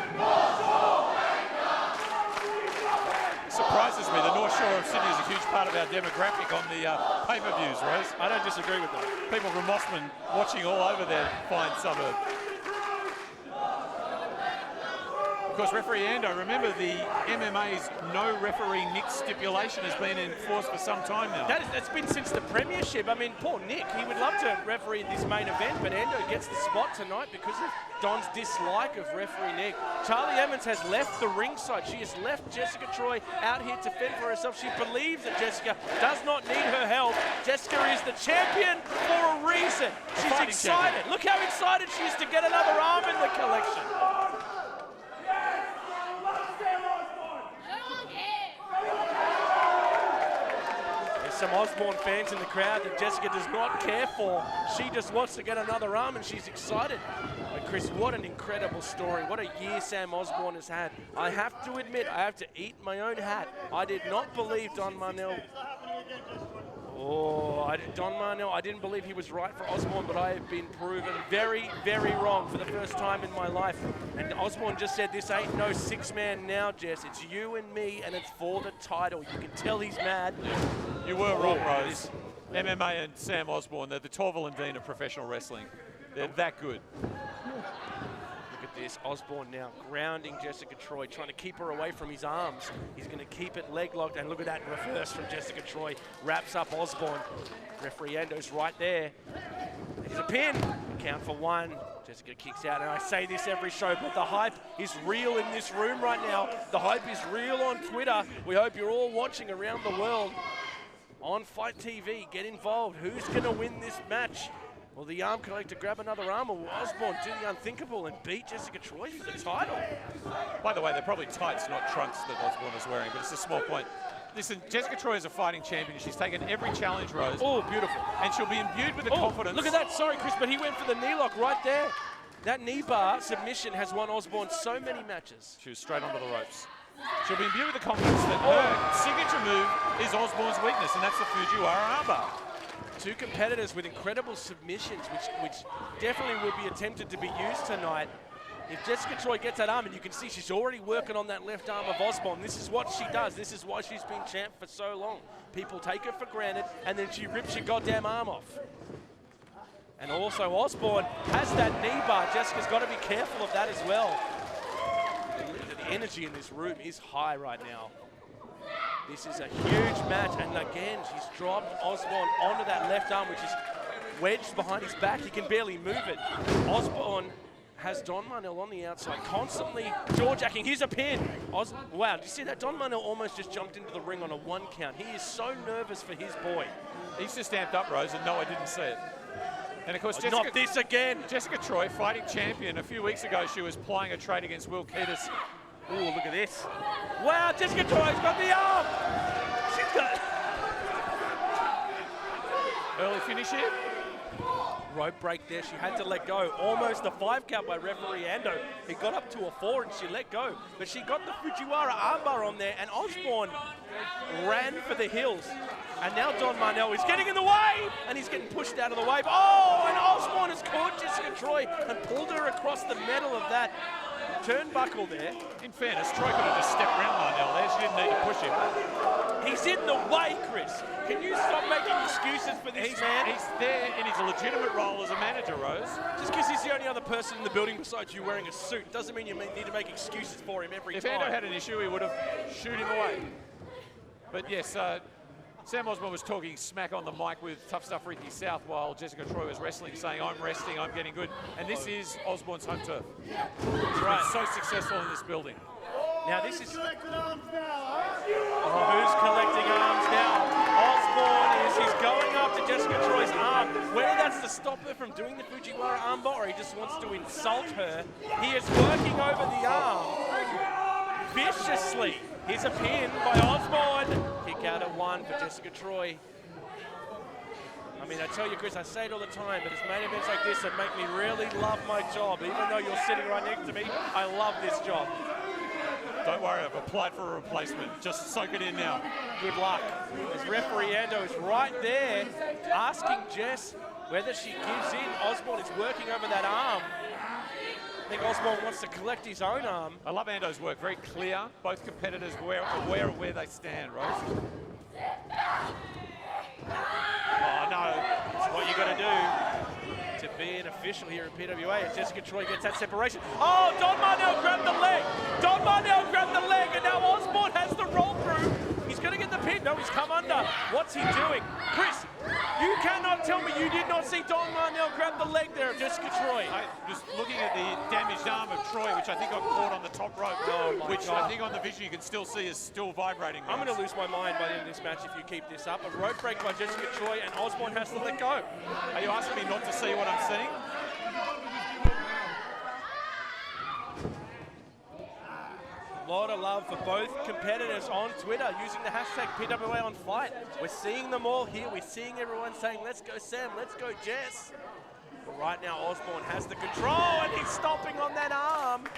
Surprises me. The North Shore of Sydney is a huge part of our demographic on the pay-per-views, Rose. I don't disagree with that. People from Mossman watching all over their fine suburb. Of course, referee Ando, remember the MMA's no referee Nick stipulation has been enforced for some time now. That's been since the premiership. I mean, poor Nick, he would love to referee this main event, but Ando gets the spot tonight because of Don's dislike of referee Nick. Charlie Evans has left the ringside. She has left Jessica Troy out here to fend for herself. She believes that Jessica does not need her help. Jessica is the champion for a reason. She's excited. Look how excited she is to get another arm in the collection. some Osborne fans in the crowd that Jessica does not care for. She just wants to get another arm and she's excited. But Chris, what an incredible story. What a year Sam Osborne has had. I have to admit, I have to eat my own hat. I did not believe Don Marnell. Don Marnell, I didn't believe he was right for Osborne, but I have been proven very, very wrong for the first time in my life. And Osborne just said, this ain't no six-man now, Jess. It's you and me, and it's for the title. You can tell he's mad. You were wrong, Rose. MMA and Sam Osborne, they're the Torval and Dean of professional wrestling. They're that good. Look at this, Osborne now grounding Jessica Troy, trying to keep her away from his arms. He's going to keep it leg locked, and look at that reverse from Jessica Troy. Wraps up Osborne. Referee Endo's right there. There's a pin. Count for one. Jessica kicks out, and I say this every show, but the hype is real in this room right now. The hype is real on Twitter. We hope you're all watching around the world on Fight TV. Get involved. Who's going to win this match? Will the arm collector grab another arm, or will Osborne do the unthinkable and beat Jessica Troy for the title? By the way, they're probably tights, not trunks that Osborne is wearing, but it's a small point. Listen, Jessica Troy is a fighting champion. She's taken every challenge, Rose. Oh, beautiful. And she'll be imbued with the confidence. Look at that. Sorry, Chris, but he went for the knee lock right there. That knee bar submission has won Osborne so many matches. She was straight onto the ropes. She'll be imbued with the confidence that her signature move is Osborne's weakness, and that's the Fujiwara armbar. Two competitors with incredible submissions, which definitely will be attempted to be used tonight. If Jessica Troy gets that arm, and you can see she's already working on that left arm of Osborne. This is what she does. This is why she's been champ for so long. People take her for granted, and then she rips your goddamn arm off. And also Osborne has that knee bar. Jessica's got to be careful of that as well. The energy in this room is high right now. This is a huge match, and again, she's dropped Osborne onto that left arm, which is wedged behind his back. He can barely move it. Osborne has Don Marnell on the outside, constantly jaw-jacking. Here's a pin. Wow, did you see that? Don Marnell almost just jumped into the ring on a 1 count. He is so nervous for his boy. He's just amped up, Rose, and no, I didn't see it. And of course, not this again. Jessica Troy, fighting champion. A few weeks ago, she was plying a trade against Will Ketis. Ooh, look at this. Wow, Jessica Troy's got the arm. She's got Early finish here. Rope break there. She had to let go. Almost a 5 count by referee Ando. He got up to a 4 and she let go. But she got the Fujiwara armbar on there, and Osborne ran for the hills. And now Don Marnell is getting in the way, and he's getting pushed out of the way. Oh, and Osborne has caught Jessica Troy and pulled her across the middle of that turnbuckle there. In fairness, Troy could have just stepped around Marnell there. She didn't need to push him. He's in the way, Chris. Can you stop making excuses for this man? He's there in his legitimate role as a manager, Rose. Just because he's the only other person in the building besides you wearing a suit doesn't mean you need to make excuses for him every time. If Ando had an issue, he would have shooed him away. But yes, Sam Osborne was talking smack on the mic with Tough Stuff Ricky South while Jessica Troy was wrestling, saying, I'm resting, I'm getting good. And this is Osborne's home turf. He's right. So successful in this building. Now this is... Collecting arms now, who's collecting arms now? Osborne he's going after Jessica Troy's arm. Whether that's to stop her from doing the Fujiwara armbar or he just wants to insult her, he is working over the arm viciously. Here's a pin by Osborne. Kick out at 1 for Jessica Troy. I mean, I tell you, Chris, I say it all the time, but it's main events like this that make me really love my job. Even though you're sitting right next to me, I love this job. Don't worry, I've applied for a replacement. Just soak it in now. Good luck. As referee Ando is right there asking Jess whether she gives in. Osborne is working over that arm. I think Osborne wants to collect his own arm. I love Ando's work. Very clear. Both competitors aware of where they stand, Rose. Oh, no. It's what you got to do to be an official here in PWA. And Jessica Troy gets that separation. Oh, Don Marnell grabbed the leg. Don Marnell grabbed the leg, and now Osborne has the roll through. He's going to get the pin. No, he's come under. What's he doing? Chris, you cannot tell me you did not see Don Marnell grab the leg there of Jessica Troy. I was looking at the damaged arm of Troy, which I think I've caught on the top rope, which I think on the vision you can still see is still vibrating. I'm going to lose my mind by the end of this match if you keep this up. A rope break by Jessica Troy, and Osborne has to let go. Are you asking me not to see what I'm seeing? lot of love for both competitors on Twitter using the hashtag PWAOnFight. We're seeing them all here. We're seeing everyone saying, let's go Sam, let's go Jess. But right now Osborne has the control and he's stomping on that arm.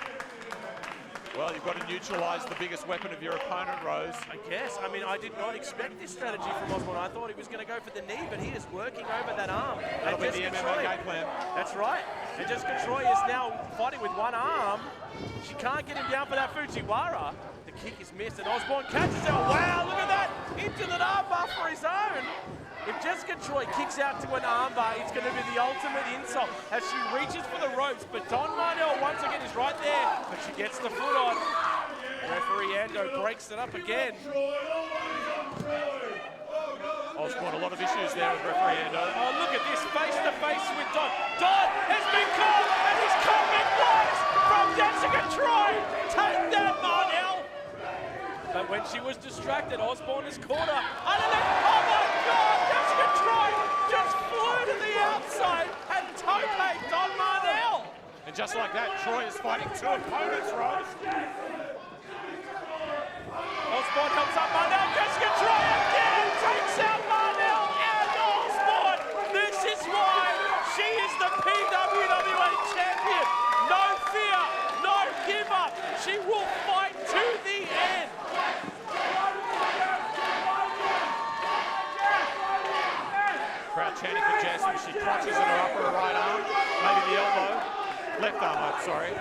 Well, you've got to neutralise the biggest weapon of your opponent, Rose. I guess. I mean, I did not expect this strategy from Osborne. I thought he was going to go for the knee, but he is working over that arm. That'll be the MMA game plan. That's right. And Jessica Troy is now fighting with one arm. She can't get him down for that Fujiwara. The kick is missed, and Osborne catches it. Wow, look at that! Into the armbar for his own. If Jessica Troy kicks out to an armbar, it's going to be the ultimate insult as she reaches for the ropes. But Don Marnell once again is right there, but she gets the foot on. Referee Ando breaks it up again. Osborne, a lot of issues there with referee Ando. Oh, look at this, face to face with Don. Don has been caught, and he's coming close from Jessica Troy. Take that, Marnell. But when she was distracted, Osborne has caught her. Underneath, oh my God, Jessica Troy just flew to the outside and tope Don Marnell. And just like that, Troy is fighting two opponents, Rose. Osborne helps up Marnell. Jessica Troy again takes out Marnell and Osborne. This is why she is the PWWA champion. No fear, no give up. She will fight to the end. Crowd chanting for Jess as she clutches at her upper right arm, maybe the elbow. Left arm, I'm sorry.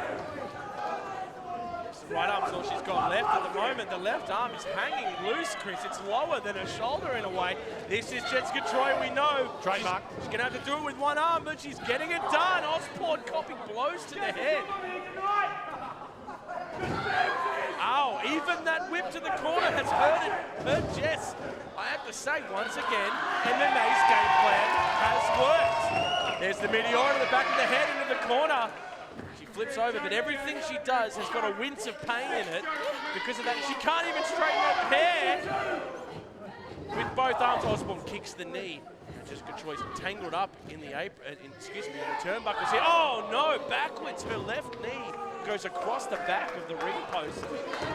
Right arm's all she's got left at the moment. The left arm is hanging loose, Chris. It's lower than her shoulder in a way. This is Jessica Troy, we know. Trademark. She's going to have to do it with one arm, but she's getting it done. Osborne copying blows to the head. Ow, even that whip to the corner has hurt Jess. I have to say, once again, MMA's game plan has worked. There's the meteor to the back of the head into the corner. She flips over, but everything she does has got a wince of pain in it. Because of that, she can't even straighten that pair. With both arms, Osborne kicks the knee. And Jessica Troy's tangled up in the apron, in the turnbuckles here. Oh no, backwards, her left knee goes across the back of the ring post.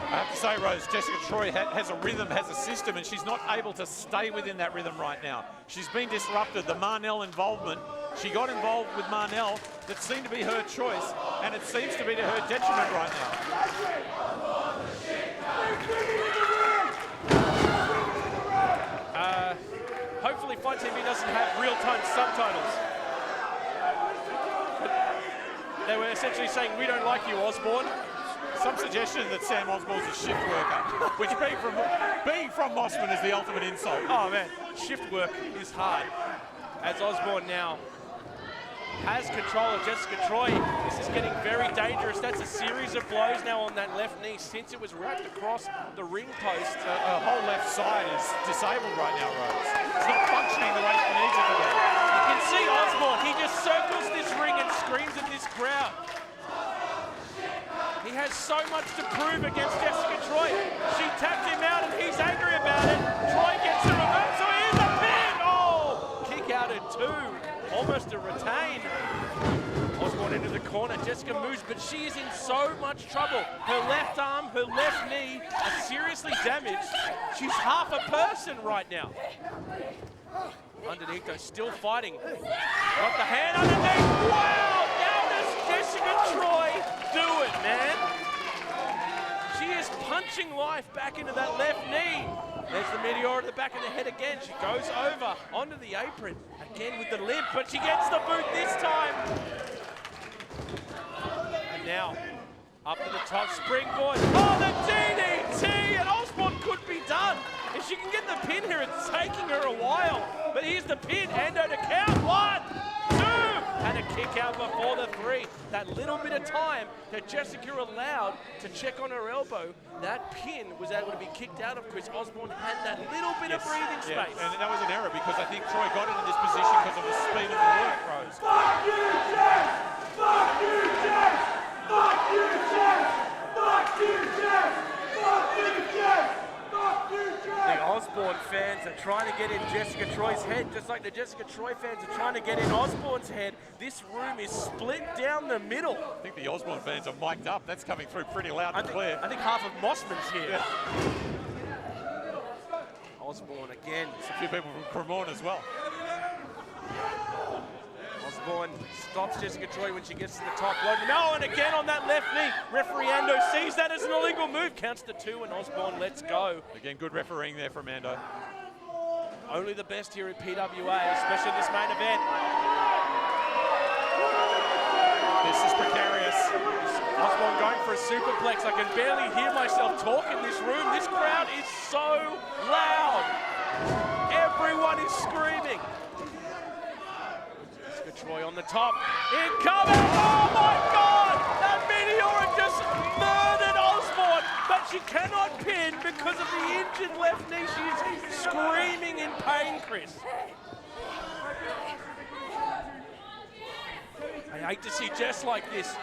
I have to say, Rose, Jessica Troy has a rhythm, has a system, and she's not able to stay within that rhythm right now. She's been disrupted. The Marnell involvement, she got involved with Marnell. That seemed to be her choice, and it seems to be to her detriment right now. Hopefully Fight TV doesn't have real-time subtitles. They were essentially saying, we don't like you, Osborne. Some suggestion that Sam Osborne's a shift worker, which being from Mossman is the ultimate insult. Oh man, shift work is hard. As Osborne now has control of Jessica Troy. This is getting very dangerous. That's a series of blows now on that left knee since it was wrapped across the ring post. Her whole left side is disabled right now, Rose. It's not functioning the way she needs it to be. You can see Osborne, he just circles this ring and screams at this crowd. He has so much to prove against Jessica Troy. She tapped him out and he's angry about it. Troy gets the reverse, so here's the pin! Oh! Kick out at two. Almost a retain. Osborne into the corner. Jessica moves, but she is in so much trouble. Her left arm, her left knee are seriously damaged. She's half a person right now. Underneath, though, still fighting. Got the hand underneath. Wow! Now does Jessica Troy do it, man? She is punching life back into that left knee. There's the meteor at the back of the head again. She goes over onto the apron again with the limp, but she gets the boot this time. And now up to the top springboard. Oh, the DDT! And Osborne could be done. If she can get the pin here, it's taking her a while. But here's the pin. Ando to count. 1, 2, and a kick out before the 3. That little bit of time that Jessica allowed to check on her elbow, that pin was able to be kicked out of Chris. Osborne had that little bit of breathing space. And that was an error because I think Troy got into this position because of the speed of the work, Rose. Fuck you, Jess! Fuck you, Jess! Fuck you, Jess! Fuck you, Jess! Fuck you, Jess! Fuck you, Jess! The Osborne fans are trying to get in Jessica Troy's head, just like the Jessica Troy fans are trying to get in Osborne's head. This room is split down the middle. I think the Osborne fans are mic'd up. That's coming through pretty loud and clear. I think half of Mossman's here. Yeah. Osborne again. There's a few people from Cremorne as well. Osborne stops Jessica Troy when she gets to the top rope. No, and again on that left knee. Referee Ando sees that as an illegal move. Counts to 2 and Osborne lets go. Again, good refereeing there from Ando. Only the best here at PWA, especially this main event. This is precarious. Osborne going for a superplex. I can barely hear myself talk in this room. This crowd is so loud. Everyone is screaming. Troy on the top, incoming, oh my God! That Meteora just murdered Osborne, but she cannot pin because of the injured left knee. She's screaming in pain, Chris. I hate to see Jess like this.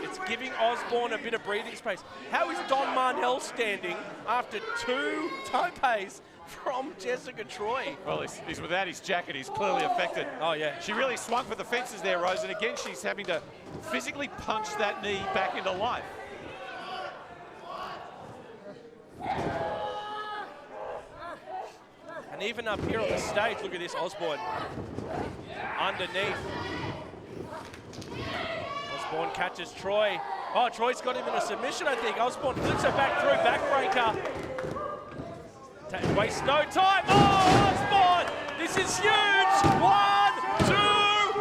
It's giving Osborne a bit of breathing space. How is Don Marnell standing after 2 topes from Jessica Troy? Well, he's without his jacket. He's clearly affected. Oh, yeah. She really swung for the fences there, Rose, and again, she's having to physically punch that knee back into life. And even up here on the stage, look at this, Osborne underneath. Osborne catches Troy. Oh, Troy's got him in a submission, I think. Osborne flips her back through, backbreaker. Wastes no time. Oh, Osborne! This is huge! 1, 2!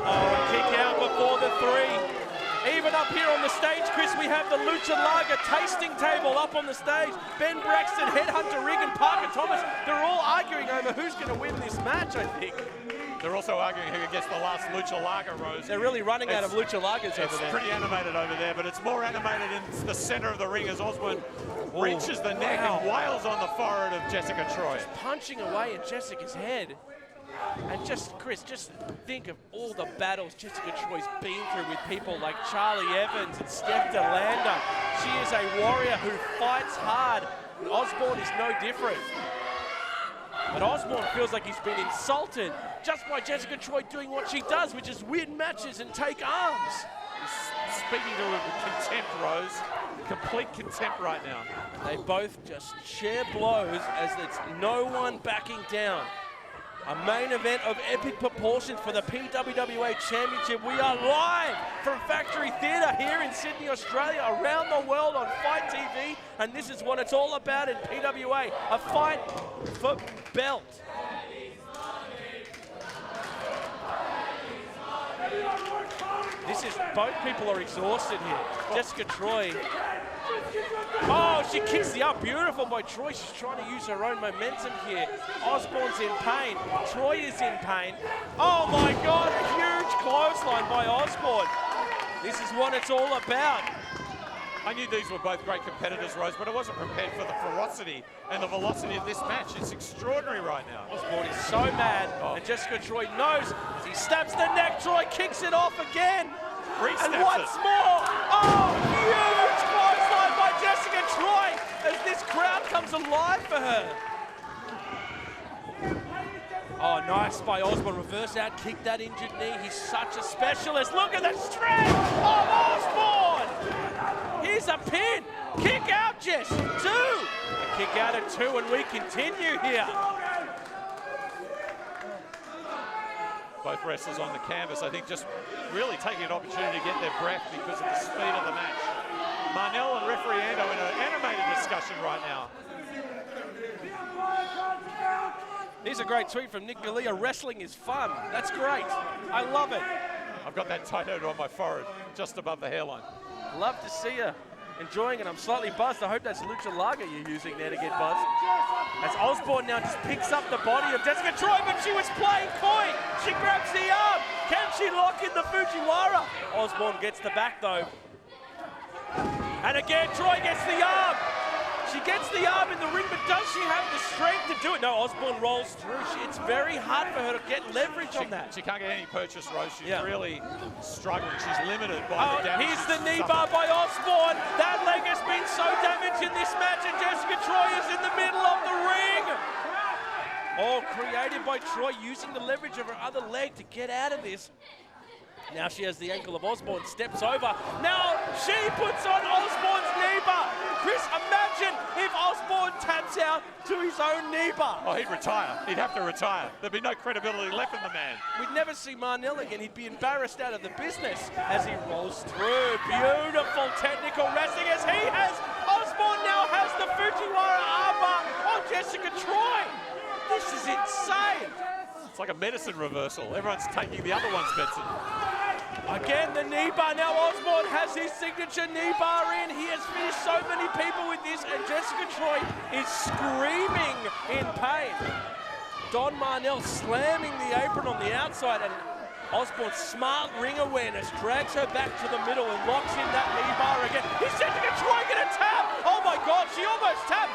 Oh, kick out before the 3. Even up here on the stage, Chris, we have the Lucha Lager tasting table up on the stage. Ben Braxton, Headhunter Rig, and Parker Thomas. They're all arguing over who's going to win this match, I think. They're also arguing who gets the last Lucha Lager, Rose. They're really running out of Lucha Lagers over there. It's pretty animated over there, but it's more animated in the center of the ring as Osborne reaches the neck and wails on the forehead of Jessica Troy. Just punching away at Jessica's head. And just, Chris, just think of all the battles Jessica Troy's been through with people like Charlie Evans and Steph DeLanda. She is a warrior who fights hard. Osborne is no different. But Osborne feels like he's been insulted just by Jessica Troy doing what she does, which is win matches and take arms. He's speaking to her with contempt, Rose. Complete contempt right now. They both just share blows as it's no one backing down. A main event of epic proportions for the PWWA Championship. We are live from Factory Theatre here in Sydney, Australia, around the world on Fight TV, and this is what it's all about in PWA, a fight for belt. This is, both people are exhausted here. Jessica Troy. Oh, she kicks the up. Beautiful by Troy. She's trying to use her own momentum here. Osborne's in pain. Troy is in pain. Oh my God, a huge clothesline by Osborne. This is what it's all about. I knew these were both great competitors, Rose, but I wasn't prepared for the ferocity and the velocity of this match. It's extraordinary right now. Osborne is so mad, and Jessica Troy knows. As he stabs the neck, Troy kicks it off again. And once more, oh, huge clothesline by Jessica Troy as this crowd comes alive for her. Oh, nice by Osborne. Reverse out, kick that injured knee. He's such a specialist. Look at the strength of Osborne. Here's a pin. Kick out, Jess. 2. A kick out at 2, and we continue here. Both wrestlers on the canvas, I think, just really taking an opportunity to get their breath because of the speed of the match. Marnell and referee Ando in an animated discussion right now. Here's a great tweet from Nick Galea. Wrestling is fun. That's great. I love it. I've got that tattooed on my forehead, just above the hairline. Love to see you enjoying it. I'm slightly buzzed. I hope that's Lucha Lager you're using there to get buzzed. As Osborne now just picks up the body of Jessica Troy, but she was playing coy. She grabs the arm. Can she lock in the Fujiwara? Osborne gets the back though. And again, Troy gets the arm. She gets the arm in the ring, but does she have the strength to do it? No, Osborne rolls through. It's very hard for her to get leverage on that. She can't get any purchase, Rose. She's really struggling. She's limited by the damage. Here's the knee bar by Osborne. That leg has been so damaged in this match, and Jessica Troy is in the middle of the ring. Oh, created by Troy, using the leverage of her other leg to get out of this. Now she has the ankle of Osborne, steps over. Now she puts on Osborne's knee bar. Chris, imagine if Osborne taps out to his own knee bar. Oh, he'd retire. He'd have to retire. There'd be no credibility left in the man. We'd never see Marnell again. He'd be embarrassed out of the business as he rolls through. Beautiful technical wrestling as he has. Osborne now has the Fujiwara armbar on Jessica Troy. This is insane. It's like a medicine reversal. Everyone's taking the other one's medicine. Again, the knee bar. Now Osborne has his signature knee bar in. He has finished so many people with this, and Jessica Troy is screaming in pain. Don Marnell slamming the apron on the outside, and Osborne's smart ring awareness drags her back to the middle and locks in that knee bar again. Is Jessica Troy gonna tap? Oh my God, she almost tapped.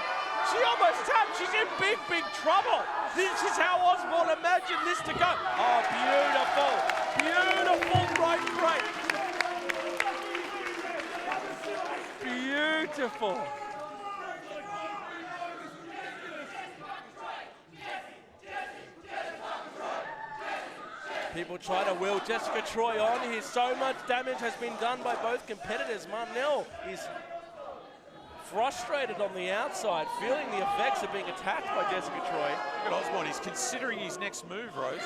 She almost tapped. She's in big, big trouble. This is how Osborne imagined this to go. Oh, beautiful. Beautiful right break. Beautiful. People try to wheel Jessica Troy on here. So much damage has been done by both competitors. Marnell is frustrated on the outside, feeling the effects of being attacked by Jessica Troy. Look at Osborne, he's considering his next move, Rose.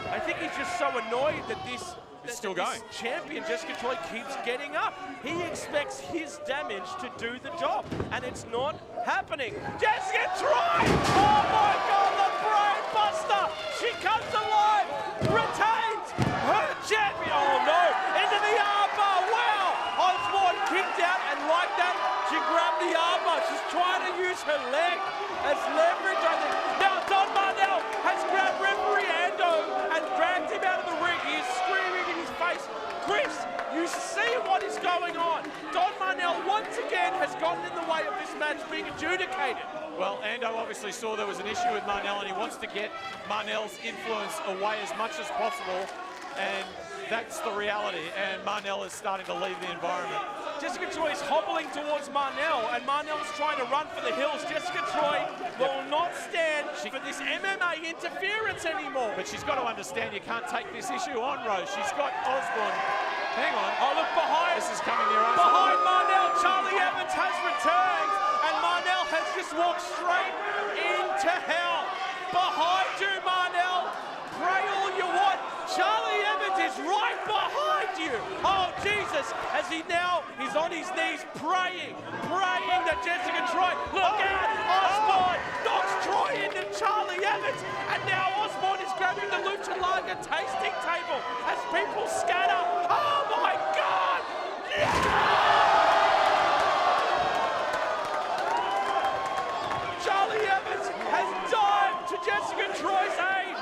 I think he's just so annoyed that this still going. Champion Jessica Troy keeps getting up. He expects his damage to do the job, and it's not happening. Jessica Troy! Oh my God, the brain buster! She comes alive, retains her champion. Oh no, into the armbar. Wow! Osborne kicked out, and like that, she grabbed the armbar. She's trying to use her leg as leverage, I think. Now Don Marnell has grabbed referee Ando and dragged him out of the ring. He is screaming in his face. Chris, you see what is going on. Don Marnell once again has gotten in the way of this match being adjudicated. Well, Ando obviously saw there was an issue with Marnell, and he wants to get Marnell's influence away as much as possible, and that's the reality, and Marnell is starting to leave the environment. Jessica Troy is hobbling towards Marnell, and Marnell's trying to run for the hills. Jessica Troy will not stand for this MMA interference anymore. But she's got to understand you can't take this issue on, Rose. She's got Osborne. Hang on. Oh, look behind. This is coming near us. Behind Marnell, Charlie Evans has returned, and Marnell has just walked straight into hell. Behind you, Marnell. Pray all you want. Charlie Evans is right behind you. Oh, Jesus, as he's on his knees praying that Jessica Troy, look out, Osborne knocks Troy into Charlie Evans, and now Osborne is grabbing the Lucha Lager tasting table as people scatter. Oh my God! Charlie Evans has dived to Jessica Troy's aid.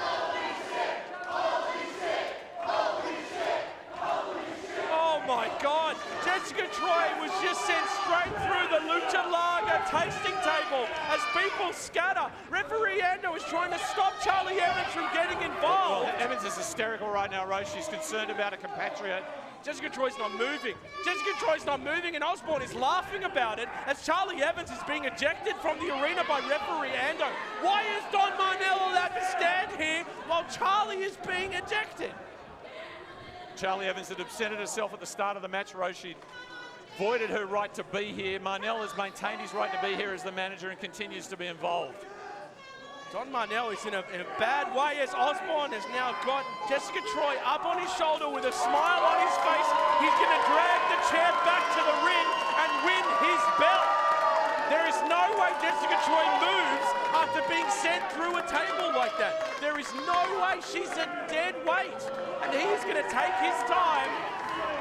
Oh my God, Jessica Troy was just sent straight through the Lucha Lager tasting table as people scatter. Referee Ando is trying to stop Charlie Evans from getting involved. Well, Evans is hysterical right now, Rose. She's concerned about a compatriot. Jessica Troy's not moving. Jessica Troy's not moving, and Osborne is laughing about it as Charlie Evans is being ejected from the arena by referee Ando. Why is Don Marnell allowed to stand here while Charlie is being ejected? Charlie Evans had absented herself at the start of the match, Rose. She voided her right to be here. Marnell has maintained his right to be here as the manager and continues to be involved. Don Marnell is in a bad way as Osborne has now got Jessica Troy up on his shoulder with a smile on his face. He's going to drag the chair back to the ring and win his belt. There is no way Jessica Troy moves after being sent through a table like that. There is no way. She's a dead weight. And he's going to take his time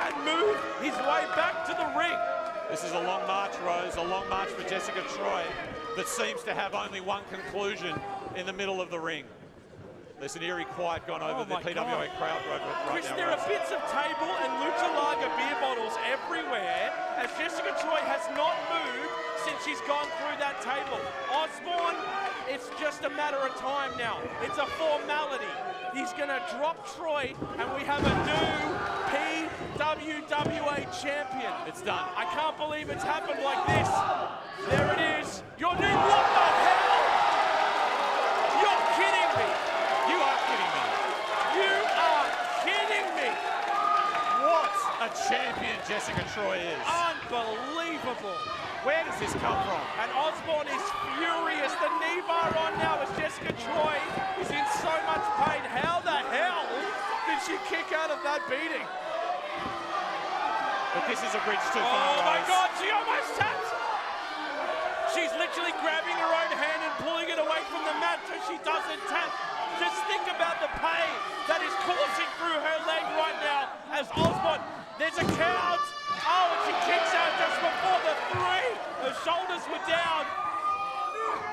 and move his way back to the ring. This is a long march, Rose, a long march for Jessica Troy that seems to have only one conclusion in the middle of the ring. There's an eerie quiet gone over the PWA crowd right Chris, now. There are bits of table and Lucha Lager beer bottles everywhere as Jessica Troy has not moved since she's gone through that table. Osborne, it's just a matter of time now. It's a formality. He's going to drop Troy, and we have a new PWWA champion. It's done. I can't believe it's happened like this. There it is. Your new, what the hell? You're kidding me. You are kidding me. You are kidding me. What a champion Jessica Troy is. Unbelievable. Where does this come from? And Osborne is furious. The knee bar on now as Jessica Troy is in so much pain. How the hell did she kick out of that beating? But this is a bridge too far. Oh my Rose. God, she almost tapped. She's literally grabbing her own hand and pulling it away from the mat so she doesn't tap. Just think about the pain that is coursing through her leg right now as Osborne, there's a count. Oh, and she kicks out just before the 3. Her shoulders were down.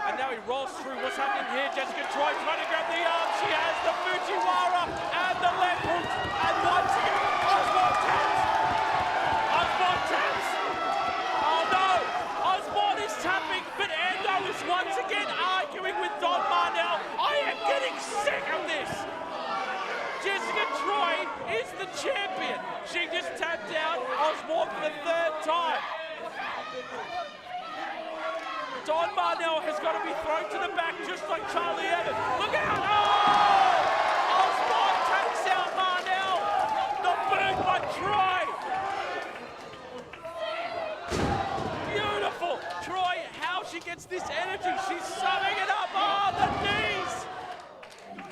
And now he rolls through. What's happening here? Jessica Troy trying to grab the arm. She has the Fujiwara and the left hook. And once again, Osborne taps. Osborne taps. Oh no! Osborne is tapping, but Endo is once again arguing with Don Marnell. I am getting sick of this. Jessica Troy is the champion. She just tapped out Osborne for the 3rd time. Don Marnell has got to be thrown to the back just like Charlie Evans. Look out! Oh! Osborne takes out Marnell. The boot by Troy. Beautiful. Troy, how she gets this energy. She's summing it up. Oh, the knees.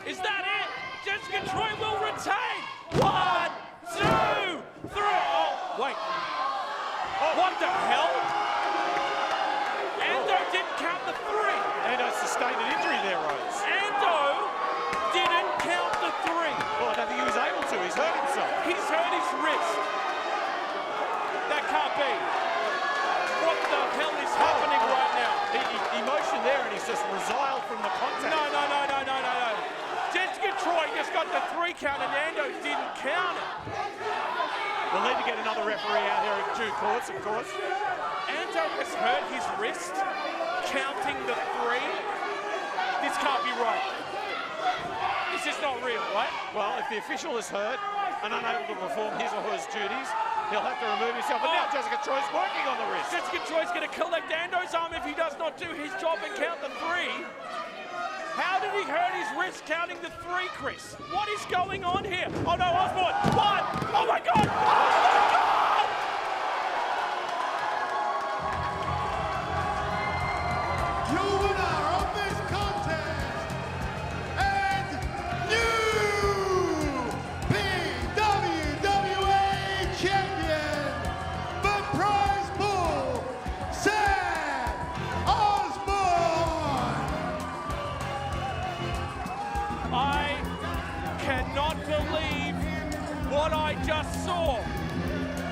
Is that it? Jessica Troy will retain. 1, 2, 3. Oh, wait. Oh, what the hell? Endo didn't count the 3. Endo sustained an injury there, Rose. Endo didn't count the 3. Well, I don't think he was able to. He's hurt himself. He's hurt his wrist. That can't be. What the hell is happening right now? He motioned there and he's just resiled from the contact. No. Jessica Troy just got the 3 count and Endo didn't count it. We'll need to get another referee out here in due course, of course. Endo has hurt his wrist, counting the 3. This can't be right. This is not real, right? Well, if the official is hurt and unable to perform his or her duties, he'll have to remove himself. But now Jessica Troy's working on the wrist. Jessica Troy's going to collect Endo's arm if he does not do his job and count the 3. How did he hurt his wrist counting the 3, Chris? What is going on here? Oh no, Osborne! 1! Oh my God! Oh my God! Your winner of this contest and new PWWA champion, the prize pool, Sam Osborne. I cannot believe what I just saw.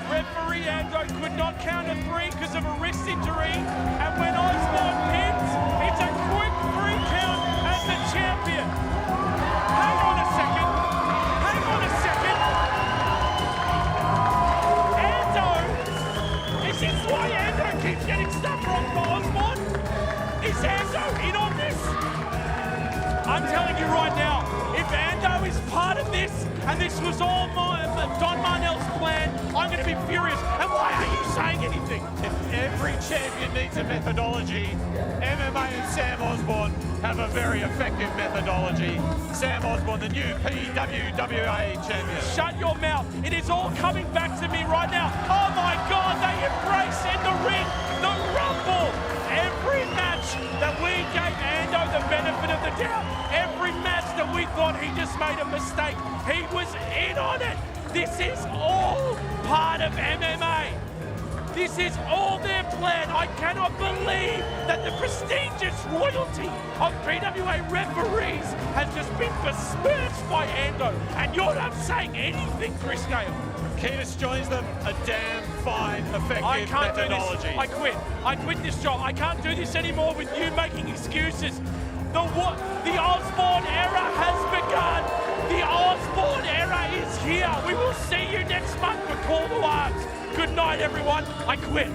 Referee Ando could not count a 3 because of a wrist injury, and when Osborne pins, it's a quick 3 count as the champion. Hang on a second. Ando! Is this why Ando keeps getting stuff wrong for Osborne? Is Ando in on this? I'm telling you right now, if Ando is part of this, and this was all Don Marnell's plan, I'm going to be furious. And why are you saying anything? If every champion needs a methodology, MMA and Sam Osborne have a very effective methodology. Sam Osborne, the new PWWA champion. Shut your mouth. It is all coming back to me right now. Oh my God, they embrace in the ring, the rumble. Every match that we gave Ando the benefit of the doubt, every match that we thought he just made a mistake, he was in on it. This is all part of MMA. This is all their plan. I cannot believe that the prestigious royalty of PWA referees has just been besmirched by Ando. And you're not saying anything, Chris Gale. Ketis joins them, a damn fine, effective methodology. I quit. I quit this job. I can't do this anymore with you making excuses. The Osborne era has begun. The Osborne era is here. We will see you next month for Call to Arms. Good night, everyone. I quit.